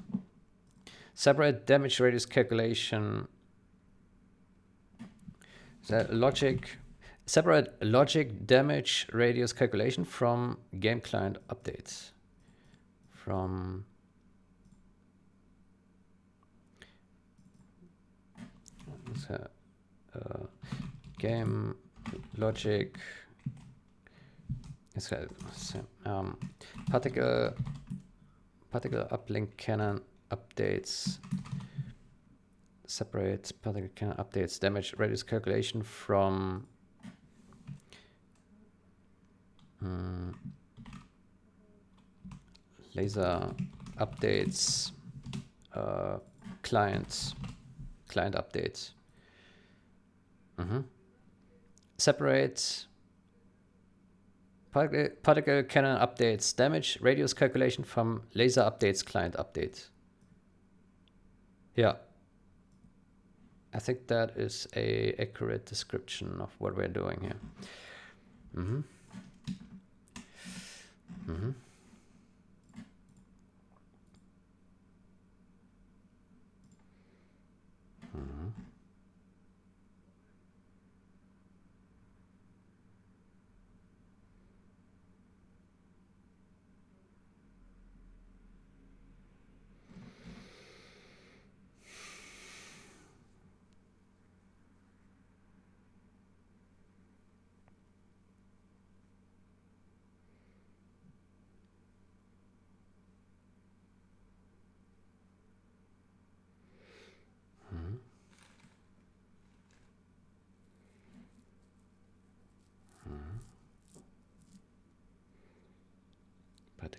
Separate damage radius calculation. Separate logic damage radius calculation from game client updates. From game logic. Particle uplink cannon updates. Separate particle cannon updates damage radius calculation from laser updates client updates. Separate particle cannon updates damage radius calculation from laser updates client updates. Yeah, I think that is a accurate description of what we're doing here.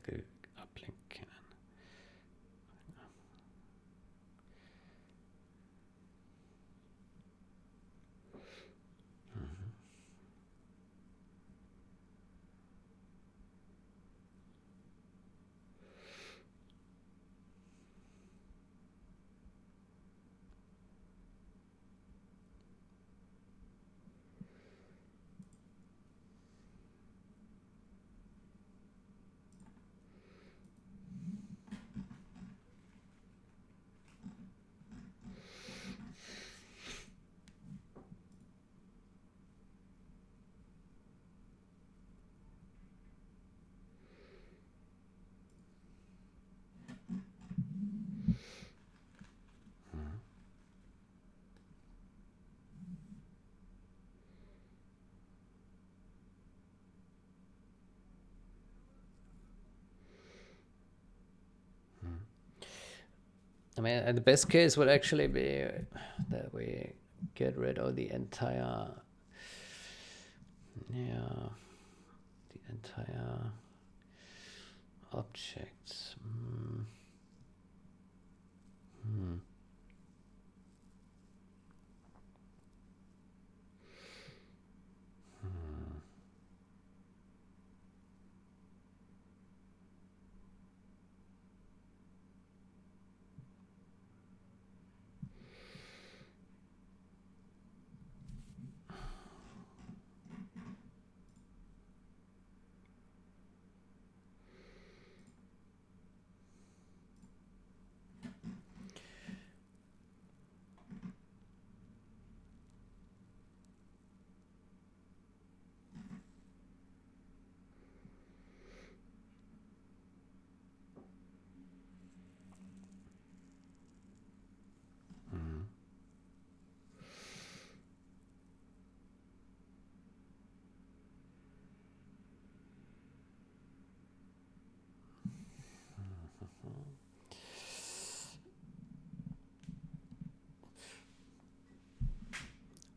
particle uplink cannon. I mean, and the best case would actually be that we get rid of the entire, yeah, the entire object.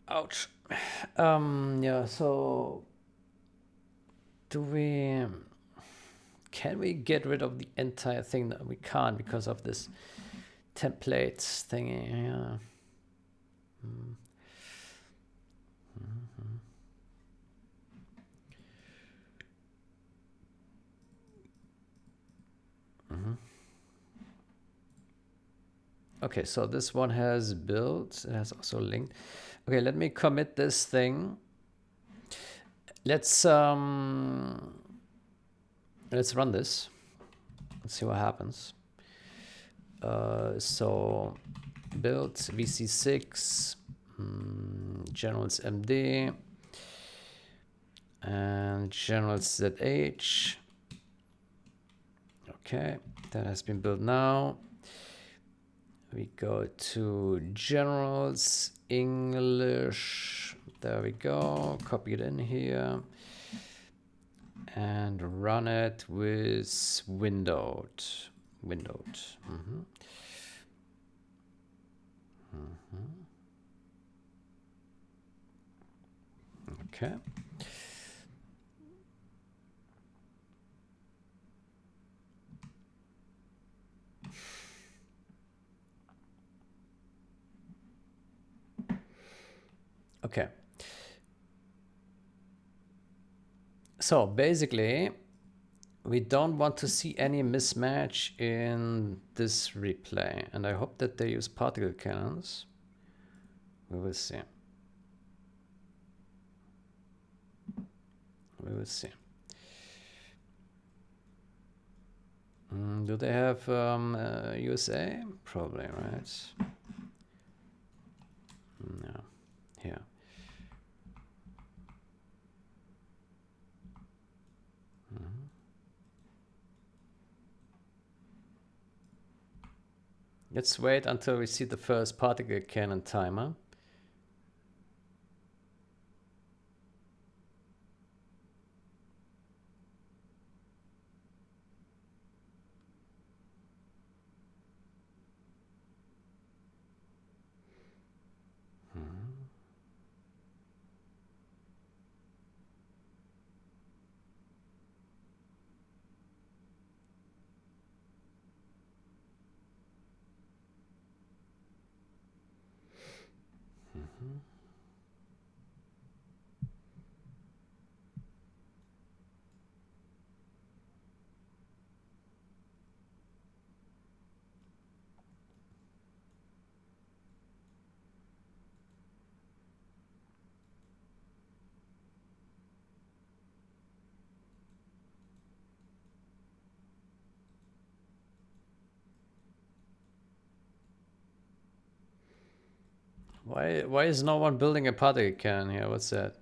Ouch. Yeah, so can we get rid of the entire thing? No, we can't because of this templates thingy. Yeah. Okay, so this one has built, it has also linked. Okay, let me commit this thing. Let's run this. Let's see what happens. So build VC6, generals MD, and generals ZH. Okay, that has been built now. We go to generals, English. There we go. Copy it in here. And run it with windowed. Okay. Okay. So basically, we don't want to see any mismatch in this replay. And I hope that they use particle cannons. We will see. We will see. Do they have USA? Probably, right? No. Here. Let's wait until we see the first particle cannon timer. Why is no one building a particle cannon here? What's that?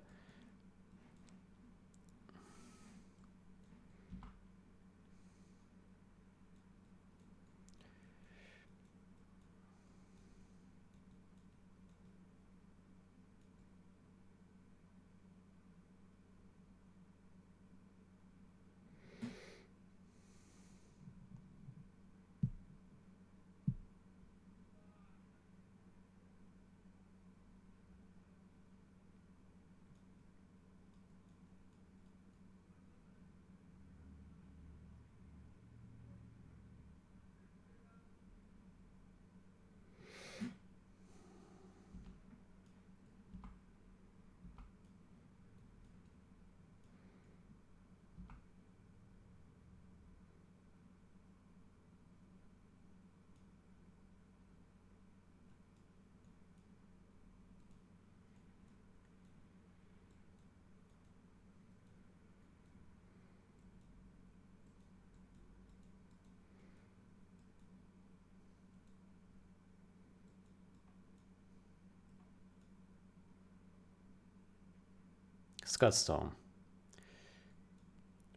Scudstone.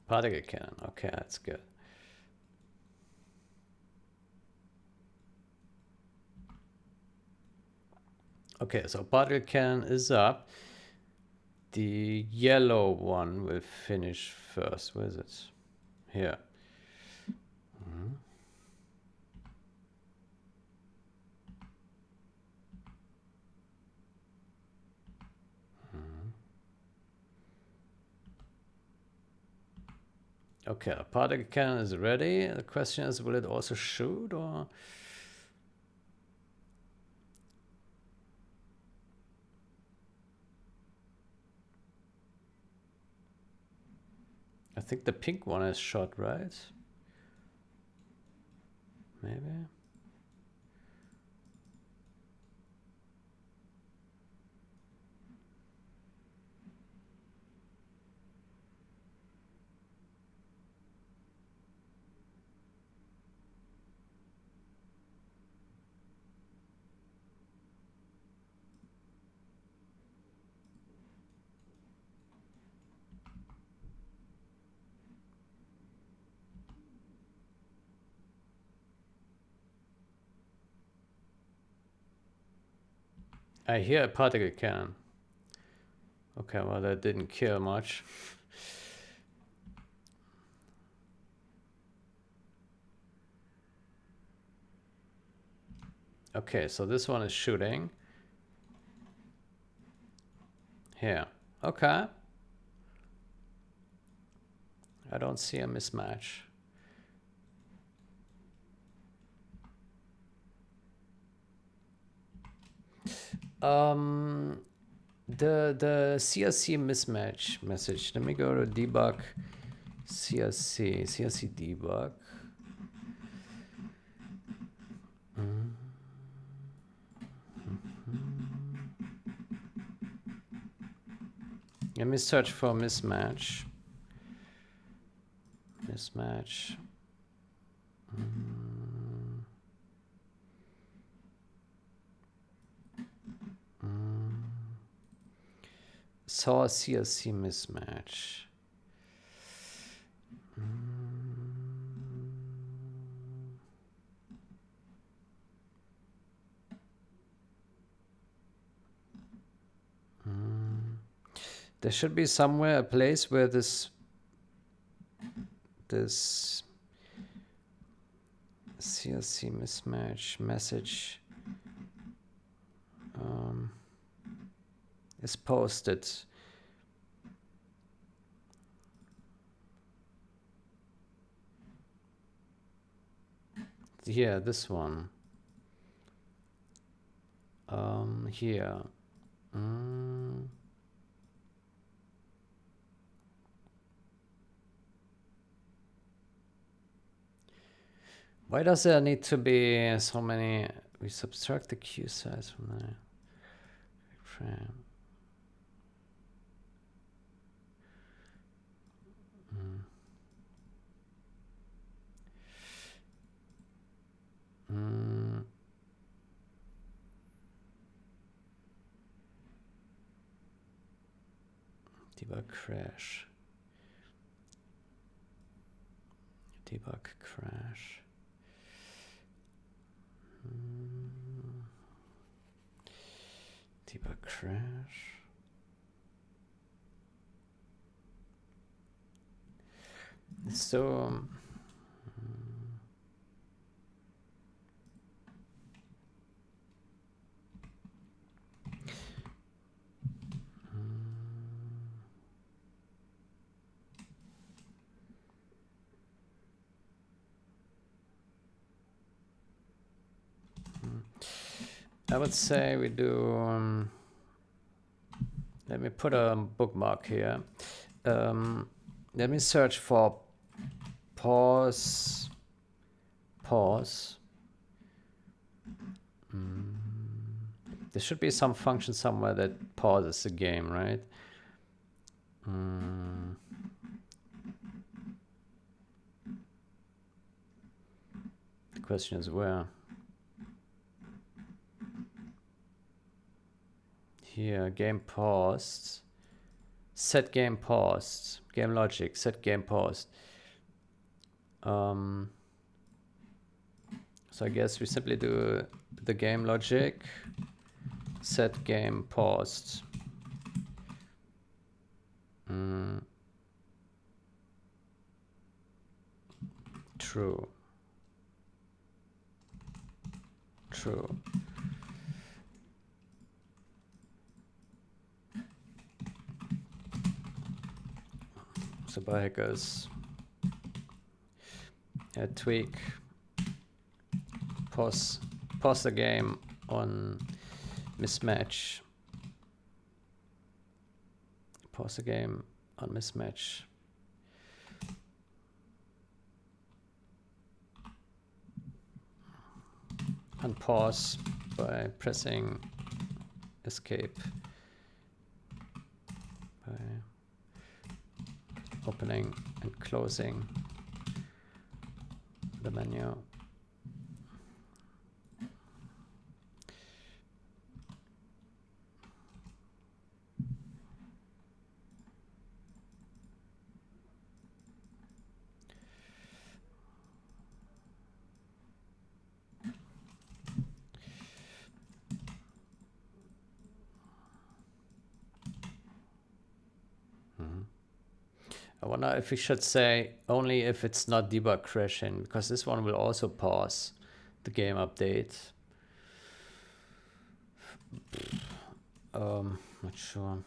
Particle cannon. Okay, that's good. Okay, so particle cannon is up. The yellow one will finish first. Where is it? Here. Okay, a particle cannon is ready. The question is, will it also shoot or? I think the pink one is shot, right? Maybe. I hear a particle cannon. Okay, well that didn't kill much. Okay, so this one is shooting. Here. Okay. I don't see a mismatch. The CRC mismatch message. Let me go to debug CRC debug. Let me search for mismatch. Mismatch. Source CRC mismatch. There should be somewhere a place where this CRC mismatch message is posted. Here, this one. Here. Why does there need to be so many? We subtract the queue size from the frame. Debug crash. Debug crash. Debug crash. So I would say we do, let me put a bookmark here. Let me search for pause. There should be some function somewhere that pauses the game, right? The question is where? Here, game paused. Set game paused. Game logic, set game paused. So I guess we simply do the game logic, set game paused. True. True. So by hackers, tweak, pause the game on mismatch. Pause the game on mismatch. Unpause by pressing escape. By opening and closing the menu. I wonder if we should say only if it's not debug crashing, because this one will also pause the game update. Not sure.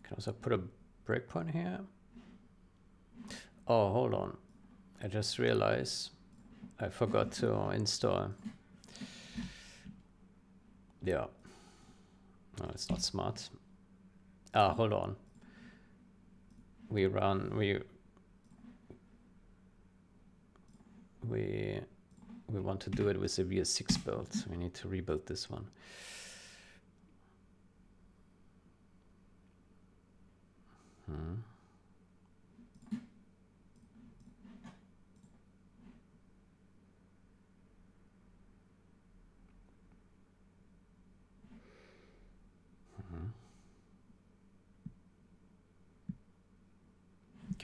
Can also put a breakpoint here. Oh, hold on. I just realized I forgot to install. Yeah. No, it's not smart. Hold on. We want to do it with the VS6 build. We need to rebuild this one.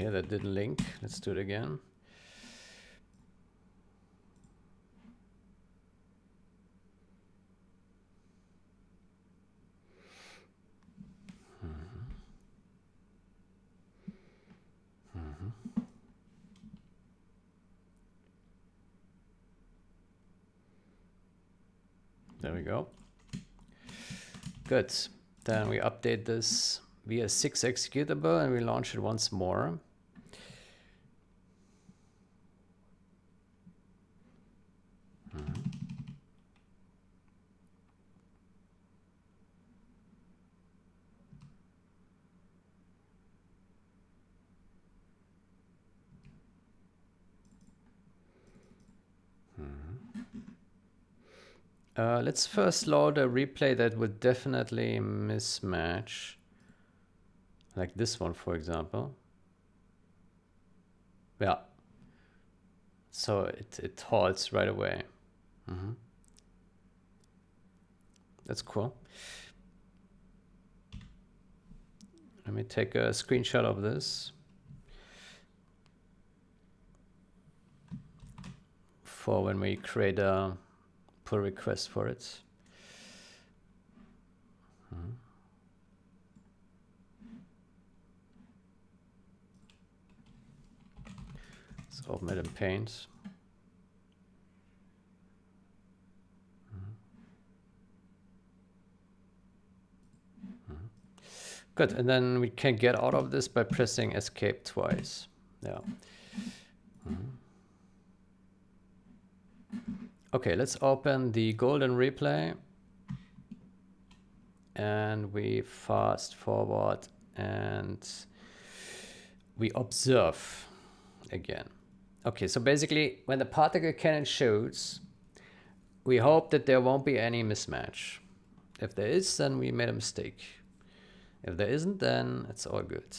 Okay, that didn't link. Let's do it again. There we go. Good. Then we update this via 6 executable and we launch it once more. Let's first load a replay that would definitely mismatch. Like this one, for example. Yeah. So it halts right away. That's cool. Let me take a screenshot of this for when we create a pull request for it. Let's open it in Paint. Good, and then we can get out of this by pressing escape twice. Yeah. Okay, let's open the golden replay. And we fast forward and we observe again. Okay, so basically when the particle cannon shoots, we hope that there won't be any mismatch. If there is, then we made a mistake. If there isn't, then it's all good.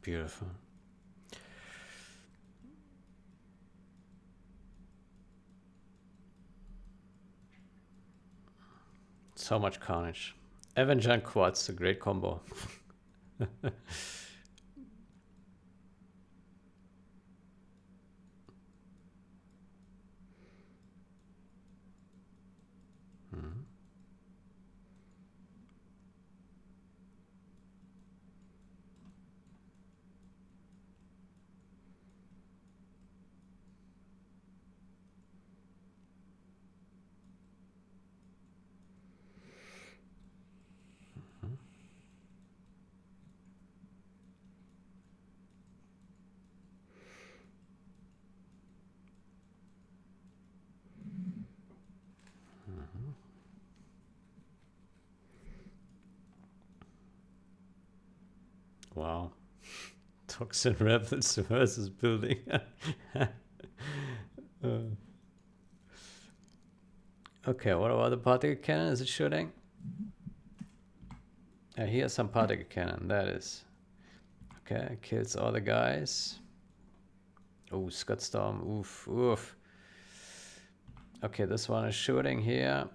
Beautiful. So much carnage. Avenger and Quartz, a great combo. Wow. Toxin rebels versus building. Okay, what about the particle cannon? Is it shooting? Here's some particle cannon. That is. Okay, kills all the guys. Oh, Scott Storm. Oof, oof. Okay, this one is shooting here.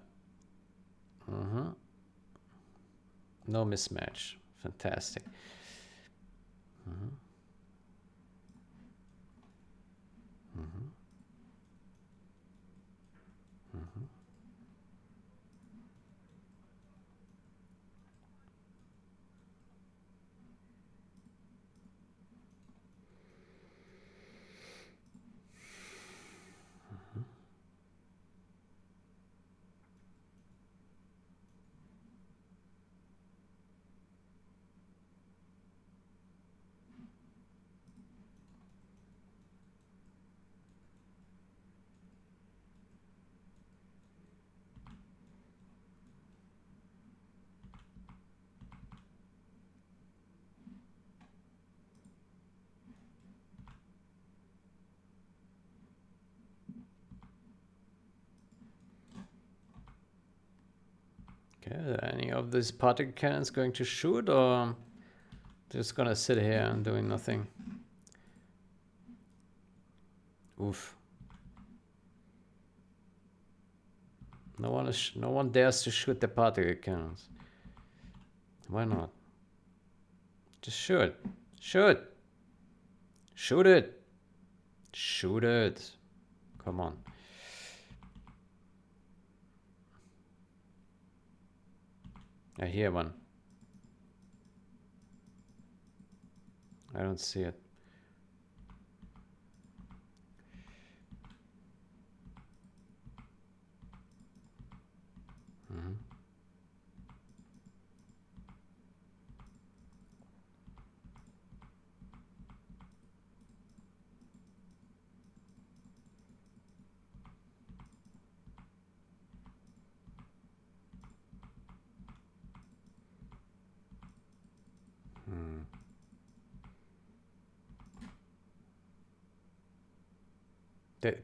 No mismatch. Fantastic. Okay, are any of these particle cannons going to shoot, or just gonna sit here and doing nothing? Oof. No one dares to shoot the particle cannons. Why not? Just shoot. Shoot. Shoot it. Shoot it. Come on. I hear one. I don't see it. Mm-hmm.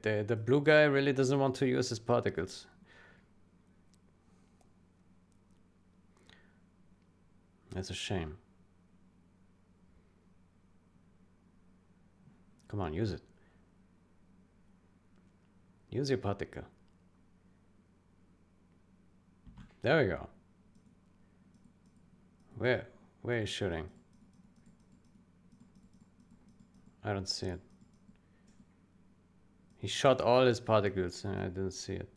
The blue guy really doesn't want to use his particles. That's a shame. Come on, use it. Use your particle. There we go. Where are you shooting? I don't see it. He shot all his particles and I didn't see it.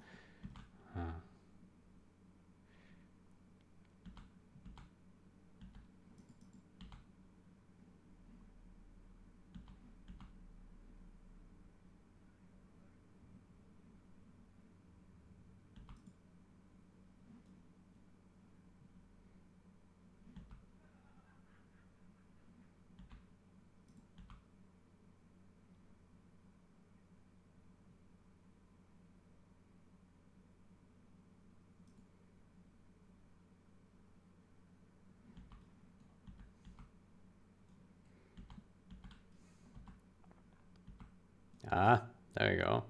Ah, there you go.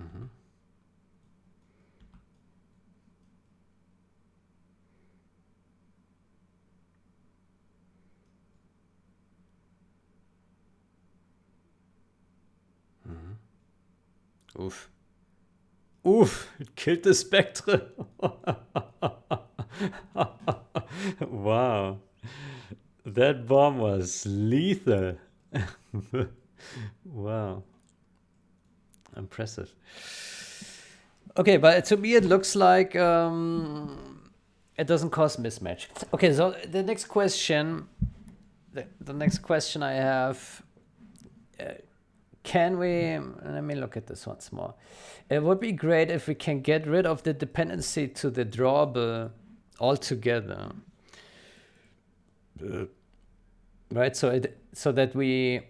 Mm-hmm. Mm-hmm. Oof. Oof, it killed the Spectre. Wow. That bomb was lethal. Wow. Impressive. Okay, but to me it looks like it doesn't cause mismatch. Okay, so the next question, the next question I have, can we, let me look at this once more. It would be great if we can get rid of the dependency to the drawable altogether. Right, so that we,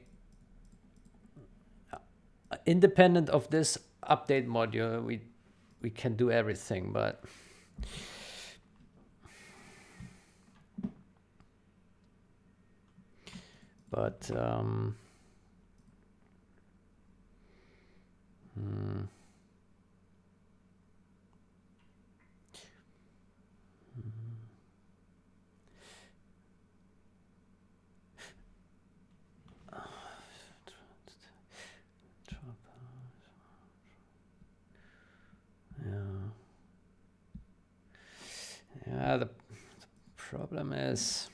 independent of this update module, we can do everything, but yeah, the problem is,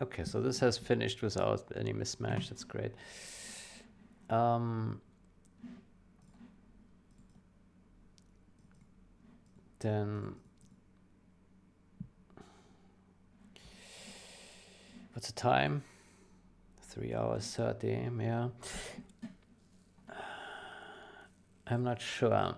okay, so this has finished without any mismatch. That's great. Then what's the time? 3 hours 30. Yeah. I'm not sure.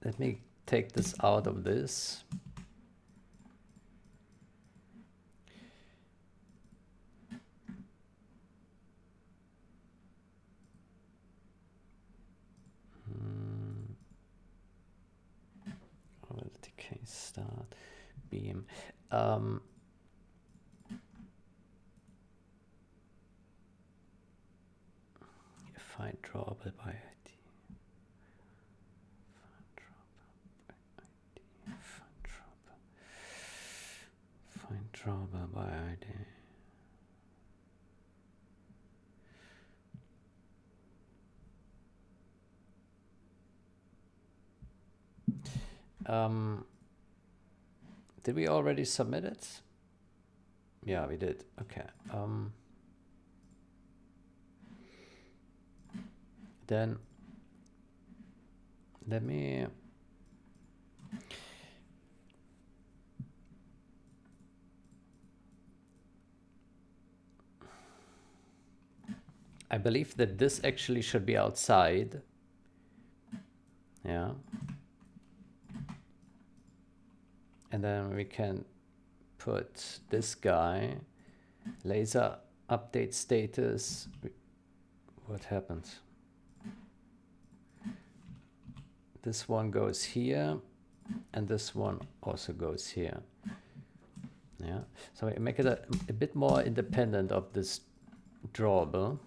Let me take this out of this. Oh, the decay start beam. Find drawable by ID. Find drawable by ID. Did we already submit it? Yeah, we did. Okay. Then let me I believe that this actually should be outside. Yeah. And then we can put this guy, laser update status. What happened? This one goes here, and this one also goes here. Yeah, so we make it a bit more independent of this drawable.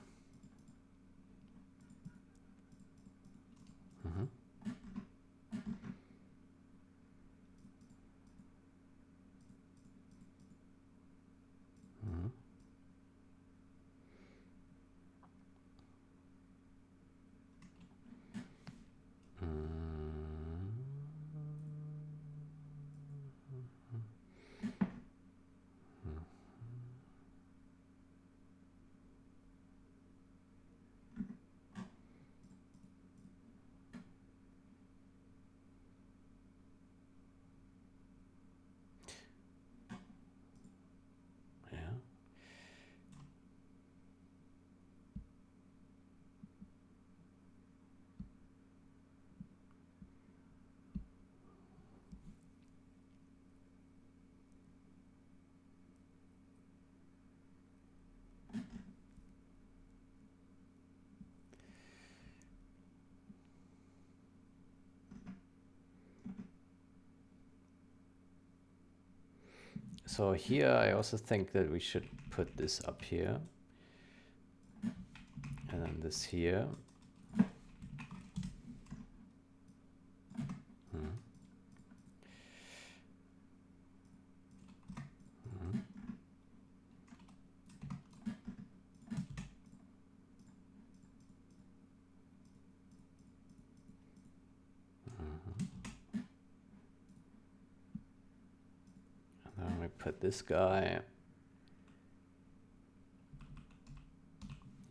So here I also think that we should put this up here. And then this here. And then we put this guy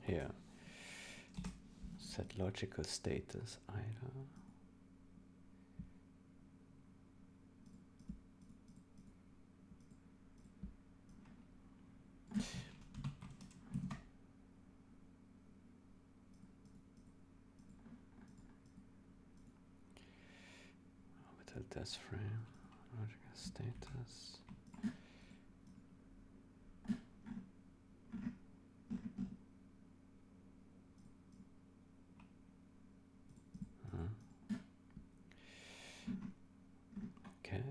here. Set logical status either. Orbital test frame, logical status. Okay,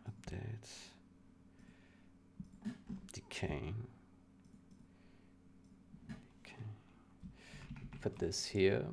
updates, decaying. Okay, put this here.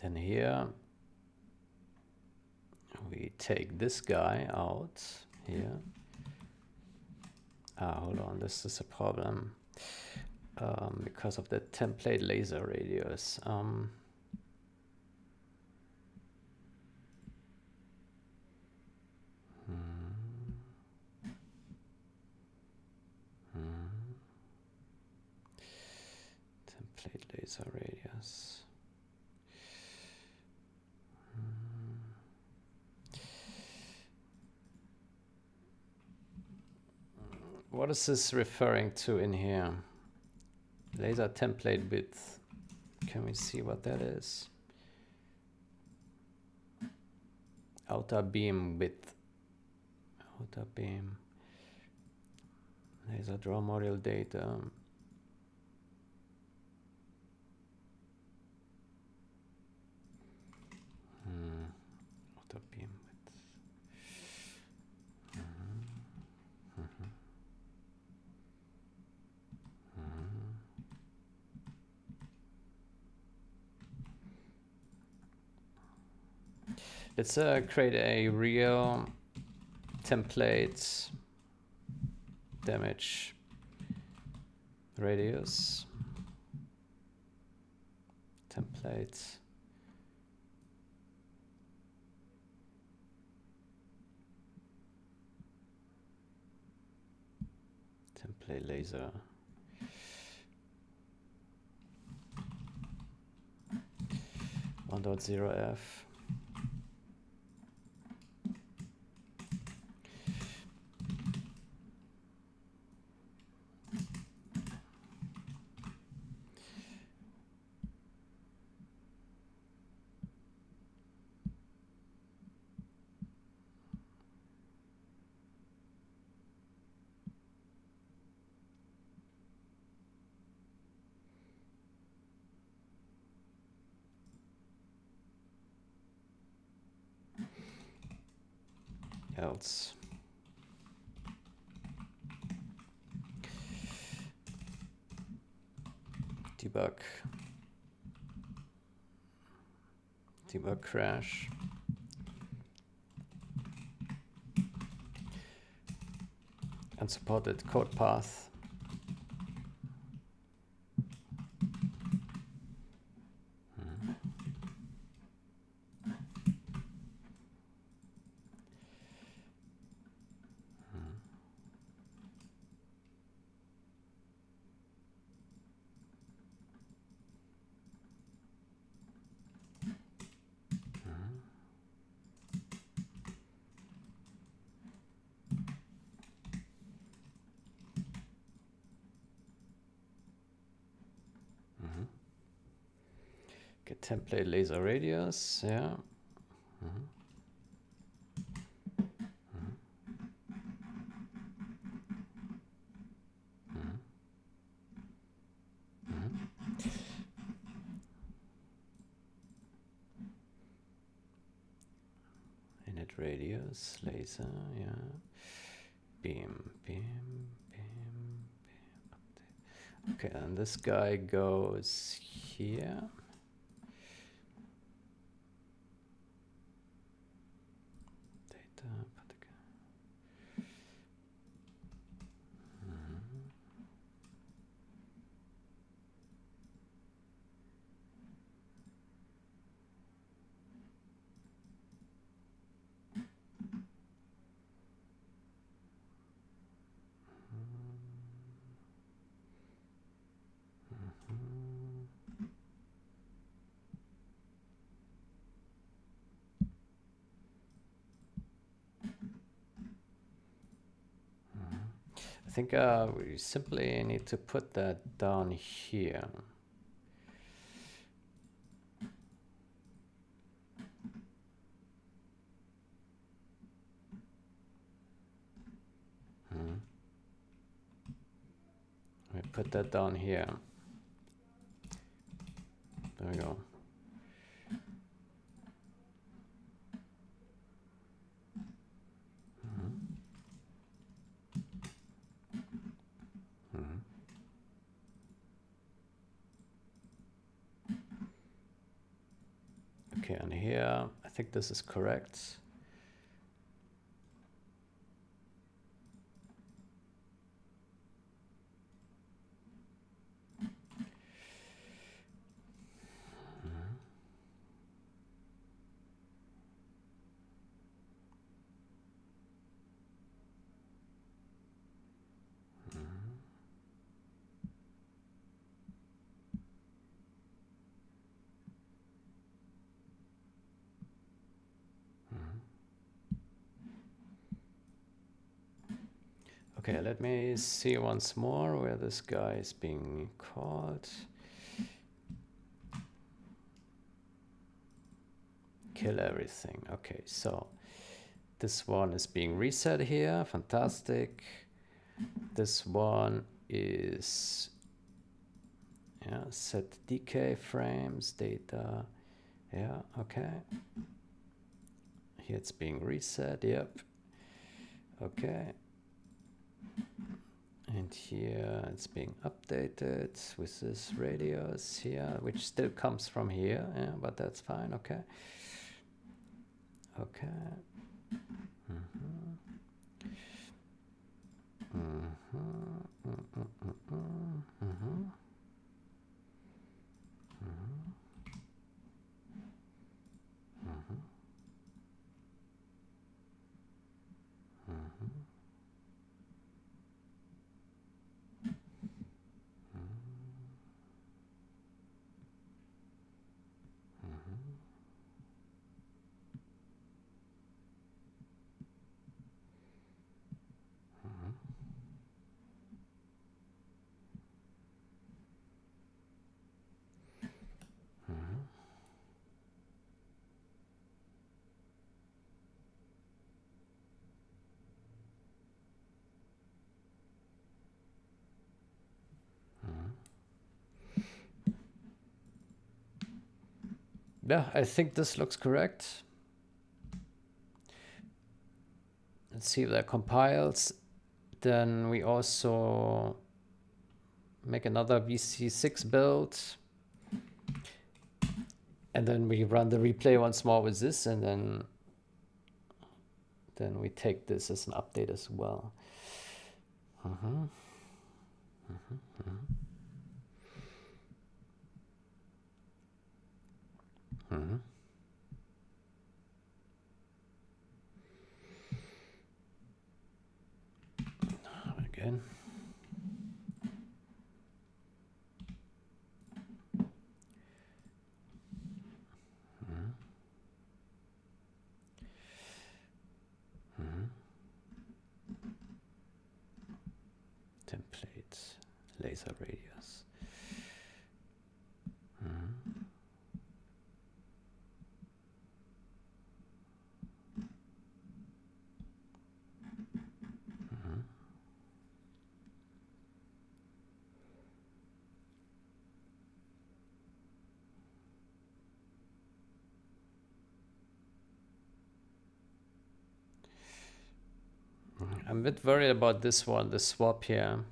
Then here we take this guy out here. Hold on, this is a problem because of the template laser radius. Template laser radius. What is this referring to in here? Laser template width. Can we see what that is? Outer beam width. Outer beam. Laser draw module data. Outer beam width. Let's create a real template damage radius. Template. Template laser. .0f. Else. Debug crash. Unsupported code path. Get template laser radius, yeah. Init radius, laser, yeah. Beam. Update. Okay, and this guy goes here. I think we simply need to put that down here. We put that down here. There we go. Okay, and here, I think this is correct. Okay, let me see once more where this guy is being called. Kill everything. Okay, so this one is being reset here. Fantastic. This one is set decay frames, data. Yeah, okay. Here it's being reset. Yep. Okay. And here it's being updated with this radius here, which still comes from here, yeah, but that's fine. Okay. Okay. Yeah, I think this looks correct. Let's see if that compiles. Then we also make another VC6 build. And then we run the replay once more with this, and then we take this as an update as well. Again. Template, laser radius. I'm a bit worried about this one, the swap here.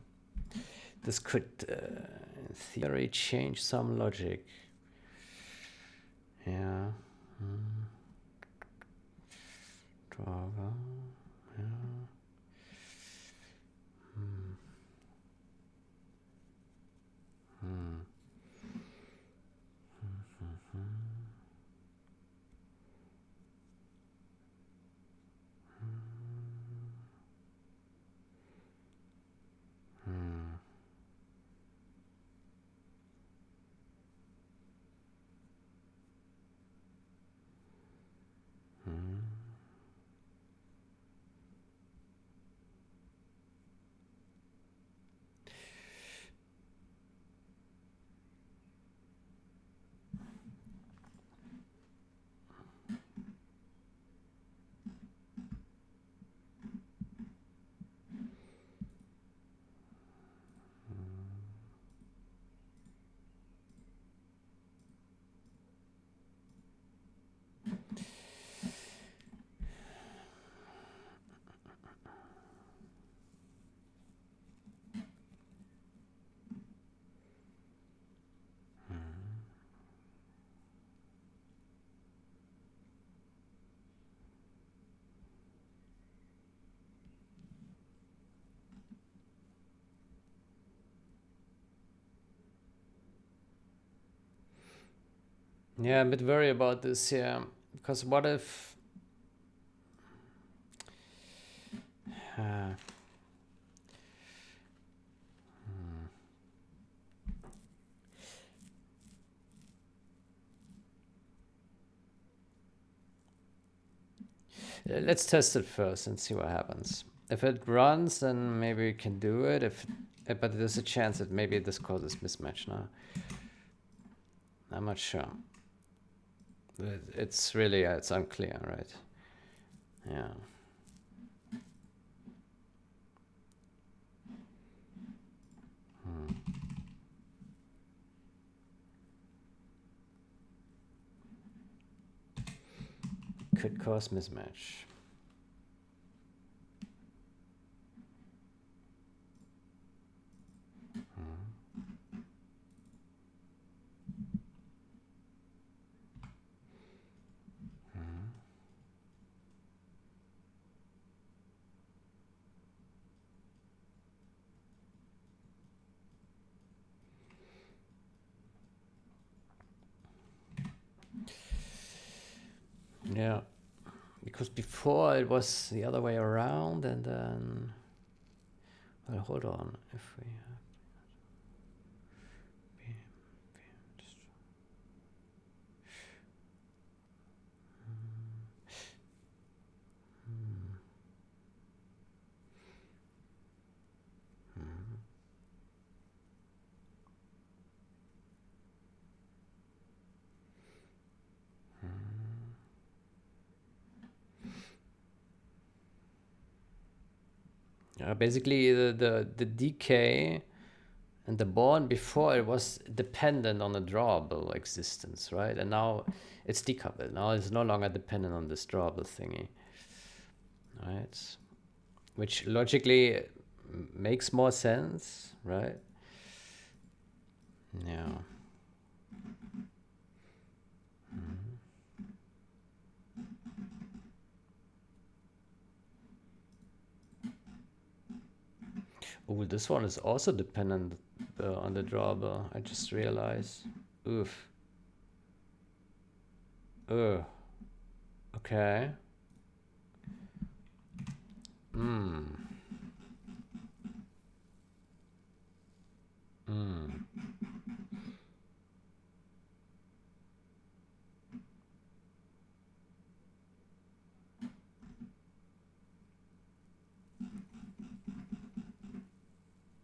This could, in theory, change some logic. Yeah. Driver. Yeah. Yeah, I'm a bit worried about this here, because what if uh, let's test it first and see what happens. If it runs, then maybe we can do it. But there's a chance that maybe this causes mismatch now. I'm not sure. It's really it's unclear, right? Yeah. Could cause mismatch. Yeah, because before it was the other way around, and then, well, hold on. If we have basically the decay and the bond before it was dependent on a drawable existence, right? And now it's decoupled. Now it's no longer dependent on this drawable thingy, right? Which logically makes more sense, right? Yeah. Oh, this one is also dependent on the drawable. I just realized. Oof. Ugh. Okay. Hmm. Hmm.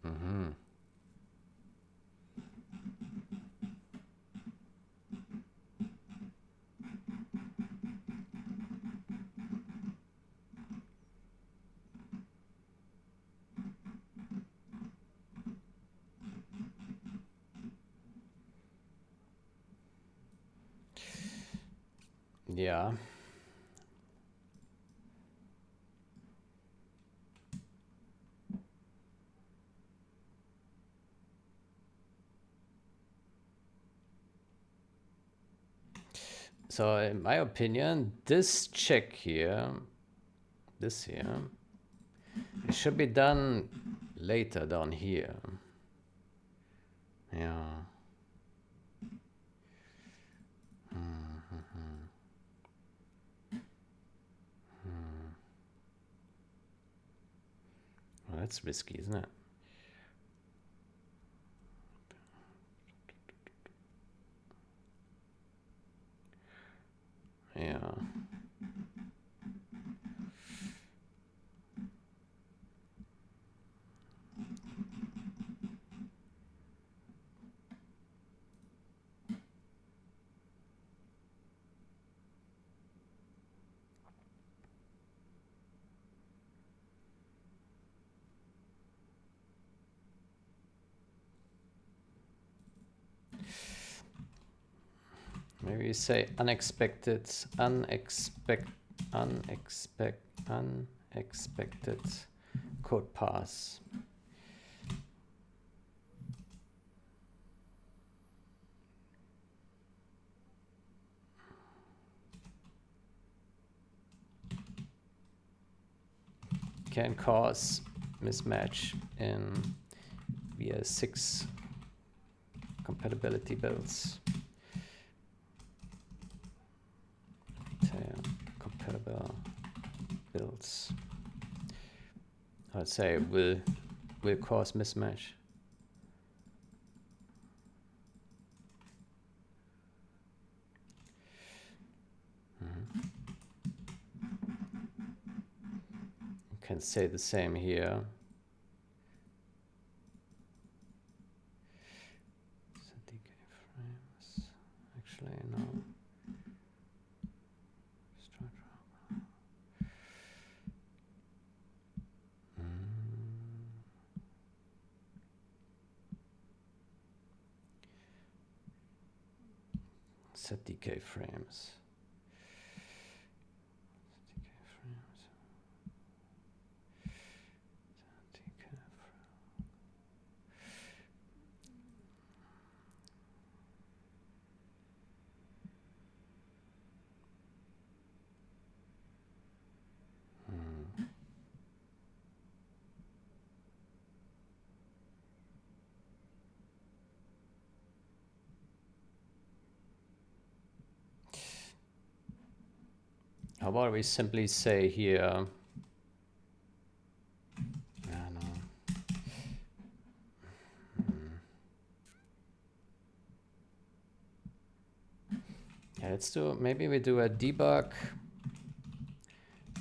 Mm-hmm. Yeah. So in my opinion, this check here, this here, it should be done later down here. Yeah. Well, that's risky, isn't it? Yeah. Maybe you say unexpected code pass. Can cause mismatch in via 6 compatibility builds. compatible builds. I'd say will cause mismatch. You can say the same here. Actually, no. Set decay frames. How about we simply say here, yeah, let's do, maybe we do a debug,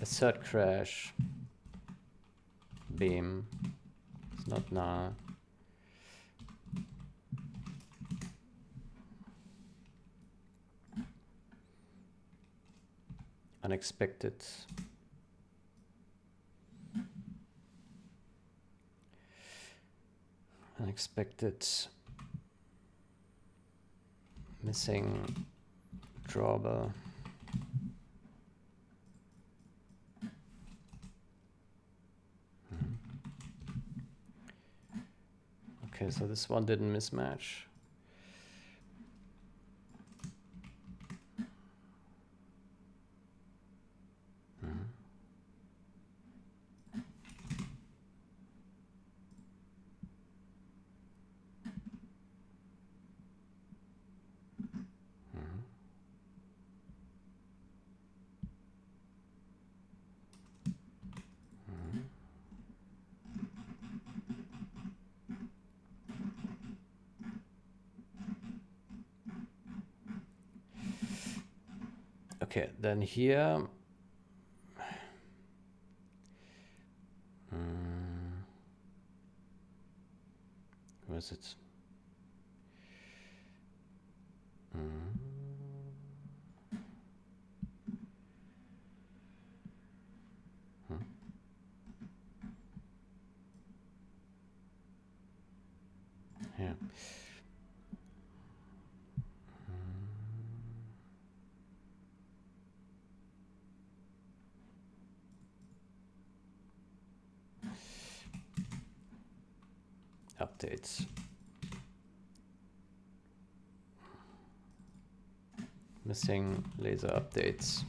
assert crash, beam, it's not null. Unexpected. Unexpected. Missing drawable. Okay, so this one didn't mismatch. Okay, then here, where is it? Yeah. Updates. Missing laser updates.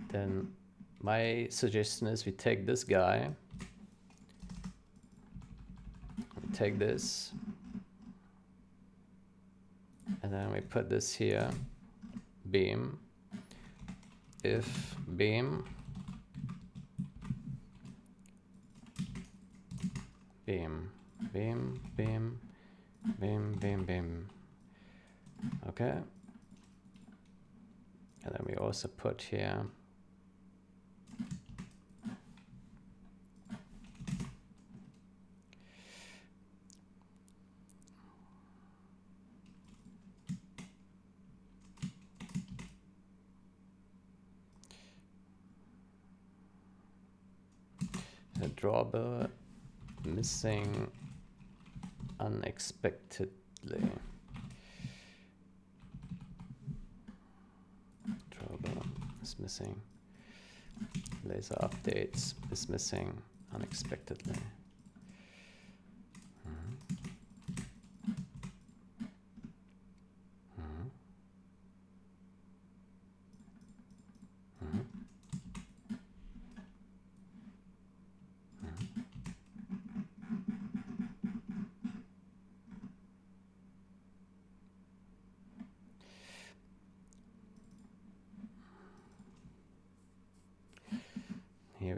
Then my suggestion is we take this guy, we take this, and then we put this here, beam, if beam, beam, beam, beam, beam, beam, beam. Okay. And then we also put here a drawable missing unexpectedly. Drawable is missing. Laser updates is missing unexpectedly.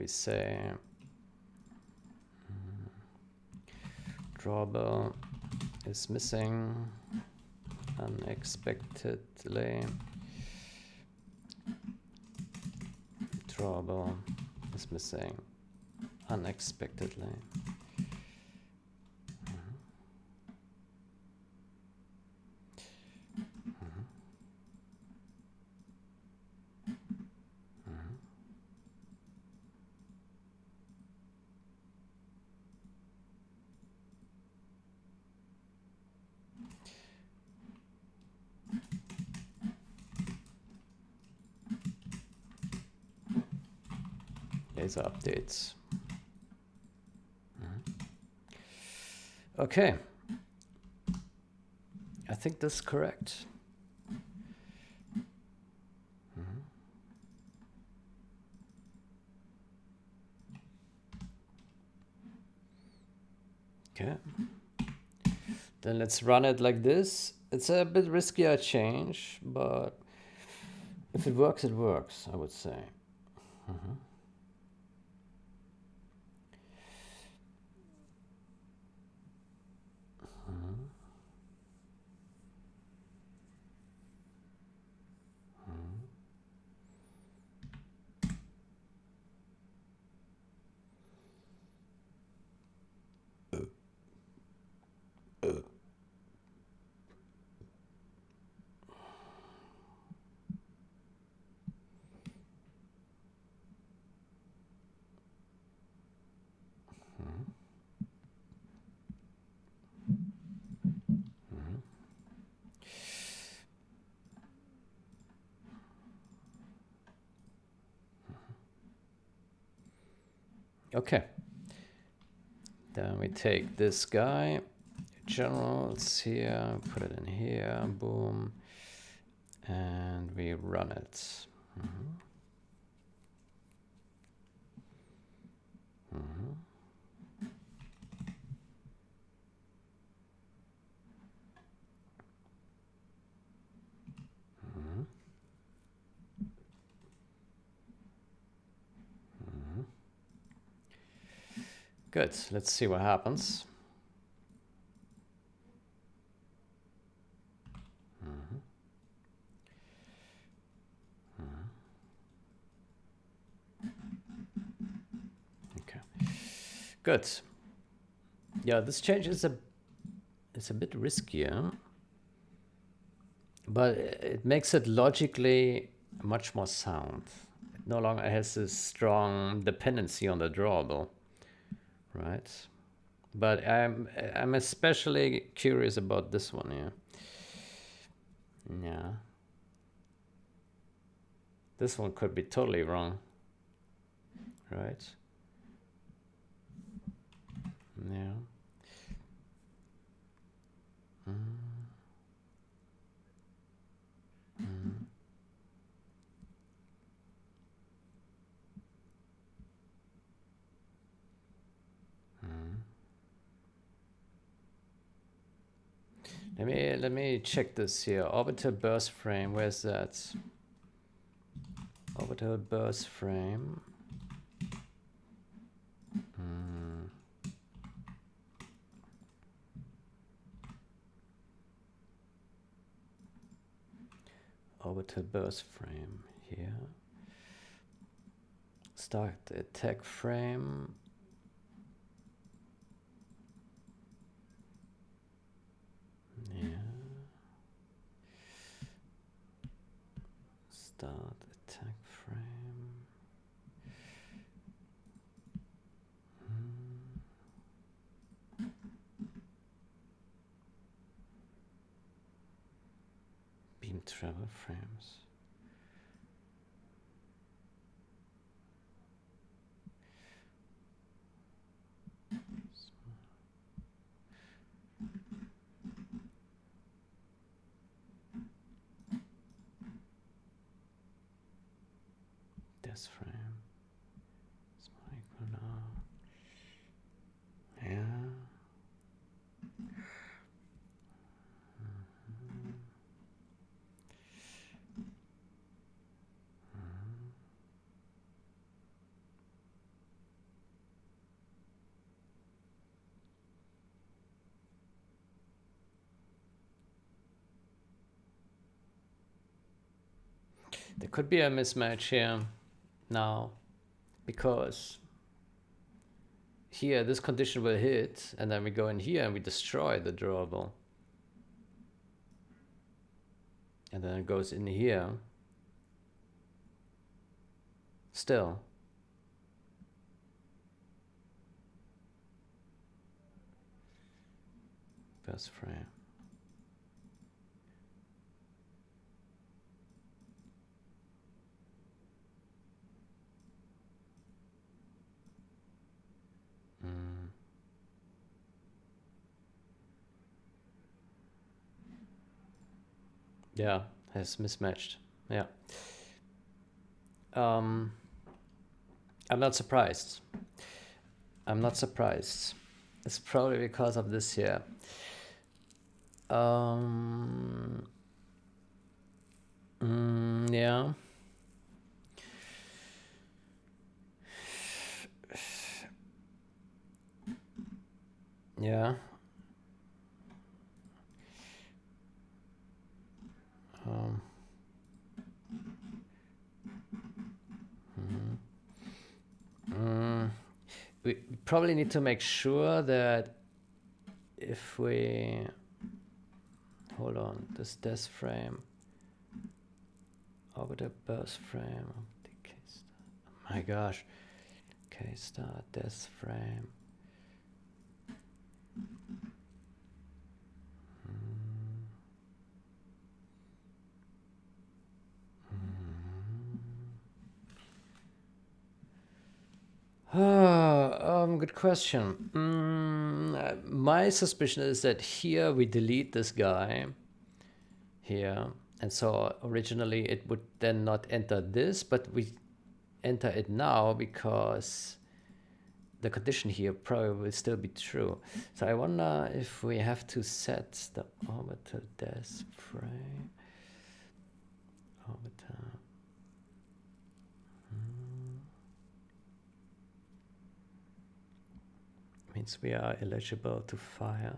we say drawable is missing unexpectedly. Drawable is missing unexpectedly. Laser updates. Okay. I think that's correct. Okay. Then let's run it like this. It's a bit riskier change, but if it works, it works, I would say. Okay. Then we take this guy, generals here, put it in here, boom, and we run it. Good, let's see what happens. Okay, good. Yeah, this change is it's a bit riskier, but it makes it logically much more sound. It no longer has this strong dependency on the drawable, right? But I'm especially curious about this one here. Yeah. This one could be totally wrong, right? Yeah. Let me check this here. Orbital burst frame. Where's that? Orbital burst frame. Orbital burst frame here. Start attack frame. Yeah. Start attack frame. Beam travel frames. This frame. Small equal now. Yeah. There could be a mismatch here now, because here this condition will hit, and then we go in here and we destroy the drawable. And then it goes in here. Still. Best frame. Yeah, has mismatched. Yeah. I'm not surprised. I'm not surprised. It's probably because of this here. Yeah. Yeah. We probably need to make sure that if we hold on, this death frame over the burst frame of the K star. Oh my gosh, K star death frame. Good question. My suspicion is that here we delete this guy here, and so originally it would then not enter this, but we enter it now because the condition here probably will still be true. So I wonder if we have to set the orbital death frame. Orbital. Means we are eligible to fire.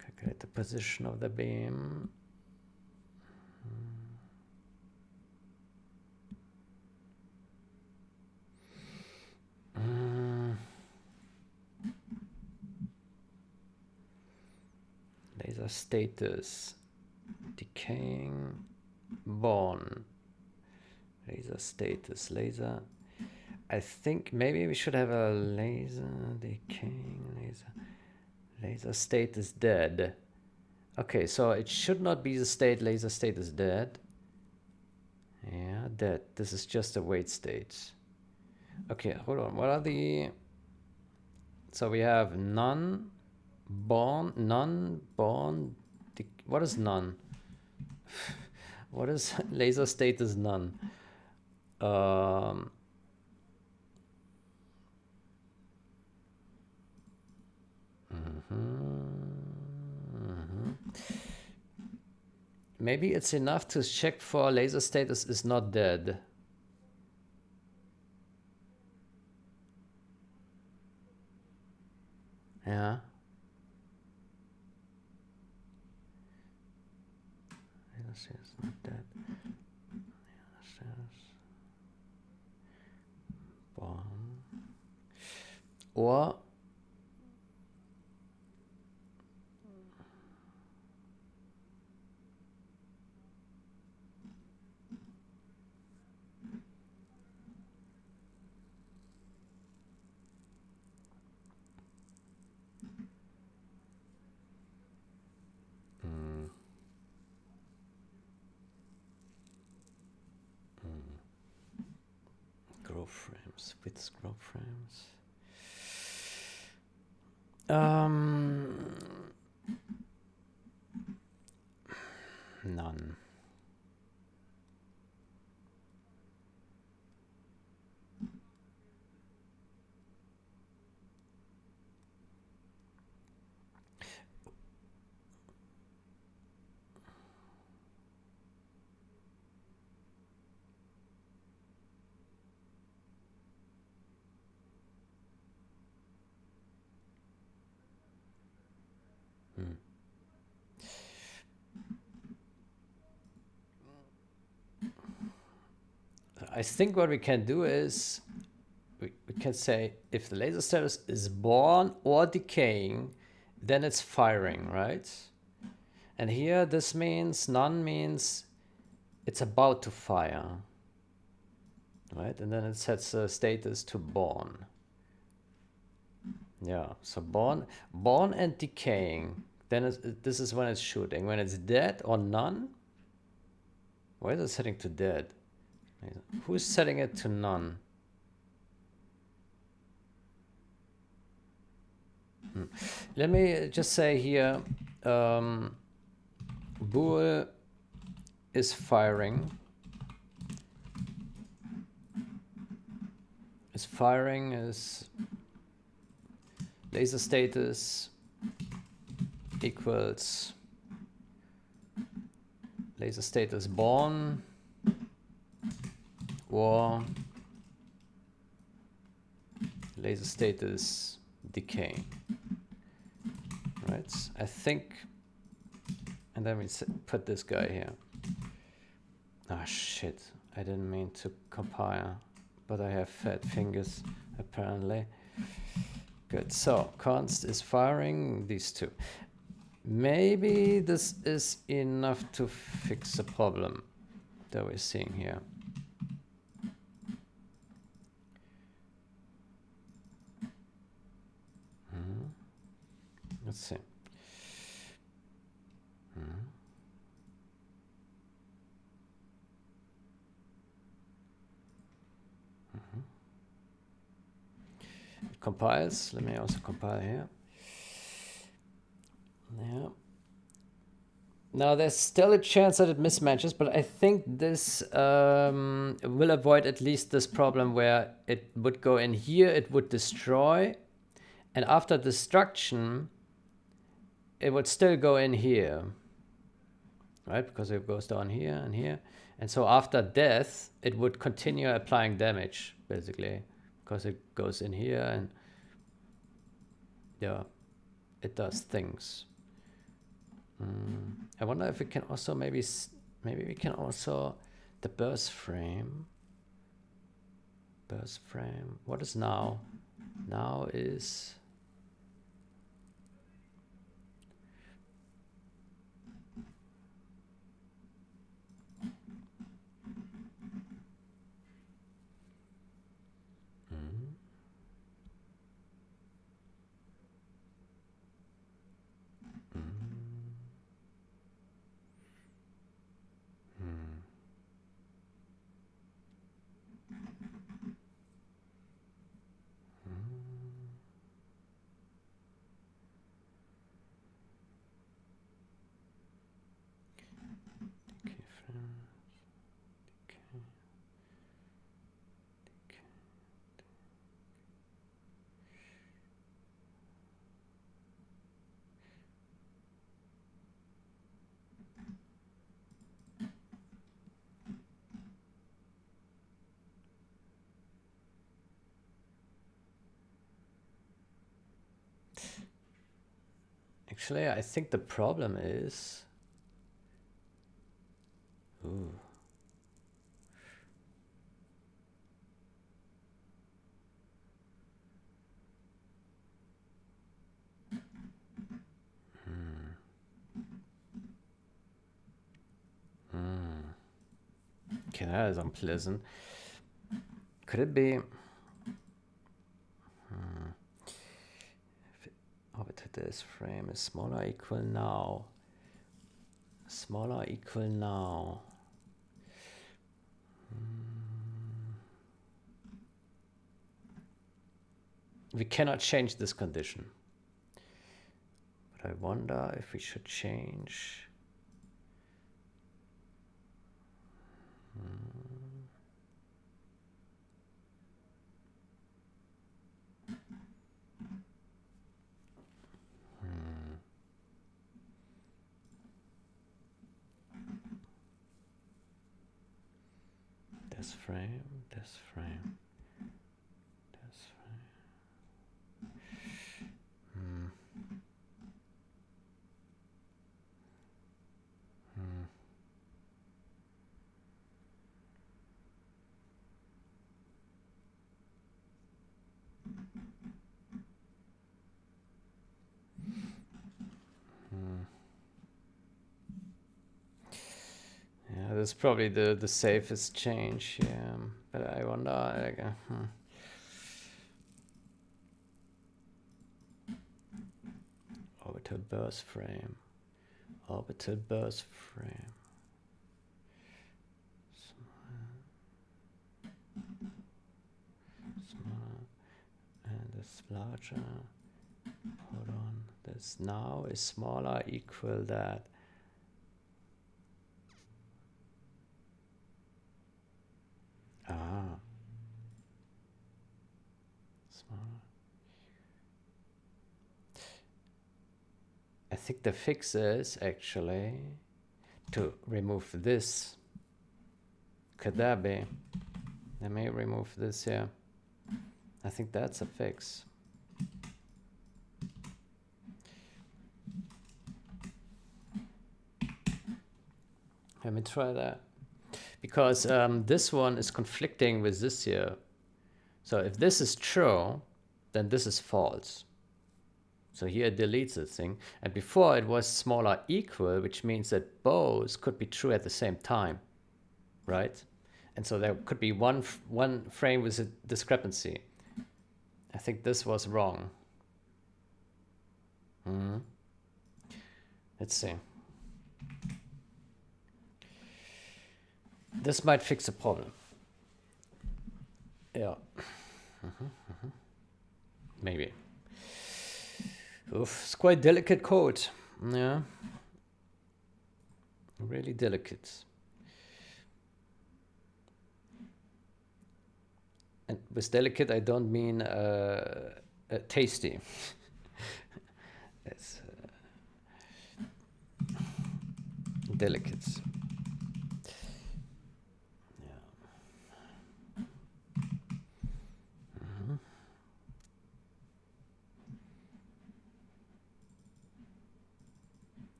Calculate the position of the beam. Laser status. Decaying, born, laser status, laser. I think maybe we should have a laser, decaying, laser status dead. Okay, so it should not be the state laser status dead. Yeah, dead. This is just a wait state. Okay, hold on. What are the... So we have none, born, what is none? What is laser status none? Maybe it's enough to check for laser status is not dead. Yeah. Laser status not dead. Born. Or growth frames, width growth frames. None. I think what we can do is we can say if the laser status is born or decaying, then it's firing, right? And here this means none means it's about to fire, right? And then it sets the status to born. Yeah, so born and decaying. Then this is when it's shooting. When it's dead or none. Why is it setting to dead? Who's setting it to none? Let me just say here, bool is firing. Is firing is laser status equals laser status born or laser status decay, right? I think, and then we put this guy here. Ah, shit, I didn't mean to compile, but I have fat fingers apparently. Good, so const is firing these two. Maybe this is enough to fix the problem that we're seeing here. Let's see. It compiles. Let me also compile here. Yeah. Now there's still a chance that it mismatches, but I think this will avoid at least this problem where it would go in here, it would destroy, and after destruction, it would still go in here, right? Because it goes down here and here. And so after death, it would continue applying damage, basically, because it goes in here and yeah, it does things. I wonder if we can also maybe we can also the burst frame. Burst frame. What is now? Now is actually, I think the problem is, ooh. Okay, that is unpleasant. Could it be? If this frame is smaller equal now. Smaller equal now. We cannot change this condition. But I wonder if we should change. This frame, this frame, this frame. That's probably the safest change. Yeah, but I wonder. Like, Orbital burst frame. Orbital burst frame. Smaller. And it's larger. Hold on. This now is smaller equal that. Ah. Smaller. I think the fix is actually to remove this. Could that be? Let me remove this here. I think that's a fix. Let me try that. Because this one is conflicting with this here. So if this is true, then this is false. So here it deletes this thing. And before it was smaller equal, which means that both could be true at the same time, right? And so there could be one frame with a discrepancy. I think this was wrong. Let's see. This might fix the problem. Yeah. Maybe. Oof, it's quite delicate code. Yeah. Really delicate. And with delicate, I don't mean tasty. It's delicate. Yeah.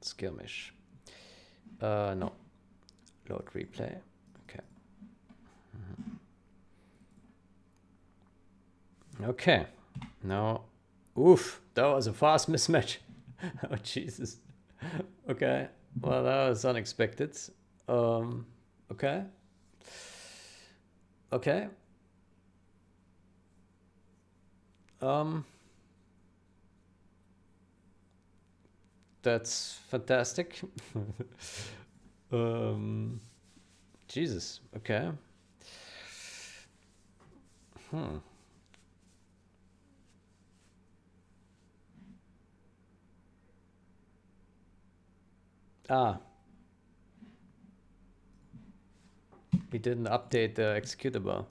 Skirmish. No. Load replay. Okay. Okay. Now, oof, that was a fast mismatch. Oh, Jesus. Okay. Well, that was unexpected. Okay. Okay. That's fantastic. Jesus. Okay. Ah. We didn't update the executable.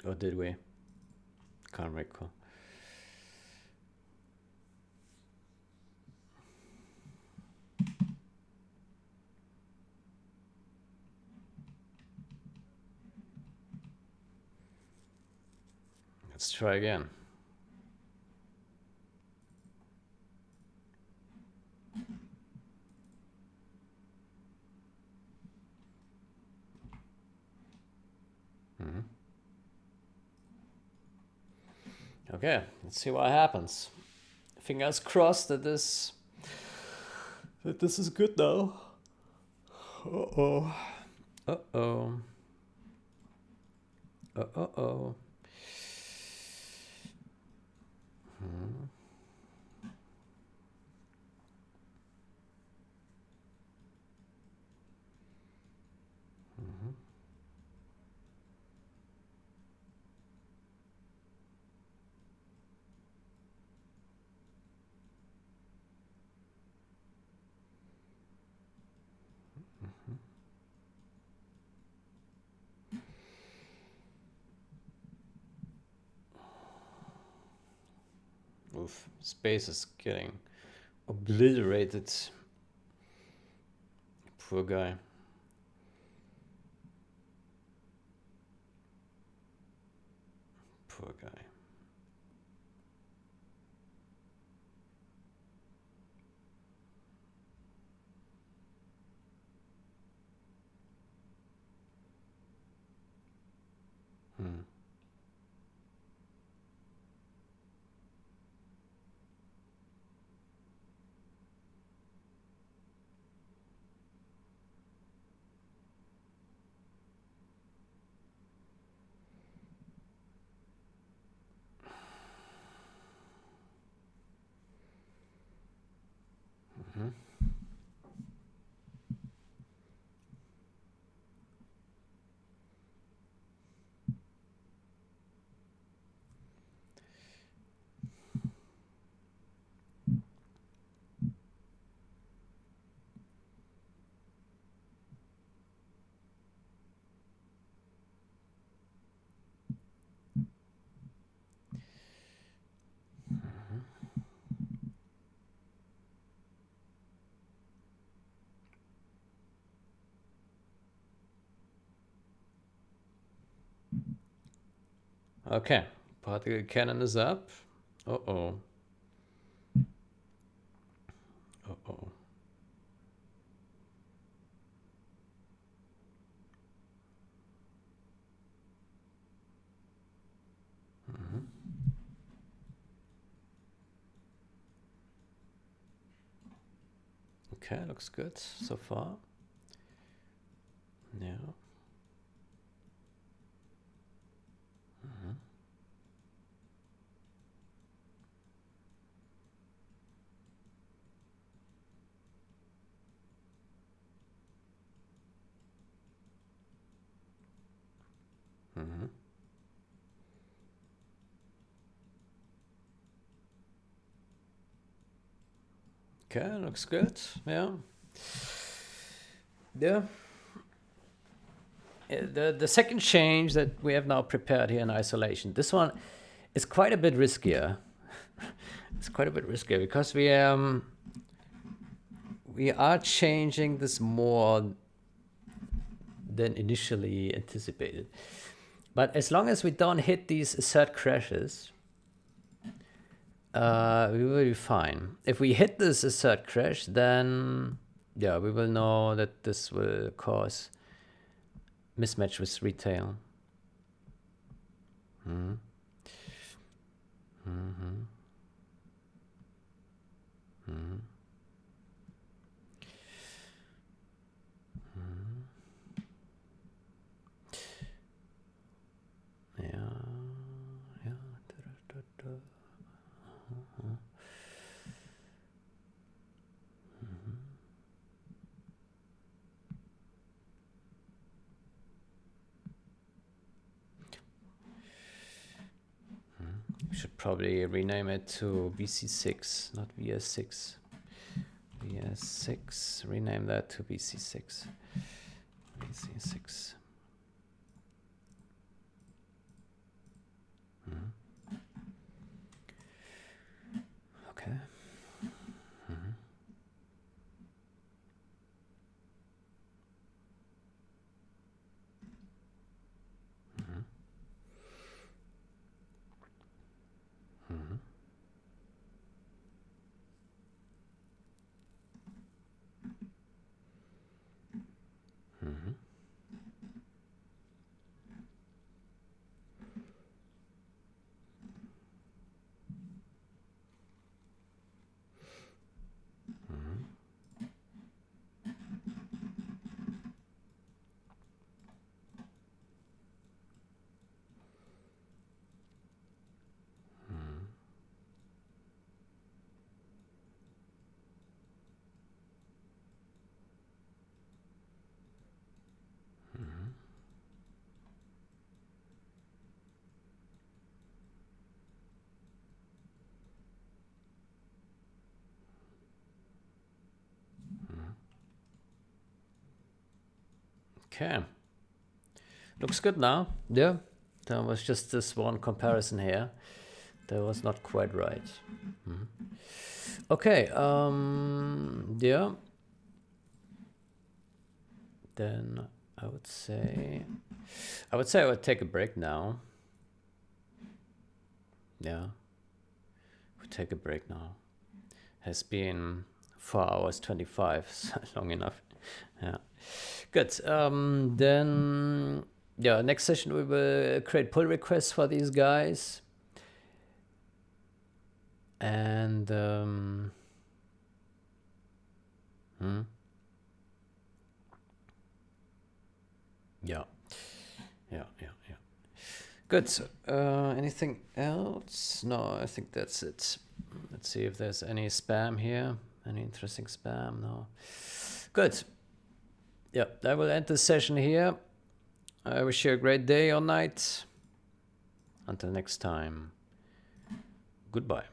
Or did we? Can't recall. Let's try again. Okay, let's see what happens. Fingers crossed that this is good now. Uh-oh. Uh-oh. Uh-oh. Oof, space is getting obliterated. Poor guy. Poor guy. Okay, particle cannon is up. Uh-oh. Uh-oh. Okay, looks good so far. Yeah. Okay, looks good. Yeah. Yeah. The second change that we have now prepared here in isolation, this one is quite a bit riskier. It's quite a bit riskier because we are changing this more than initially anticipated. But as long as we don't hit these assert crashes, we will be fine. If we hit this assert crash, then yeah, we will know that this will cause mismatch with retail. Yeah. We should probably rename it to VC6, not VS6. VS6, rename that to VC6. VC6. Okay. Okay. Looks good now. Yeah. There was just this one comparison here. That was not quite right. Okay. Yeah. Then I would say I would take a break now. Yeah. We'll take a break now. Has been 4 hours 25, so long enough. Yeah. Good. Then yeah, next session we will create pull requests for these guys. And yeah. Good. Anything else? No, I think that's it. Let's see if there's any spam here. Any interesting spam? No. Good. Yeah, I will end the session here. I wish you a great day or night. Until next time. Goodbye.